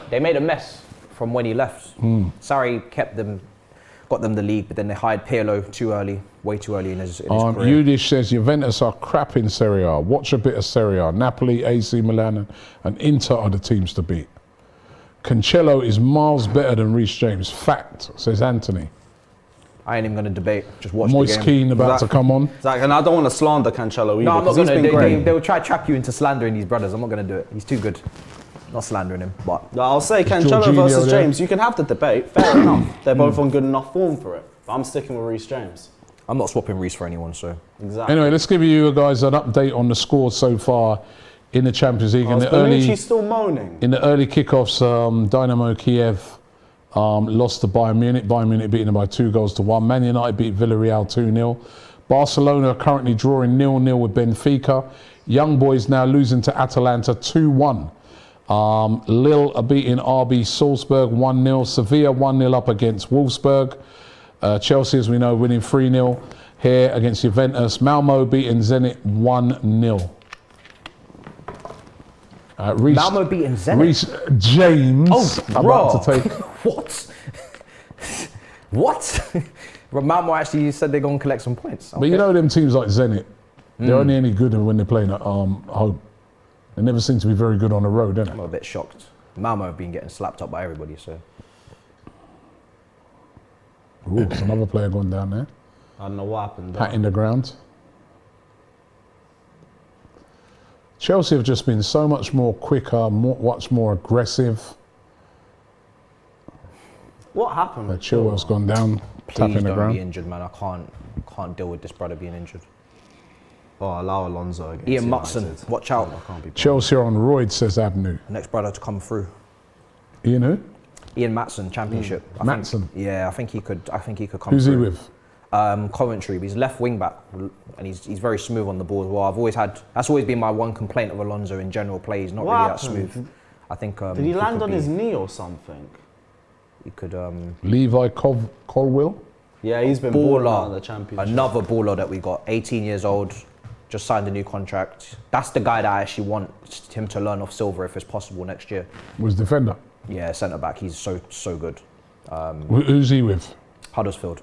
S3: they made a mess from when he left. Sarri got them the league, but then they hired Pirlo way too early in his career.
S1: Yudish says Juventus are crap in Serie A. Watch a bit of Serie A. Napoli, AC Milan, and Inter are the teams to beat. Cancelo is miles better than Reece James. Fact, says Anthony.
S3: I ain't even gonna debate. Just watch
S1: Moist
S3: the game.
S1: Keane about to come on.
S2: Zach, and I don't want to slander Cancelo either.
S3: No, I'm not
S2: 'cause he's
S3: gonna.
S2: been great.
S3: They'll try to trap you into slandering these brothers. I'm not gonna do it. He's too good. Not slandering him, but
S2: No, I'll say Cancelo
S1: Jorginho
S2: versus
S1: there.
S2: James. You can have the debate. Fair enough. They're both on good enough form for it. But I'm sticking with Reece James.
S3: I'm not swapping Reece for anyone. So
S2: Exactly.
S1: Anyway, let's give you guys an update on the score so far in the Champions League.
S2: Is Bonucci still moaning?
S1: In the early kickoffs, Dynamo Kiev lost to Bayern Munich. Bayern Munich beating them by 2-1. Man United beat Villarreal 2-0. Barcelona are currently drawing 0-0 with Benfica. Young Boys now losing to Atalanta 2-1. Lille are beating RB Salzburg 1-0. Sevilla 1-0 up against Wolfsburg. Chelsea, as we know, winning 3-0 here against Juventus. Malmo beating Zenit 1-0.
S3: Malmo beating Zenit.
S1: Reece James about to take.
S3: What? What? Malmo actually said they're going to collect some points.
S1: But you know them teams like Zenit, they're only any good when they're playing at home. They never seem to be very good on the road, don't
S3: I'm
S1: they?
S3: a bit shocked. Malmo have been getting slapped up by everybody, so.
S1: Ooh, there's another player going down there,
S2: I don't know what happened.
S1: pat in the ground. Chelsea have just been so much more quicker, much more aggressive.
S2: What happened?
S1: Chilwell's gone down, tap
S3: Please
S1: in the
S3: don't be
S1: ground.
S3: injured, man. I can't deal with this brother being injured.
S2: Oh, allow Alonso against
S3: Ian
S2: United.
S3: Mutson, watch out.
S2: I can't be
S1: Chelsea are on roid, says Abnu.
S3: Next brother to come through.
S1: Ian who?
S3: Ian Matson, Championship. I
S1: Matson.
S3: Yeah, I think he could come
S1: Who's he
S3: through.
S1: with?
S3: Coventry, but he's left wing back, and he's very smooth on the ball as well. That's always been my one complaint of Alonso in general play. He's not
S2: What
S3: really that
S2: happened?
S3: smooth. I think.
S2: Did he land on his knee or something?
S3: He could.
S1: Levi Colwill?
S2: Yeah, he's been balling out in the
S3: Baller,
S2: Championship.
S3: another baller that we got. 18 years old, just signed a new contract. That's the guy that I actually want him to learn off Silva if it's possible next year.
S1: Was defender.
S3: Yeah, centre back. He's so good.
S1: Who's he with?
S3: Huddersfield.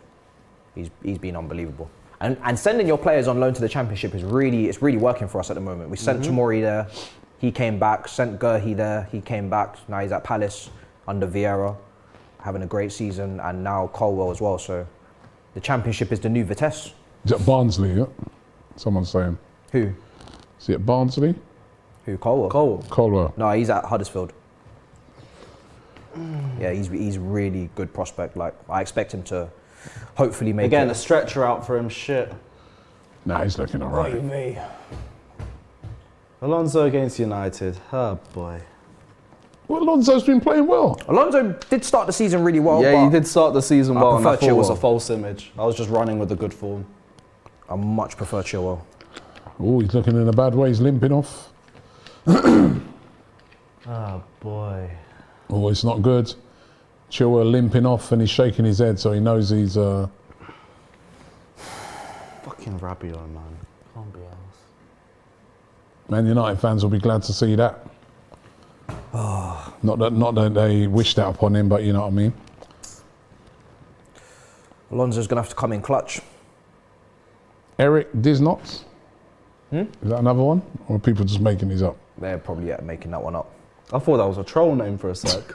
S3: He's been unbelievable. And sending your players on loan to the Championship is really working for us at the moment. We sent Tomori there, he came back. Sent Gurhi there, he came back. Now he's at Palace under Vieira, having a great season, and now Colwell as well. So the Championship is the new Vitesse.
S1: Is it Barnsley? Yeah? Someone's saying.
S3: Who?
S1: Is it Barnsley?
S3: Who? Colwell.
S1: Colwell.
S3: No, he's at Huddersfield. Yeah, he's really good prospect. Like I expect him to hopefully make
S2: Again,
S3: it.
S2: a stretcher out for him. Shit.
S1: Nah, he's looking alright.
S3: me.
S2: Alonso against United. Oh boy.
S1: Well, Alonso's been playing well.
S3: Alonso did start the season really well.
S2: Yeah,
S3: but
S2: he did start the season well, and I
S3: prefer
S2: thought it was a
S3: Chilwell.
S2: false image. I was just running with a good form.
S3: I much prefer Chilwell.
S1: Oh, he's looking in a bad way. He's limping off.
S2: Oh boy.
S1: Oh, it's not good. Chilwell limping off and he's shaking his head, so he knows he's...
S2: Fucking Rabiot, man. Can't be else.
S1: Man United fans will be glad to see that. Not that they wished that upon him, but you know what I mean.
S3: Alonso's gonna have to come in clutch.
S1: Eric Disnox? Is that another one? Or are people just making these up?
S3: They're probably making that one up.
S2: I thought that was a troll name for a sec.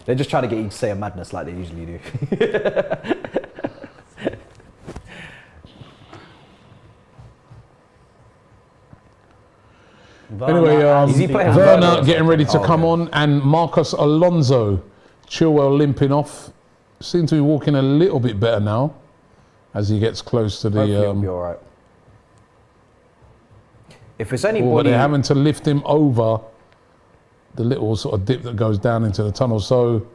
S3: They're just trying to get you to say a madness like they usually do.
S1: Anyway,
S3: Is he playing
S1: Werner
S3: Werner?
S1: getting ready to
S3: Oh,
S1: come
S3: okay.
S1: on, and Marcus Alonso, Chilwell limping off. Seems to be walking a little bit better now as he gets close to the...
S3: Hopefully he'll be all right. If it's
S1: but
S3: anybody,
S1: they're having to lift him over the little sort of dip that goes down into the tunnel, so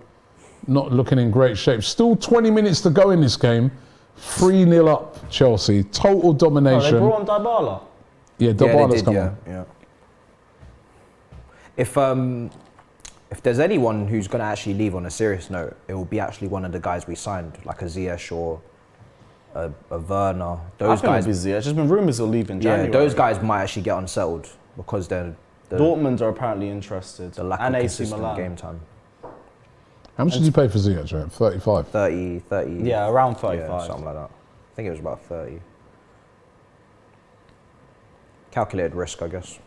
S1: not looking in great shape. Still 20 minutes to go in this game. 3-0 up, Chelsea. Total
S2: Oh, they
S1: domination.
S2: brought on Dybala.
S1: Yeah,
S3: yeah, they
S1: Dybala's
S3: did,
S1: come
S3: yeah,
S1: on.
S3: yeah. If there's anyone who's going to actually leave on a serious note, it will be actually one of the guys we signed, like a Ziyech or a Werner. Those guys,
S2: There's just been rumours he'll leave in
S3: yeah,
S2: January.
S3: those guys might actually get unsettled because they're
S2: Dortmund are apparently interested.
S3: the lack
S2: and
S3: of
S2: AC
S3: consistent
S2: Milan.
S3: game time.
S1: How much did you pay for Ziyech, right? 35.
S3: 30.
S2: Yeah, around
S3: Yeah,
S2: 35.
S3: something like that. I think it was about 30. Calculated risk, I guess.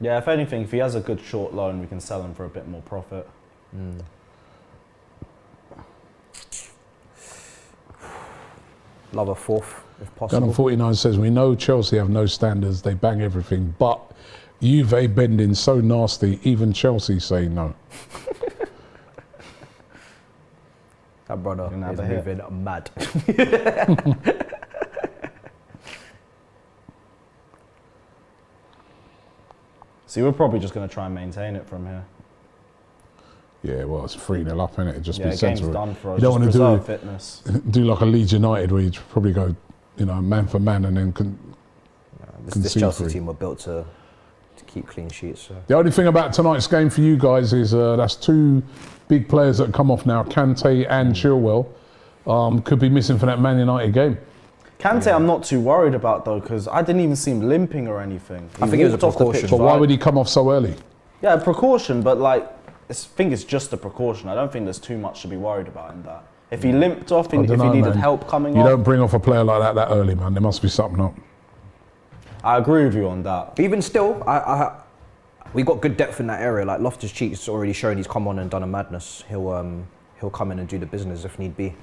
S2: Yeah, if anything, if he has a good short loan, we can sell him for a bit more profit.
S3: Love a fourth, if
S1: Gunner
S3: possible.
S1: 49 says, we know Chelsea have no standards, they bang everything, but Juve bending so nasty, even Chelsea say no.
S3: That brother
S2: Gonna
S3: is
S2: have a hit.
S3: moving mad.
S2: See, we're probably just going to try and maintain it from here.
S1: Yeah, well, it's 3-0 up, innit? It just
S2: Yeah,
S1: be
S2: the game's
S1: sensible.
S2: done for us.
S1: You don't
S2: Just
S1: want to
S2: preserve fitness.
S1: do like a Leeds United where you probably go, man for man and then
S3: This
S1: concede
S3: Chelsea
S1: three.
S3: team were built to keep clean sheets. So.
S1: The only thing about tonight's game for you guys is that's two big players that come off now, Kante and Chilwell, could be missing for that Man United game.
S2: Kante, I'm not too worried about though, because I didn't even see him limping or anything.
S3: I think it was a
S2: walked off the
S3: precaution.
S2: pitch
S1: But why
S2: right.
S1: would he come off so early?
S2: Yeah, a precaution, but like, I think it's just a precaution. I don't think there's too much to be worried about in that. If he limped off,
S1: I
S2: if he
S1: dunno,
S2: needed
S1: man.
S2: help coming
S1: You
S2: off,
S1: don't bring off a player like that early, man. There must be something up.
S2: I agree with you on that.
S3: Even still, we got good depth in that area. Like Loftus-Cheek's already shown he's come on and done a madness. He'll come in and do the business if need be.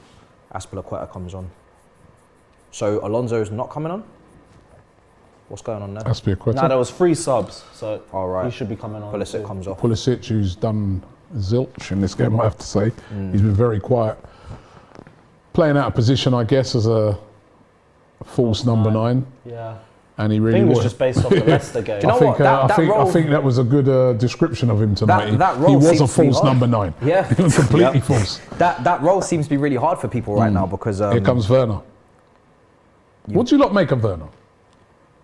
S3: Aspilicueta comes on. So Alonso's not coming on? What's going on there?
S1: That's be a question.
S2: Nah, there was 3 subs, so
S3: All right.
S2: he should be coming on.
S3: Pulisic
S2: too.
S3: comes off.
S1: Pulisic, who's done zilch in this game, I have to say. He's been very quiet. Playing out of position, I guess, as a false number 9.
S2: Yeah.
S1: And he
S2: I
S1: really
S2: think it was
S1: was.
S2: just based off the Leicester game.
S3: Do you know
S1: I think,
S3: what? That
S1: I
S3: role-
S1: think that was a good description of him tonight.
S3: That
S1: he
S3: role
S1: was a
S3: seems to be
S1: false
S3: hard.
S1: number 9.
S3: Yeah.
S1: Completely false.
S3: That role seems to be really hard for people right now because
S1: Here comes Werner. What do you lot make of Werner?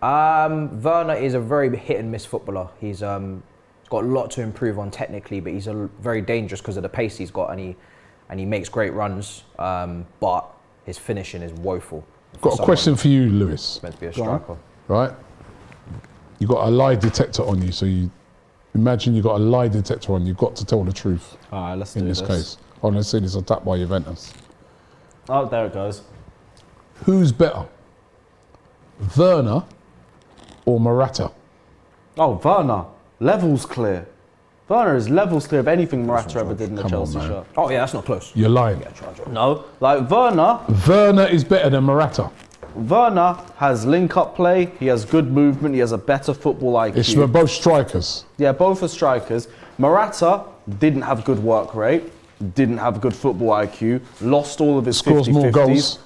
S3: Werner is a very hit and miss footballer. He's got a lot to improve on technically, but he's very dangerous because of the pace he's got, and he makes great runs. But his finishing is woeful.
S1: Got a question for you, Lewis.
S3: Meant to be a striker.
S1: Right? You got a lie detector on you, so you imagine you got a lie detector on. You've got to tell the truth
S2: All right, let's
S1: in
S2: do
S1: this
S2: this.
S1: case. Oh, let's see this attack by Juventus.
S2: Oh, there it goes.
S1: Who's better, Werner or Morata?
S2: Oh, Werner. Levels clear. Werner is levels clear of anything Morata ever did in the
S1: Come on,
S2: Chelsea
S1: man.
S2: shirt.
S3: Oh yeah, that's not close.
S1: You're lying.
S2: No, like Werner
S1: Werner is better than Morata.
S2: has link-up play, he has good movement, he has a better football IQ.
S1: It's we're both strikers.
S2: Yeah, both are strikers. Morata didn't have good work rate, didn't have good football IQ, lost all of his
S1: Scores
S2: 50-50s.
S1: more goals.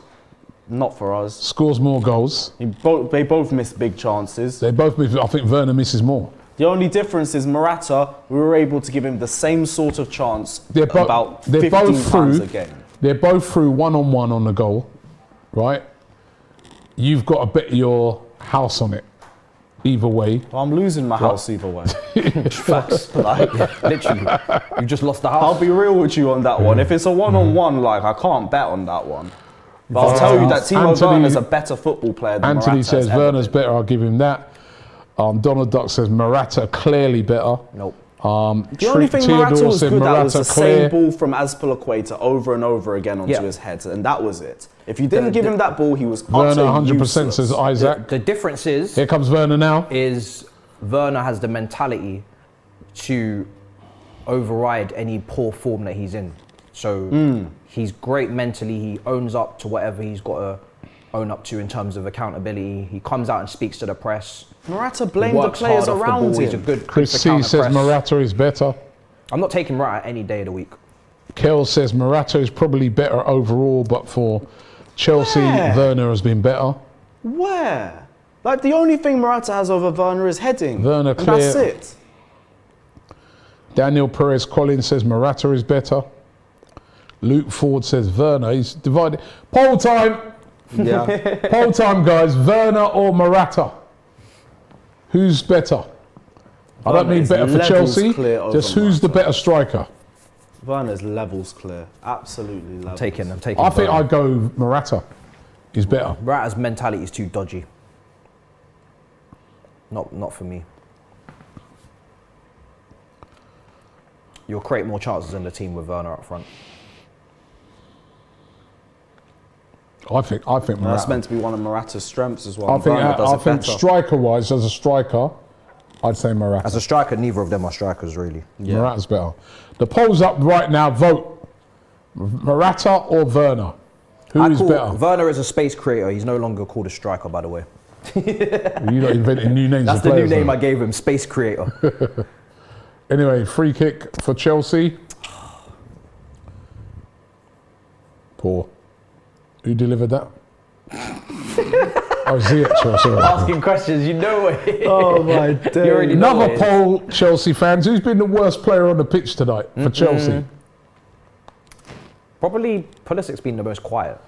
S2: Not for us.
S1: Scores more goals.
S2: They both missed big chances.
S1: They both. I think Werner misses more.
S2: The only difference is Morata, we were able to give him the same sort of chance about 15 times a game.
S1: They're both through one-on-one on the goal, right? You've got to bet your house on it. Either way.
S2: Well, I'm losing my house either way.
S3: Facts.
S2: Like,
S3: Literally, you just lost the house.
S2: I'll be real with you on that one. If it's a one-on-one, like, I can't bet on that one. But I'll tell you that Timo
S1: Anthony-
S2: Werner's a better football player than
S1: Anthony
S2: Morata
S1: says
S2: has ever
S1: Werner's
S2: been.
S1: better. I'll give him that. Donald Duck says Morata clearly better.
S3: Nope.
S2: The only thing Morata
S1: Theodore
S2: was
S1: said
S2: good at was
S1: Morata
S2: the
S1: clear.
S2: same ball from Aspilicueta over and over again onto
S3: Yeah.
S2: his head, and that was it. If you didn't give him that ball, he was
S1: Werner
S2: utterly
S1: 100%
S2: useless.
S1: says Isaac.
S3: The difference is
S1: Here comes Werner now.
S3: Werner has the mentality to override any poor form that he's in. So he's great mentally. He owns up to whatever he's got to own up to in terms of accountability. He comes out and speaks to the press.
S2: Morata
S3: He
S2: blamed the
S3: works
S2: players
S3: hard off the
S2: around
S3: ball. He's a
S2: him.
S3: good
S1: Chris
S3: for
S1: C
S3: counter
S1: says
S3: press.
S1: Morata is better.
S3: I'm not taking Morata any day of the week.
S1: Kel says Morata is probably better overall, but for Chelsea,
S2: Where?
S1: Werner has been better.
S2: Where? Like, the only thing Morata has over Werner is heading.
S1: Werner
S2: And
S1: clear.
S2: that's it.
S1: Daniel Perez Collins says Morata is better. Luke Ford says Werner. He's divided. Poll time.
S2: Yeah.
S1: Poll time, guys. Werner or Morata? Who's better? I don't
S2: Werner
S1: mean
S2: is
S1: better for
S2: levels
S1: Chelsea.
S2: clear over
S1: Just who's the
S2: Morata.
S1: better striker?
S2: Werner's levels clear. Absolutely levels.
S3: I'm taking.
S1: I think
S3: Werner.
S1: I'd go Morata. He's better.
S3: Morata's mentality is too dodgy. Not for me. You'll create more chances in the team with Werner up front.
S1: I think Morata.
S2: That's meant to be one of Morata's strengths as well.
S1: I
S2: and
S1: think,
S2: Werner does
S1: I
S2: it
S1: think
S2: better.
S1: striker-wise, as a striker, I'd say Morata.
S3: As a striker, neither of them are strikers, really.
S1: Morata's better. The poll's up right now. Vote. Morata or Werner? Who is better?
S3: Werner is a space creator. He's no longer called a striker, by the way.
S1: You're not inventing new names.
S3: That's
S1: of
S3: the new
S1: players,
S3: name
S1: though.
S3: I gave him, Space Creator.
S1: Anyway, free kick for Chelsea. Poor. Who delivered that? Oh, Ziyech, sorry.
S3: Asking questions, you know it.
S4: Oh my
S3: You
S4: day.
S3: already know
S1: Another
S3: it.
S1: poll, Chelsea fans. Who's been the worst player on the pitch tonight for Chelsea?
S3: Probably Pulisic's been the most quiet.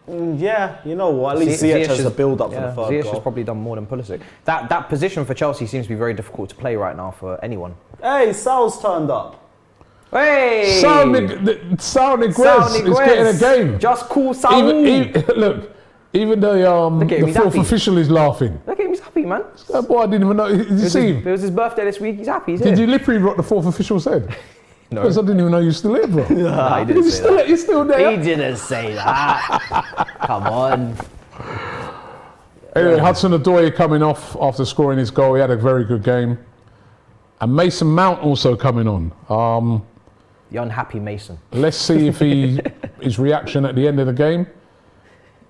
S2: Yeah, you know what? At least
S3: Ziyech
S2: Ziyech has
S3: is-
S2: the build-up for
S3: Yeah,
S2: the third
S3: Ziyech
S2: goal.
S3: has probably done more than Pulisic. That position for Chelsea seems to be very difficult to play right now for anyone.
S2: Hey, Sal's turned up.
S3: Hey!
S1: Saul Niguez is getting a game.
S3: Just call Saul.
S1: Look, even the
S3: at him, he's
S1: fourth
S3: happy.
S1: official is laughing.
S3: Look at him, he's happy, man.
S1: That boy, I didn't even know. Did you see him?
S3: It was his birthday this week, he's happy, he's
S1: Did
S3: here.
S1: you lip read what the fourth official said?
S3: No.
S1: Because I didn't even know you still here, bro.
S3: Nah, he didn't say that.
S1: You're still there.
S3: He didn't say that. Come on.
S1: Anyway, Hudson-Odoi coming off after scoring his goal. He had a very good game. And Mason Mount also coming on.
S3: The unhappy Mason.
S1: Let's see if his reaction at the end of the game.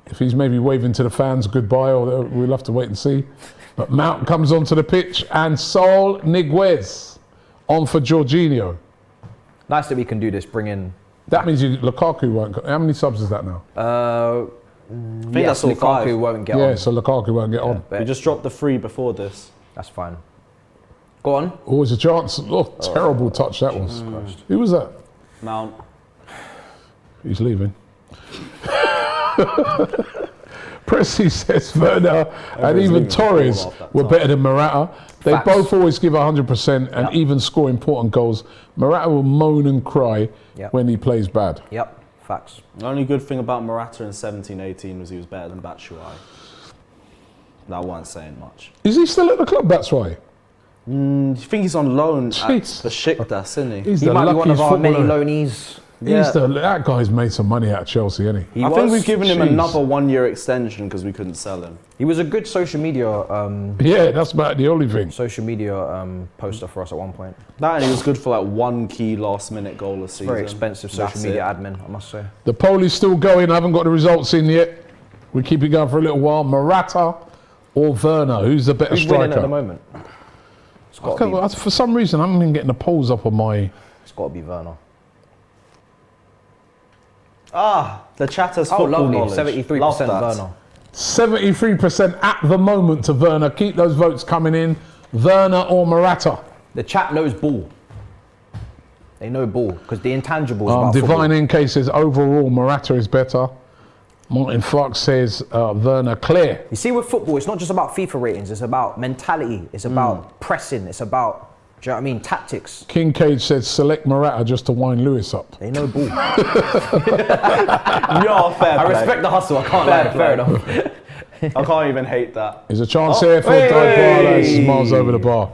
S1: If he's maybe waving to the fans goodbye, or we'll have to wait and see. But Mount comes onto the pitch, and Saul Niguez on for Jorginho.
S3: Nice that we can do this, bring in...
S1: That means Lukaku won't. How many subs is that now?
S2: I think
S3: Yes,
S2: that's all
S3: Lukaku
S2: 5.
S3: won't get
S1: Yeah,
S3: on.
S1: so Lukaku won't get on.
S2: We just dropped the 3 before this.
S3: That's fine. Go on.
S1: Oh, it's a chance. Oh, terrible touch that was. Who was that?
S2: Mount.
S1: He's leaving. Pressy says Werner and
S2: Everyone's
S1: even
S2: leaving the ball
S1: Torres
S2: off that
S1: were
S2: time.
S1: better than Morata. They
S3: Facts.
S1: both always give 100% and
S3: Yep.
S1: even score important goals. Morata will moan and cry
S3: Yep.
S1: when he plays bad.
S3: Yep, facts.
S2: The only good thing about Morata in 17-18 was he was better than Batshuayi. That wasn't saying much.
S1: Is he still at the club? That's why.
S2: Do you think he's on loan at
S1: Jeez.
S2: Besiktas, isn't he?
S1: He's
S3: He
S1: the
S3: might be one
S1: luckiest
S3: of our many
S1: footballer.
S3: loanees.
S1: That guy's made some money out of Chelsea, hasn't he?
S2: I think we've given him
S1: Jeez.
S2: another 1-year extension because we couldn't sell him.
S3: He was a good social media
S1: Yeah, that's about the only thing.
S3: poster for us at one point.
S2: That and he was good for like 1 key last-minute goal a season.
S3: Very expensive social
S2: That's
S3: media
S2: it.
S3: admin, I must say.
S1: The poll is still going. I haven't got the results in yet. We keep it going for a little while. Morata or Werner? Who's the better
S3: Who's winning at the
S1: striker?
S3: moment? It's got
S1: Okay, well, for some reason, I haven't been getting the polls up on my.
S3: to be Werner.
S2: The chatter's
S3: Oh,
S2: football
S3: lovely.
S2: knowledge.
S3: 73%
S2: Love that.
S3: Werner.
S1: 73% at the moment to Werner. Keep those votes coming in. Werner or Morata?
S3: The chat knows ball. They know ball because the intangibles about
S1: Divine
S3: football.
S1: NK says overall Morata is better. Martin Fox says Werner clear.
S3: You see, with football, it's not just about FIFA ratings. It's about mentality. It's about pressing. It's about, do you know what I mean, tactics.
S1: King Cage says select Morata just to wind Lewis up.
S3: They know ball.
S2: You're fair
S3: I
S2: play.
S3: respect the hustle. I can't
S2: Fair
S3: lie. Fair
S2: play.
S3: enough.
S2: I can't even hate that.
S1: There's a chance
S2: Oh,
S1: here for
S2: hey!
S1: Dybala. This is miles over the bar.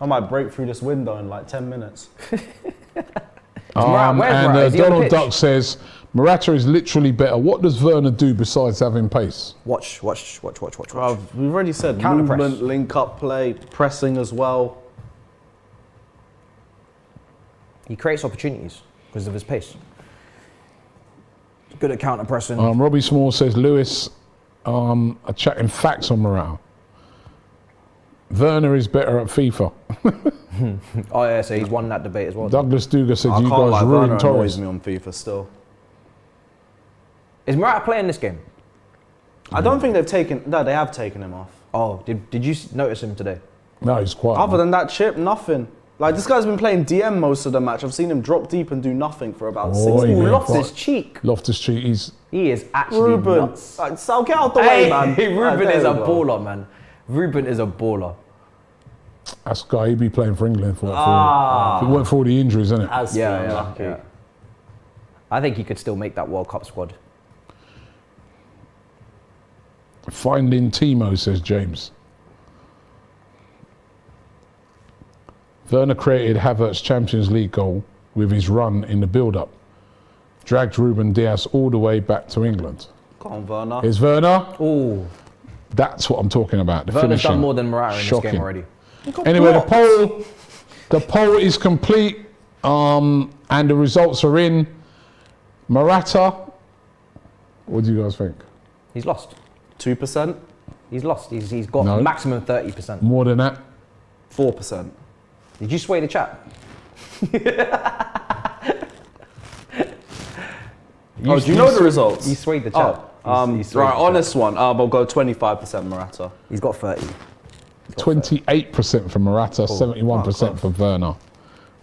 S2: I might break through this window in like 10 minutes.
S3: Where's Morata? Is he on the
S1: Donald
S3: pitch?
S1: Duck says Morata is literally better. What does Werner do besides having pace?
S3: Watch.
S2: Bruv, we've already said
S3: Counter press.
S2: movement, link-up play, pressing as well.
S3: He creates opportunities because of his pace. Good at counter pressing.
S1: Robbie Small says Lewis are chatting facts on Morata. Werner is better at FIFA.
S3: Oh yeah, so he's won that debate as well.
S1: Douglas Duga said
S2: I
S1: you
S2: can't
S1: guys
S2: lie, Werner
S1: ruined
S2: annoys
S1: Torres.
S2: me on FIFA still.
S3: Is Morata playing this game?
S2: I don't think they've taken... No, they have taken him off.
S3: Oh, did you notice him today?
S1: No, he's quiet.
S2: Other than that chip, nothing. Like, this guy's been playing DM most of the match. I've seen him drop deep and do nothing for about
S1: Oh,
S2: 6
S1: he
S3: Ooh,
S1: went
S3: lost
S1: for
S3: his
S1: it.
S3: cheek.
S1: Loftus-Cheek, he's
S3: He is actually
S2: Ruben.
S3: nuts.
S2: Like, Sal, get out the way, man.
S3: Ruben
S2: Like,
S3: is
S2: there
S3: a
S2: we go.
S3: baller, man. Ruben is a baller.
S1: that's the guy he'd be playing for England for.
S2: Ah.
S1: If it weren't for all the injuries, isn't it?
S2: Has
S3: Yeah,
S2: been
S3: yeah,
S2: lucky.
S3: yeah. I think he could still make that World Cup squad.
S1: Finding Timo, says James. Werner created Havertz's Champions League goal with his run in the build-up. Dragged Ruben Diaz all the way back to England.
S2: Come on, Werner.
S1: Here's Werner.
S3: Ooh,
S1: That's what I'm talking about. The
S3: Werner's
S1: finishing.
S3: done more than Morata in this
S1: Shocking.
S3: game already.
S1: Anyway, the poll is complete, and the results are in. Morata, what do you guys think?
S3: He's lost.
S2: 2%?
S3: He's lost. He's got
S1: No.
S3: maximum 30%.
S1: More than that.
S2: 4%.
S3: Did you sway the chat?
S2: Oh, do you know the results?
S3: You swayed the chat.
S2: Oh,
S3: He's swayed
S2: right,
S3: the
S2: on
S3: chat.
S2: this one, we'll go 25% Morata.
S3: He's got 30.
S1: 28% for Morata, 71% for Werner.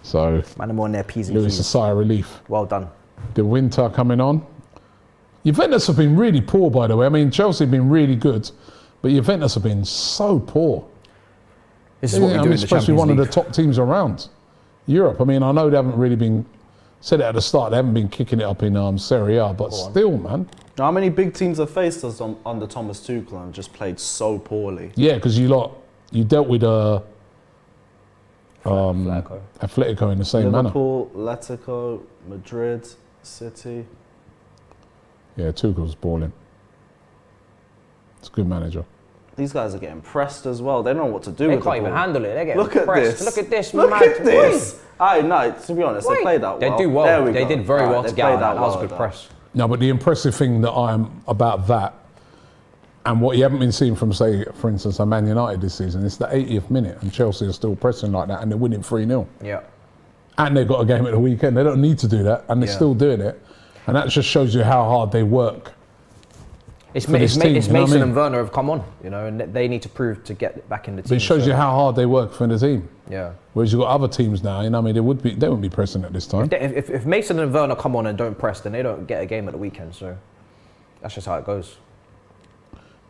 S1: So,
S3: Man, I'm on their P's and
S1: Lewis, a
S3: Q's.
S1: sigh of relief.
S3: Well done.
S1: The winter coming on. Juventus have been really poor, by the way. I mean, Chelsea have been really good, but Juventus have been so poor.
S3: This is what we do in the
S1: supposed to be
S3: Champions
S1: one of the
S3: League.
S1: top teams around Europe. I mean, I know they haven't really been, said it at the start, they haven't been kicking it up in Serie A, but still, man.
S2: How many big teams have faced us under Thomas Tuchel and just played so poorly?
S1: Yeah, because you dealt with
S3: Flacco.
S1: Atletico in the same manner.
S2: Liverpool, Atletico, Madrid, City.
S1: Yeah, Tuchel's balling. It's a good manager.
S2: These guys are getting pressed as well. They don't know what to do
S3: They
S2: with
S3: can't
S2: the
S3: even
S2: ball.
S3: handle it. They're getting
S2: Look at
S3: pressed.
S2: this.
S3: Look at this.
S2: Look
S3: mad
S2: at this. No, to be honest,
S3: Wait.
S2: they played that well.
S3: They do well.
S2: There we
S3: They
S2: go.
S3: did very well
S2: They
S3: to get out of
S2: played
S3: that. That was a
S2: well
S3: good
S2: though.
S3: press.
S1: No, but the impressive thing that about that, and what you haven't been seeing from, say, for instance, Man United this season, it's the 80th minute, and Chelsea are still pressing like that, and they're winning 3-0.
S3: Yeah.
S1: And they've got a game at the weekend. They don't need to do that, and they're still doing it. And that just shows you how hard they work.
S3: It's
S1: for this team,
S3: Mason
S1: you know what I mean?
S3: and Werner have come on, you know, and they need to prove to get back in the team.
S1: But it shows
S3: so-
S1: you how hard they work for the team.
S3: Yeah.
S1: Whereas you've got other teams now, you know, I mean, they wouldn't be pressing at this time.
S3: If Mason and Werner come on and don't press, then they don't get a game at the weekend. So that's just how it goes.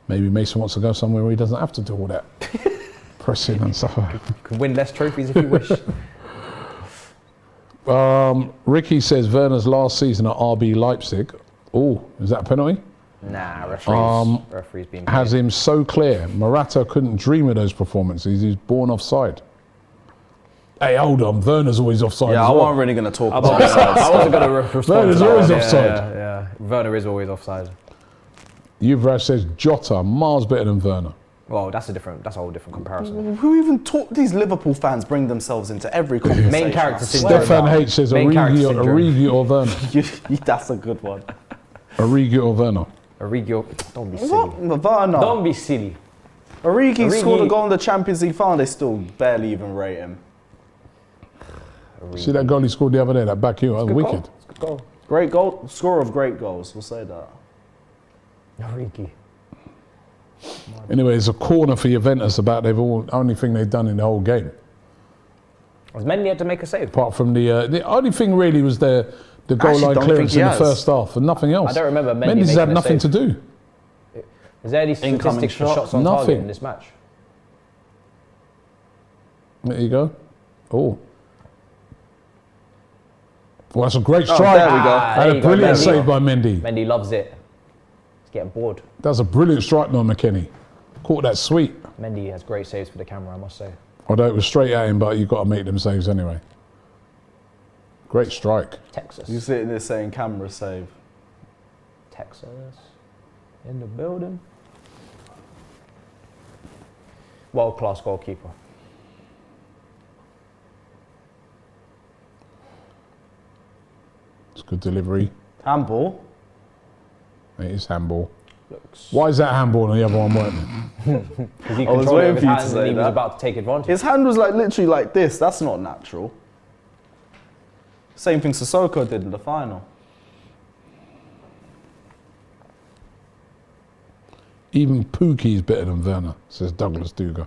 S1: Maybe Mason wants to go somewhere where he doesn't have to do all that pressing and stuff.
S3: Can win less trophies if you wish.
S1: Ricky says Werner's last season at RB Leipzig. Oh, is that a penalty?
S3: Nah, referee's been
S1: Has him so clear. Morata couldn't dream of those performances. He's born offside. Hey, hold on. Werner's always offside.
S2: Yeah,
S1: as
S2: I
S1: well.
S2: wasn't really going to talk about this.
S3: I wasn't going to respond.
S1: Werner's
S3: to that.
S1: always
S3: Yeah,
S1: offside.
S3: Yeah. Werner is always offside.
S1: Yuvraj says Jota miles better than Werner.
S3: Well, that's a whole different comparison.
S2: Who even talk? These Liverpool fans bring themselves into every conversation.
S3: Main character syndrome.
S1: Stefan H says
S3: Main character
S1: Origi
S3: syndrome.
S1: or Werner.
S2: That's a good one.
S1: Origi or Werner.
S3: Origi, don't be silly.
S2: What? Werner.
S3: Don't be silly.
S2: Origi scored a goal in the Champions League final. They still barely even rate him.
S1: See that goal he scored the other day, that back heel, that was wicked.
S3: Good goal.
S2: Great goal, scorer of great goals. We'll say that.
S3: Origi.
S1: Anyway, it's a corner for Juventus about only thing they've done in the whole game.
S3: Was Mendy had to make a save?
S1: Apart from the only thing really was the goal
S2: Actually,
S1: line
S2: don't
S1: clearance
S2: think he
S1: in the
S2: has.
S1: first half and nothing else.
S3: I don't remember Mendy
S1: Mendy's
S3: making
S1: had
S3: a
S1: nothing
S3: save.
S1: to do.
S3: Is there any
S2: Incoming
S3: statistics for
S2: shot?
S3: shots on target
S1: Nothing.
S3: in this match?
S1: There you go. Oh. Well, that's a great strike.
S2: there we go.
S1: Had
S3: There
S1: a
S3: you go,
S1: brilliant
S3: Mendy.
S1: save by Mendy.
S3: Mendy loves it. He's getting bored.
S1: That's a brilliant strike by McKennie. Caught that sweet.
S3: Mendy has great saves for the camera, I must say.
S1: Although it was straight at him, but you've got to make them saves anyway. Great strike.
S3: Texas.
S2: You sitting there saying camera save.
S3: Texas. In the building. World-class goalkeeper.
S1: It's good delivery.
S2: Handball.
S1: It is handball.
S3: Looks.
S1: Why is that handball and the other one weren't?
S3: Because he
S2: I was
S3: controlled it
S2: waiting
S3: with
S2: for
S3: his
S2: you to
S3: hands
S2: say
S3: and he was
S2: that.
S3: about to take advantage.
S2: His hand was like literally like this. That's not natural. Same thing Sissoko did in the final.
S1: Even Pookie is better than Werner, says Douglas Duga.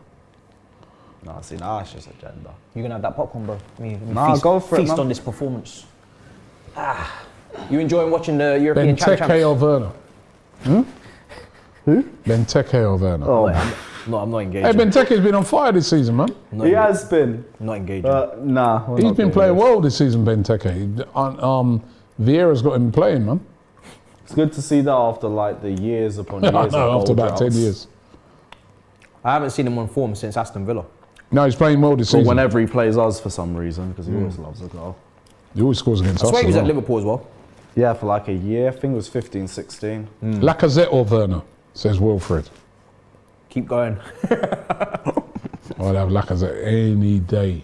S2: No, see, that's just agenda.
S3: You're going to have that popcorn, bro. Let me
S2: Nah,
S3: feast,
S2: go for it,
S3: feast
S2: man.
S3: on this performance. You enjoying watching the European
S1: Benteke
S3: Champions?
S1: or Werner? Who? Benteke or Werner?
S2: Oh,
S3: I'm not engaging.
S1: Hey, Benteke's been on fire this season, man.
S2: he has been.
S3: Not engaging.
S2: Nah. we're
S1: He's
S2: not
S1: been
S2: doing
S1: playing
S2: this.
S1: well this season, Benteke. Vieira's got him playing, man.
S2: It's good to see that after like the years upon years.
S1: I know,
S2: of
S1: after
S2: goal
S1: about 10
S2: droughts.
S1: years.
S3: I haven't seen him on form since Aston Villa.
S1: No, he's playing well this
S2: But
S1: season.
S2: whenever he plays us for some reason, because he always loves a goal.
S1: He always scores against
S3: I
S1: us.
S3: swear he was
S1: as
S3: at
S1: well.
S3: Liverpool as well.
S2: Yeah, for like a year. I think it was 15, 16.
S1: Lacazette or Werner, says Wilfred.
S3: Keep going.
S1: I'd have Lacazette any day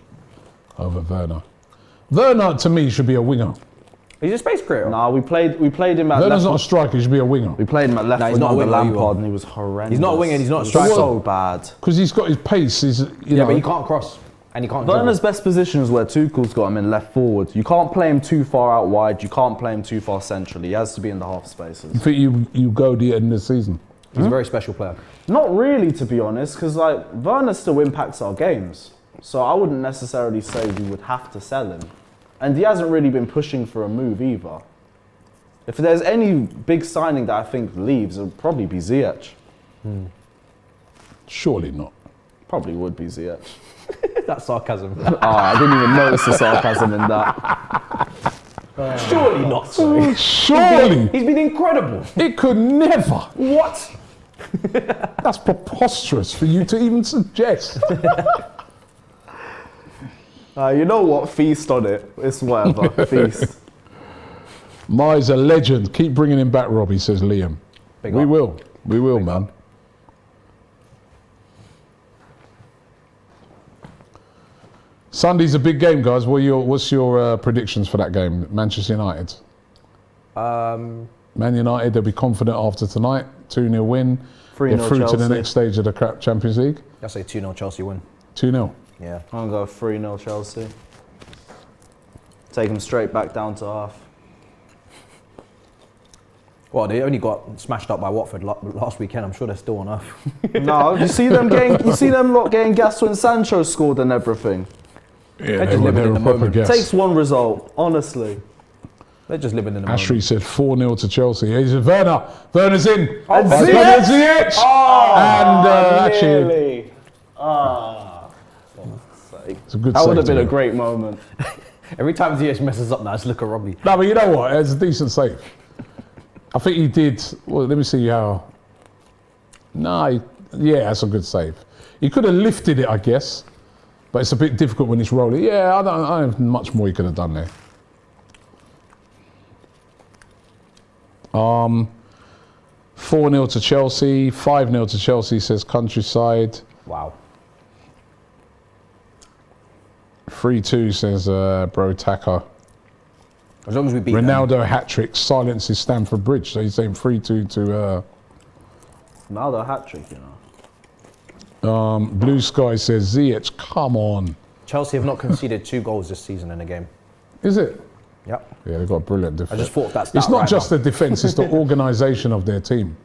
S1: over Werner. Werner, to me, should be a winger.
S3: He's a space creator.
S2: Nah, we played him at
S1: Werner's
S2: left.
S1: not a striker, he should be a winger.
S2: We played him at left
S3: Nah, he's
S2: wing
S3: not a
S2: under
S3: winger either.
S2: Lampard, and he was horrendous.
S3: He's not a winger, he's not a
S2: He was
S3: striker.
S2: So bad.
S1: Because he's got his pace, you
S3: Yeah,
S1: know.
S3: but he can't cross. And he can't
S2: Werner's
S3: dribble.
S2: best position is where Tuchel's got him in left forward. You can't play him too far out wide. You can't play him too far centrally. He has to be in the half spaces.
S1: I think you go the end of the season.
S3: He's a very special player.
S2: Not really, to be honest, because like Werner still impacts our games. So I wouldn't necessarily say we would have to sell him. And he hasn't really been pushing for a move either. If there's any big signing that I think leaves, it would probably be Ziyech.
S1: Surely not.
S2: Probably would be Ziyech.
S3: That's sarcasm.
S2: I didn't even notice the sarcasm in that.
S3: Surely not. Sorry.
S1: Surely!
S3: He's been incredible.
S1: It could never.
S3: What?
S1: That's preposterous for you to even suggest.
S2: You know what? Feast on it. It's whatever. Feast.
S1: Mai's a legend. Keep bringing him back, Robbie, says Liam.
S3: Big
S1: We
S3: up.
S1: will. We will, man. Sunday's a big game, guys. What's your predictions for that game? Manchester United. Man United, they'll be confident after tonight. 2-0 win.
S2: 3-0
S1: They're through to the
S2: Chelsea.
S1: next stage of the Champions League.
S3: I say 2-0 Chelsea win.
S1: 2-0.
S3: Yeah.
S2: I'm going to go 3-0 Chelsea. Take them straight back down to earth.
S3: Well, they only got smashed up by Watford last weekend. I'm sure they're still on earth.
S2: No, you see them lot getting gas when Sancho scored and everything.
S1: Yeah,
S3: just living in the moment.
S2: Takes one result, honestly.
S3: They're just living in the
S1: Ashry
S3: moment.
S1: said 4-0 to Chelsea. He said, Werner. Werner's in.
S2: And
S1: Werner
S2: Ziyech?
S1: Ziyech. And actually,
S2: Really?
S1: it's a good
S2: That would
S1: save
S2: have been
S1: to
S2: a
S1: do.
S2: great moment.
S3: Every time Ziyech messes up now, I just look at Robbie.
S1: No, but you know what? It's a decent save. I think he did. Well, let me see how. Yeah, that's a good save. He could have lifted it, I guess, but it's a bit difficult when it's rolling. Yeah, I don't have much more he could have done there. 4-0 to Chelsea, 5-0 to Chelsea, says Countryside.
S3: Wow.
S2: 3-2
S1: says Bro Taka.
S3: As long as we beat them.
S1: Ronaldo hat-trick silences Stamford Bridge. So he's saying 3-2 to...
S2: Ronaldo hat-trick, you know.
S1: Blue Sky says Ziyech, come on.
S3: Chelsea have not conceded 2 goals this season in a game.
S1: Is it?
S3: Yep.
S1: Yeah, they've got a brilliant defence.
S3: I just thought that's
S1: It's
S3: that
S1: not
S3: right
S1: just
S3: now.
S1: the defence, it's the organisation of their team.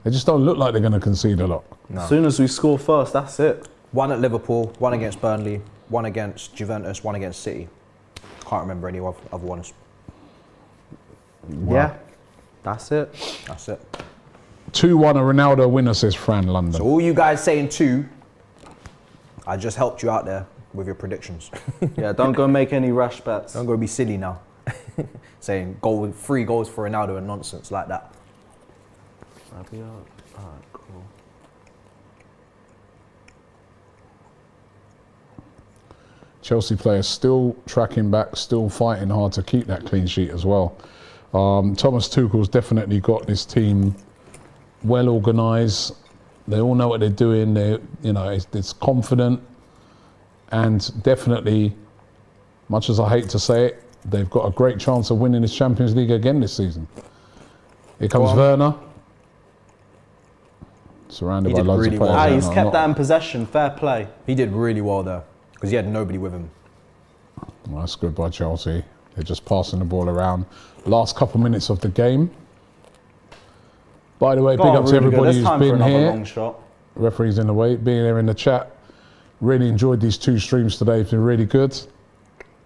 S1: They just don't look like they're going to concede a lot.
S2: As soon as we score first, that's it.
S3: 1 at Liverpool, 1 against Burnley, 1 against Juventus, 1 against City. Can't remember any other ones.
S2: Yeah. That's it.
S3: That's it.
S1: 2-1 a Ronaldo winner, says Fran London.
S3: So all you guys saying 2, I just helped you out there with your predictions.
S2: Yeah, don't go make any rash bets.
S3: Don't go be silly now. Saying 3 goals for Ronaldo and nonsense like that.
S2: Alright, cool.
S1: Chelsea players still tracking back, still fighting hard to keep that clean sheet as well. Thomas Tuchel's definitely got this team well organised. They all know what they're doing. It's confident, and definitely, much as I hate to say it, they've got a great chance of winning this Champions League again this season. Here comes Werner, surrounded
S3: He
S1: by
S3: did
S1: loads
S3: really
S1: of
S3: well.
S1: players.
S2: Ah,
S1: there.
S2: he's
S1: No,
S2: kept
S1: not-
S2: that in possession. Fair play.
S3: He did really well there because he had nobody with him.
S1: Well, that's good by Chelsea. They're just passing the ball around. Last couple minutes of the game. By the way, big up to everybody who's been here.
S2: Long shot.
S1: Referees in the way, being here in the chat. Really enjoyed these 2 streams today. It's been really good.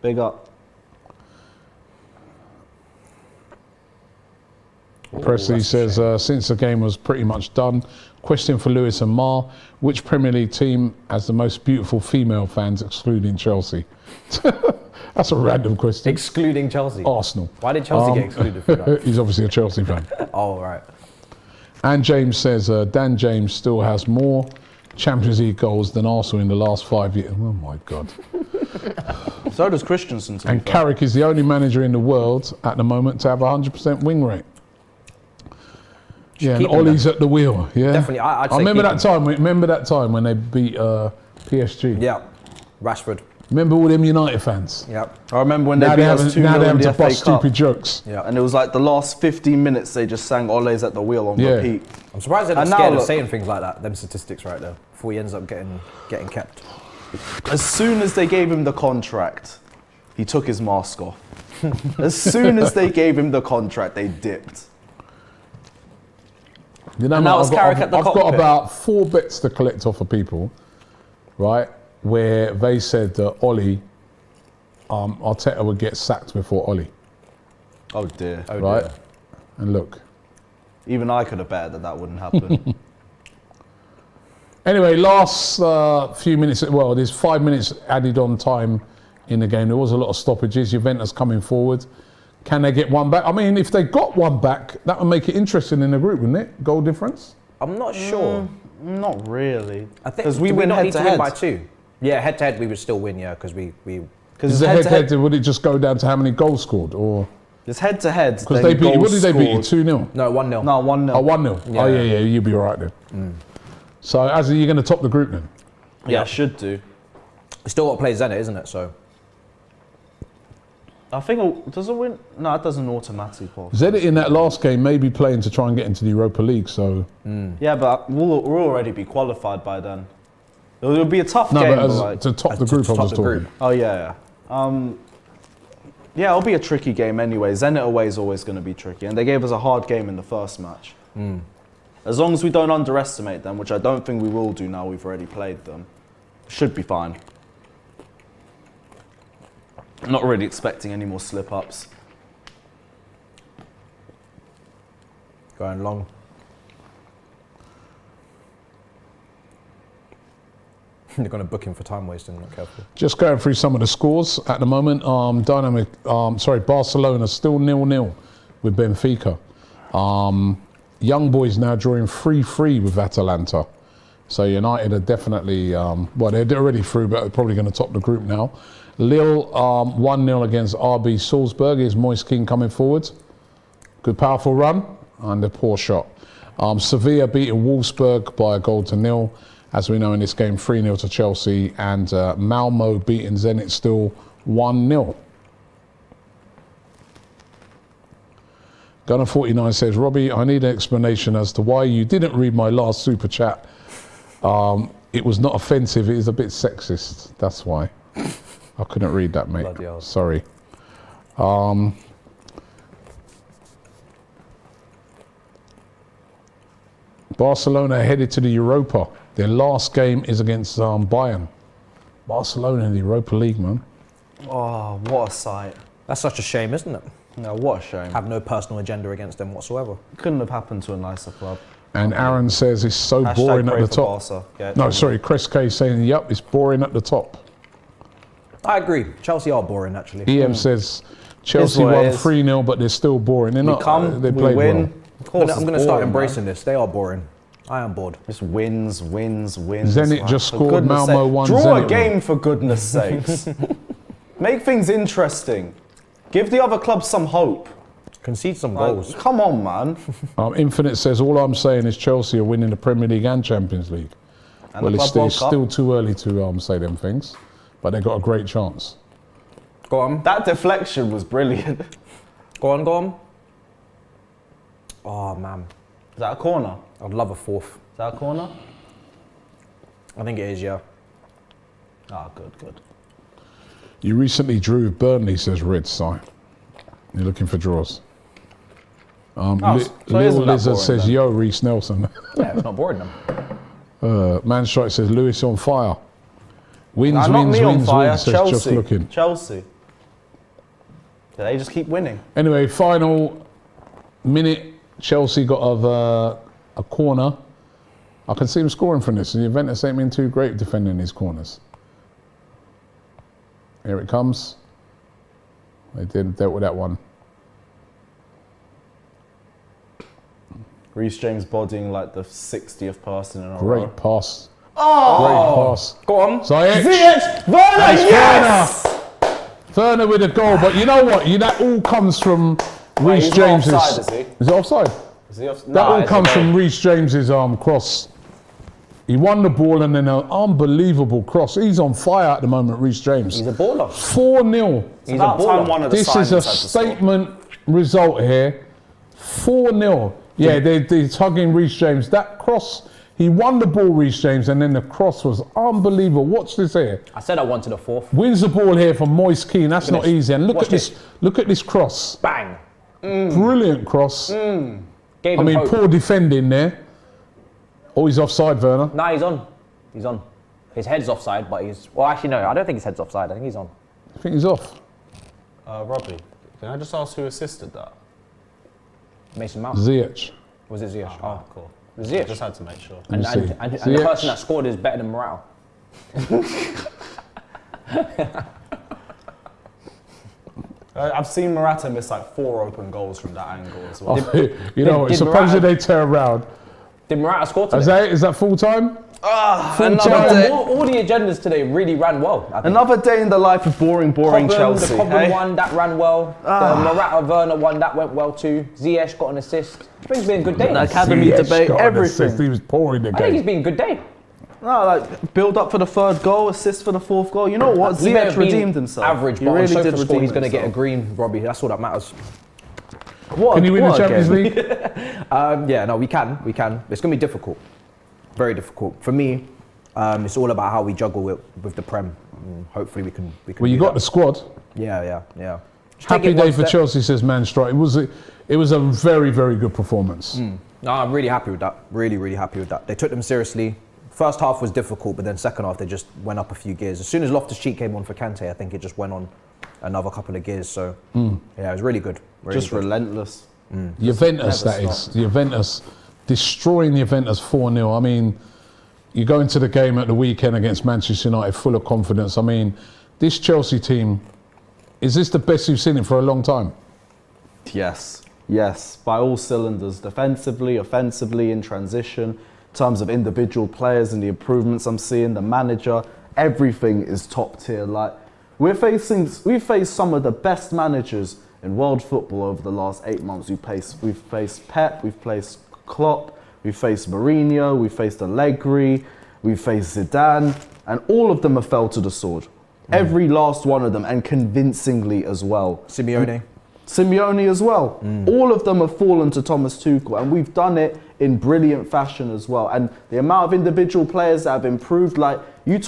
S2: Big up.
S1: Presley says, since the game was pretty much done, question for Lewis and Mar, which Premier League team has the most beautiful female fans, excluding Chelsea? That's a random question.
S3: Excluding Chelsea.
S1: Arsenal.
S3: Why did Chelsea get excluded for that?
S1: He's obviously a Chelsea fan.
S3: Oh, right.
S1: And James says, Dan James still has more Champions League goals than Arsenal in the last 5 years. Oh my God.
S2: So does Christensen. to be
S1: And
S2: fair.
S1: Carrick is the only manager in the world at the moment to have a 100% win rate. Yeah, and
S3: keep him
S1: Ollie's at the wheel. Yeah,
S3: Definitely, I'd say
S1: I remember
S3: keep
S1: that time. Remember that time when they beat PSG.
S3: Yeah. Rashford.
S1: Remember all them United fans?
S3: Yep.
S2: I remember when they
S1: Now
S2: beat
S1: they're
S2: us 2-0
S1: now they're
S2: in
S1: having
S2: the
S1: to bust
S2: FA Cup.
S1: stupid jokes.
S3: Yeah.
S2: And it was like the last 15 minutes they just sang Ole's at the wheel on
S1: Yeah.
S2: repeat.
S3: I'm surprised they're not
S2: And now
S3: scared of
S2: look-
S3: saying things like that, them statistics right there, before he ends up getting kept.
S2: As soon as they gave him the contract, he took his mask off. As soon as they gave him the contract, they dipped.
S1: You know,
S2: And
S1: mate,
S2: that was Carrick at the
S1: I've got
S2: cockpit.
S1: about 4 bets to collect off of people, right? Where they said that Ollie, Arteta would get sacked before Ollie,
S2: Oh dear.
S1: right? And look.
S2: Even I could have bet that that wouldn't happen.
S1: Anyway, last few minutes, well, there's 5 minutes added on time in the game. There was a lot of stoppages. Juventus coming forward. Can they get one back? I mean, if they got one back, that would make it interesting in the group, wouldn't it? Goal difference?
S3: I'm not sure.
S2: Not really.
S3: I think
S2: because we
S3: do
S2: win
S3: not
S2: head
S3: need
S2: to
S3: win
S2: head.
S3: by 2. Yeah, head to head we would still win, yeah, because we
S2: Because
S1: Is
S2: it's
S1: the
S2: head to
S1: head-to-head,
S2: head.
S1: would it just go down to how many goals scored? Or
S2: It's head to head.
S1: because they beat you, what did they beat you? 2-0?
S3: no 1-0.
S2: No, 1-0.
S1: Oh, 1-0. Oh, yeah, you'll be all right then. So, as you're going to top the group then?
S2: Yeah, should do.
S3: Still got to play Zenit, isn't it? So
S2: I think does it win? No, it doesn't automatically qualify.
S1: Zenit in that last game may be playing to try and get into the Europa League, so...
S2: Yeah, but we'll already be qualified by then. It'll be a tough
S1: No,
S2: game.
S1: but
S2: But like,
S1: to top the group, I
S3: top
S1: was
S3: the
S1: talking.
S3: group.
S2: oh yeah. Yeah, it'll be a tricky game anyway. Zenit away is always going to be tricky, and they gave us a hard game in the first match. As long as we don't underestimate them, which I don't think we will do now we've already played them, should be fine. I'm not really expecting any more slip-ups.
S3: going long. They're going to book him for time wasting, not careful.
S1: Just going through some of the scores at the moment. Barcelona still 0-0 with Benfica. Young boys now drawing 3-3 with Atalanta. So United are definitely, well, they're already through, but they're probably going to top the group now. Lille 1-0 against RB Salzburg. Is Moise Kean coming forward? Good powerful run and a poor shot. Sevilla beating Wolfsburg by 1-0. As we know in this game, 3-0 to Chelsea, and Malmo beating Zenit still 1-0. Gunner49 says, Robbie, I need an explanation as to why you didn't read my last super chat. It was not offensive, it is a bit sexist. That's why. I couldn't read that, mate.
S3: Bloody hell.
S1: Sorry. Barcelona headed to the Europa. Their last game is against Bayern. Barcelona in the Europa League, man.
S2: Oh, what a sight.
S3: That's such a shame, isn't it?
S2: No, what a shame.
S3: Have no personal agenda against them whatsoever.
S2: Couldn't have happened to a nicer club.
S1: And Aaron says it's so
S2: Hashtag
S1: boring at
S2: pray
S1: the
S2: for
S1: top.
S2: Barca. Yeah,
S1: No, sorry, Chris K saying, yep, it's boring at the top.
S3: I agree. Chelsea are boring, actually.
S1: EM says Chelsea
S2: what it
S1: won
S2: is.
S1: 3-0, but they're still boring. They're
S2: We
S1: not.
S2: come,
S1: they
S2: we
S1: played
S2: win.
S1: well.
S2: Of course
S3: I'm
S2: it's
S3: going to start
S2: boring,
S3: embracing
S2: man.
S3: this. They are boring. I am bored.
S2: Just wins.
S1: Zenit
S2: Like,
S1: just
S2: for
S1: scored,
S2: goodness
S1: Malmo
S2: sake.
S1: won,
S2: Draw
S1: Zenit
S2: a game for goodness sakes. Make things interesting. Give the other clubs some hope.
S3: Concede some
S2: Like,
S3: goals.
S2: come on, man.
S1: Infinite says, all I'm saying is Chelsea are winning the Premier League and Champions League.
S2: And
S1: Well,
S2: the
S1: it's
S2: Club World Cup.
S1: still too early to say them things, but they got a great chance.
S3: Go on.
S2: That deflection was brilliant. Is
S3: Go on, go on. Oh, man.
S2: that a corner?
S3: I'd love a fourth.
S2: Is that a corner?
S3: I think it is, yeah.
S2: Ah, good.
S1: You recently drew with Burnley, says Red Side. You're looking for draws.
S2: so
S1: Lil
S2: isn't that
S1: Lizard
S2: boring
S1: says,
S2: then?
S1: yo, Reece Nelson.
S3: Yeah, it's not boring them.
S1: Manstrike says, Lewis on fire. Wins,
S2: Nah, not
S1: wins,
S2: me on
S1: wins,
S2: fire.
S1: wins, says
S2: Chelsea.
S1: just looking.
S2: Chelsea. Yeah, they just keep winning.
S1: Anyway, final minute, Chelsea got a corner. I can see him scoring from this, and Juventus ain't been too great defending these corners. Here it comes. They dealt with that one.
S2: Reece James bodying like the 60th person in a row.
S1: Great pass.
S2: Oh!
S1: Great pass.
S3: Go on.
S1: Ziyech.
S2: Ziyech! Werner,
S1: That's
S2: yes!
S1: Werner with a goal, but you know what? That all comes from Reece
S2: he's not
S1: James's.
S2: offside, is he?
S1: Is it offside?
S2: Is he off?
S1: That all
S2: it's
S1: comes
S2: a goal.
S1: from Reece James's cross. He won the ball and then an unbelievable cross. He's on fire at the moment, Reece James.
S3: He's a baller.
S1: 4-0.
S3: He's
S2: About
S3: a
S2: time
S3: baller.
S2: one of the
S1: This is a
S2: signings had to score.
S1: statement result here. 4-0. Yeah, they're tugging Reece James. That cross, he won the ball, Reece James, and then the cross was unbelievable. Watch this here.
S3: I said I wanted a fourth.
S1: Wins the ball here from Moise Keane. That's
S3: Look at
S1: not
S3: this.
S1: easy. And look
S3: Watch
S1: at this. Look at this cross.
S3: Bang.
S1: Brilliant cross.
S3: Gave
S1: I
S3: him
S1: mean,
S3: hope.
S1: poor defending there. Oh, he's offside, Werner.
S3: Nah, he's on. He's on. His head's offside, but he's... Well, actually, no. I don't think his head's offside. I think he's on.
S1: I think he's off.
S2: Robbie, can I just ask who assisted that?
S3: Mason Mount.
S1: Ziyech.
S3: Was it Ziyech?
S2: Oh, cool.
S3: Ziyech.
S2: Just had to make sure.
S3: And,
S1: Let me see.
S3: and the
S1: Ziyech.
S3: person that scored is better than Morata.
S2: I've seen Morata miss like 4 open goals from that angle as well.
S1: You know,
S3: did
S1: supposedly
S3: Morata-
S1: they turn around.
S3: Did Morata score today?
S1: Is that full time?
S2: Another
S1: time.
S2: day,
S3: All the agendas today really ran well. I think.
S2: another day in the life of boring
S3: Cobham,
S2: Chelsea.
S3: the Cobham
S2: Hey?
S3: one, that ran well. The Morata Werner one, that went well too. Ziyech got an assist. I think it's been a good day.
S2: The
S3: I
S2: academy
S1: Ziyech
S2: debate,
S1: got an
S2: everything.
S1: assist. He was pouring the
S3: think it's
S1: game.
S3: been a good day.
S2: No, like build up for the 3rd goal, assist for the 4th goal. You know what?
S3: He may have
S2: Ziyech
S3: been
S2: redeemed himself.
S3: Average,
S2: He
S3: but on
S2: really
S3: sofa
S2: did
S3: score,
S2: redeem
S3: he's going to get a
S2: himself.
S3: green, Robbie. That's all that matters.
S2: What,
S1: Can he win the
S2: what a
S1: Champions
S2: game.
S1: League?
S3: Yeah, no, we can. It's going to be difficult. Very difficult. For me, it's all about how we juggle it with the Prem. Hopefully we can
S1: Well, you
S3: do
S1: got
S3: that.
S1: the squad.
S3: Yeah. Just take
S1: Happy
S3: it one
S1: day for
S3: step.
S1: Chelsea, says Man Strike. It was a very, very good performance.
S3: No, I'm really happy with that. Really happy with that. They took them seriously. First half was difficult, but then second half they just went up a few gears. As soon as Loftus-Cheek came on for Kante, I think it just went on another couple of gears. So yeah, it was really good. Really
S2: Just
S3: good.
S2: relentless.
S1: Juventus,
S2: never
S1: that is. Juventus destroying Juventus 4-0. I mean, you go into the game at the weekend against Manchester United full of confidence. I mean, this Chelsea team, is this the best you've seen it for a long time?
S2: Yes, by all cylinders, defensively, offensively, in transition, in terms of individual players and the improvements I'm seeing, the manager, everything is top tier. Like we've faced some of the best managers in world football over the last 8 months. We've faced Pep, we've faced Klopp, we've faced Mourinho, we've faced Allegri, we've faced Zidane, and all of them have fell to the sword. Every last one of them, and convincingly as well. Simeone as well. All of them have fallen to Thomas Tuchel, and we've done it in brilliant fashion as well. And the amount of individual players that have improved, like you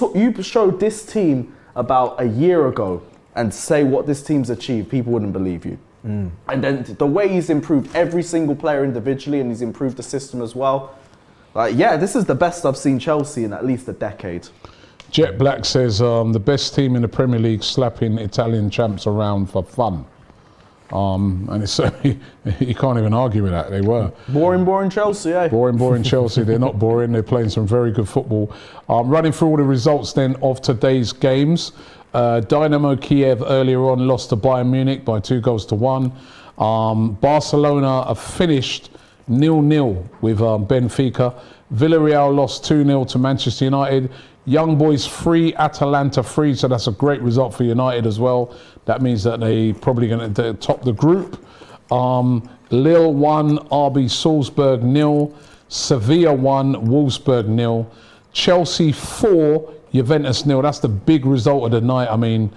S2: showed this team about a year ago and say what this team's achieved, people wouldn't believe you. And then the way he's improved every single player individually, and he's improved the system as well. Like, yeah, this is the best I've seen Chelsea in at least a decade.
S1: Jet Black says the best team in the Premier League slapping Italian champs around for fun. And it's you can't even argue with that. They were
S2: Boring Chelsea, eh?
S1: boring Chelsea. They're not boring. They're playing some very good football. Running through all the results then of today's games. Dynamo Kiev earlier on lost to Bayern Munich by 2-1. Barcelona have finished 0-0 with Benfica. Villarreal lost 2-0 to Manchester United. Young Boys 3, Atalanta 3, so that's a great result for United as well. That means that they probably going to top the group. Lille 1, RB Salzburg 0, Sevilla 1, Wolfsburg 0, Chelsea 4, Juventus 0. That's the big result of the night. I mean,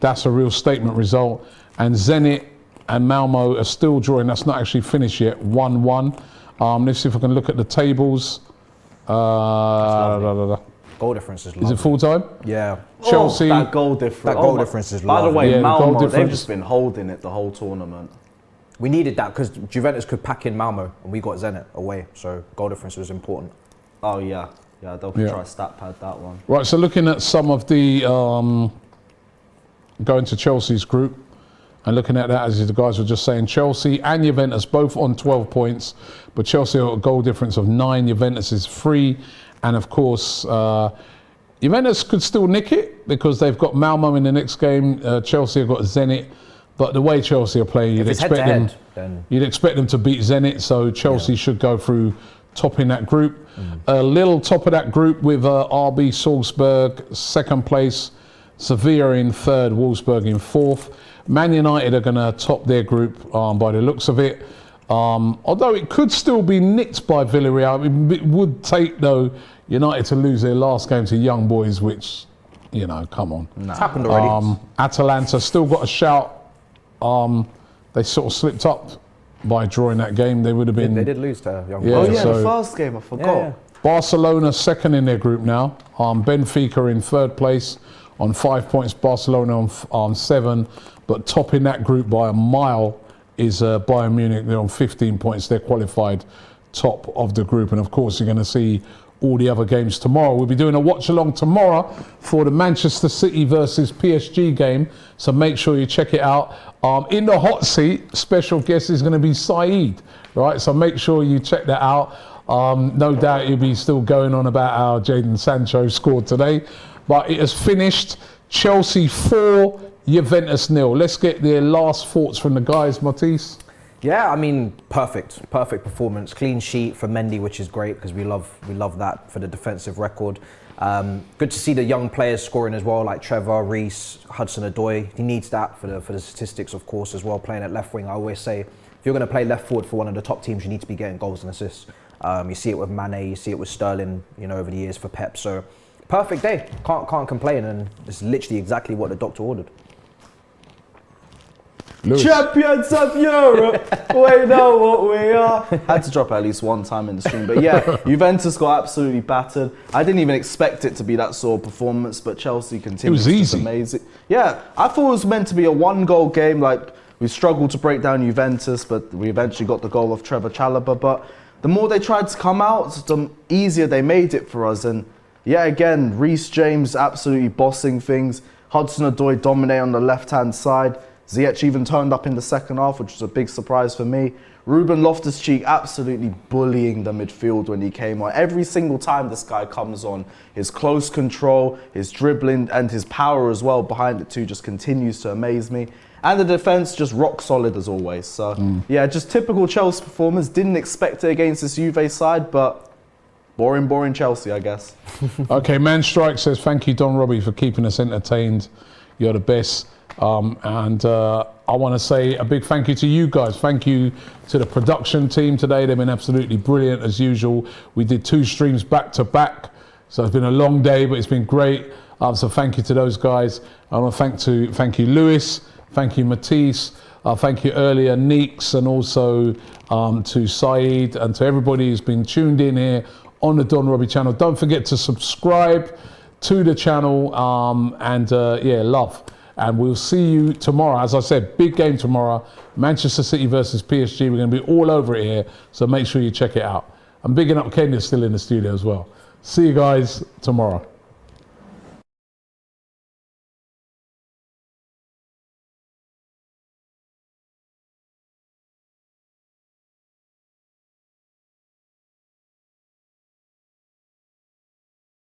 S1: that's a real statement result. And Zenit and Malmo are still drawing. That's not actually finished yet. 1-1. Let's see if I can look at the tables.
S3: Goal difference is
S1: Is
S3: lovely.
S1: it full time?
S3: Yeah.
S1: Chelsea.
S2: That goal difference.
S3: That goal difference is
S2: By the
S3: lovely.
S2: way,
S1: Yeah, the goal
S2: Malmo, they've
S1: difference.
S2: just been holding it the whole tournament.
S3: We needed that because Juventus could pack in Malmo and we got Zenit away. So goal difference was important.
S2: Oh, yeah. Yeah, they'll
S1: Yeah.
S2: try stat pad that one.
S1: Right, so looking at some of the going to Chelsea's group and looking at that, as the guys were just saying, Chelsea and Juventus both on 12 points, but Chelsea have a goal difference of 9, Juventus is 3, and of course Juventus could still nick it because they've got Malmo in the next game. Chelsea have got Zenit, but the way Chelsea are playing,
S3: If it's head-to-head, then
S1: you'd expect them to beat Zenit, so Chelsea should go through topping that group. A little top of that group with RB Salzburg, second place, Sevilla in third, Wolfsburg in fourth. Man United are going to top their group by the looks of it. Although it could still be nicked by Villarreal. It would take, though, United to lose their last game to Young Boys, which, you know, come on.
S3: It's happened already.
S1: Atalanta still got a shout. They sort of slipped up by drawing that game. They would have been.
S3: They did lose to Young
S1: Yeah,
S2: Oh
S3: Boys.
S2: yeah,
S1: so-
S2: the first game, I forgot.
S3: Yeah.
S1: Barcelona second in their group now. Benfica in third place on 5 points. Barcelona on 7, but topping that group by a mile is Bayern Munich. They're on 15 points. They're qualified top of the group, and of course you're going to see all the other games tomorrow. We'll be doing a watch along tomorrow for the Manchester City versus PSG game, so make sure you check it out. In the hot seat, special guest is going to be Saeed, right? So make sure you check that out. No doubt you'll be still going on about how Jadon Sancho scored today, but it has finished. Chelsea 4, Juventus 0. Let's get their last thoughts from the guys, Matisse.
S3: Yeah, I mean, perfect performance. Clean sheet for Mendy, which is great because we love that for the defensive record. Good to see the young players scoring as well, like Trevor, Reece, Hudson-Odoi. He needs that for the statistics, of course, as well. Playing at left wing, I always say, if you're going to play left forward for one of the top teams, you need to be getting goals and assists. You see it with Mane, you see it with Sterling, you know, over the years for Pep. So perfect day, can't complain, and it's literally exactly what the doctor ordered.
S1: Lewis.
S2: Champions of Europe, we know what we are. Had to drop it at least one time in the stream, but yeah, Juventus got absolutely battered. I didn't even expect it to be that sort of performance, but Chelsea continued.
S1: It was easy.
S2: Amazing. Yeah, I thought it was meant to be a 1-goal game. Like, we struggled to break down Juventus, but we eventually got the goal of Trevor Chalobah. But the more they tried to come out, the easier they made it for us. And yeah, again, Reece James absolutely bossing things. Hudson-Odoi dominate on the left-hand side. Ziyech even turned up in the second half, which was a big surprise for me. Ruben Loftus-Cheek absolutely bullying the midfield when he came on. Every single time this guy comes on, his close control, his dribbling, and his power as well behind it too just continues to amaze me. And the defence just rock solid as always. So yeah, just typical Chelsea performance. Didn't expect it against this Juve side, but boring Chelsea, I guess.
S1: Okay, Man Strike says, thank you, Don Robbie, for keeping us entertained. You're the best. I want to say a big thank you to you guys. Thank you to the production team today. They've been absolutely brilliant as usual. We did 2 streams back to back, so it's been a long day, but it's been great. So thank you to those guys. I want to thank you, Lewis. Thank you, Matisse. Thank you earlier, Neeks, and also to Saeed and to everybody who's been tuned in here on the Don Robbie channel. Don't forget to subscribe to the channel yeah, love. And we'll see you tomorrow. As I said, big game tomorrow. Manchester City versus PSG. We're going to be all over it here, so make sure you check it out. I'm bigging up Ken, is still in the studio as well. See you guys tomorrow.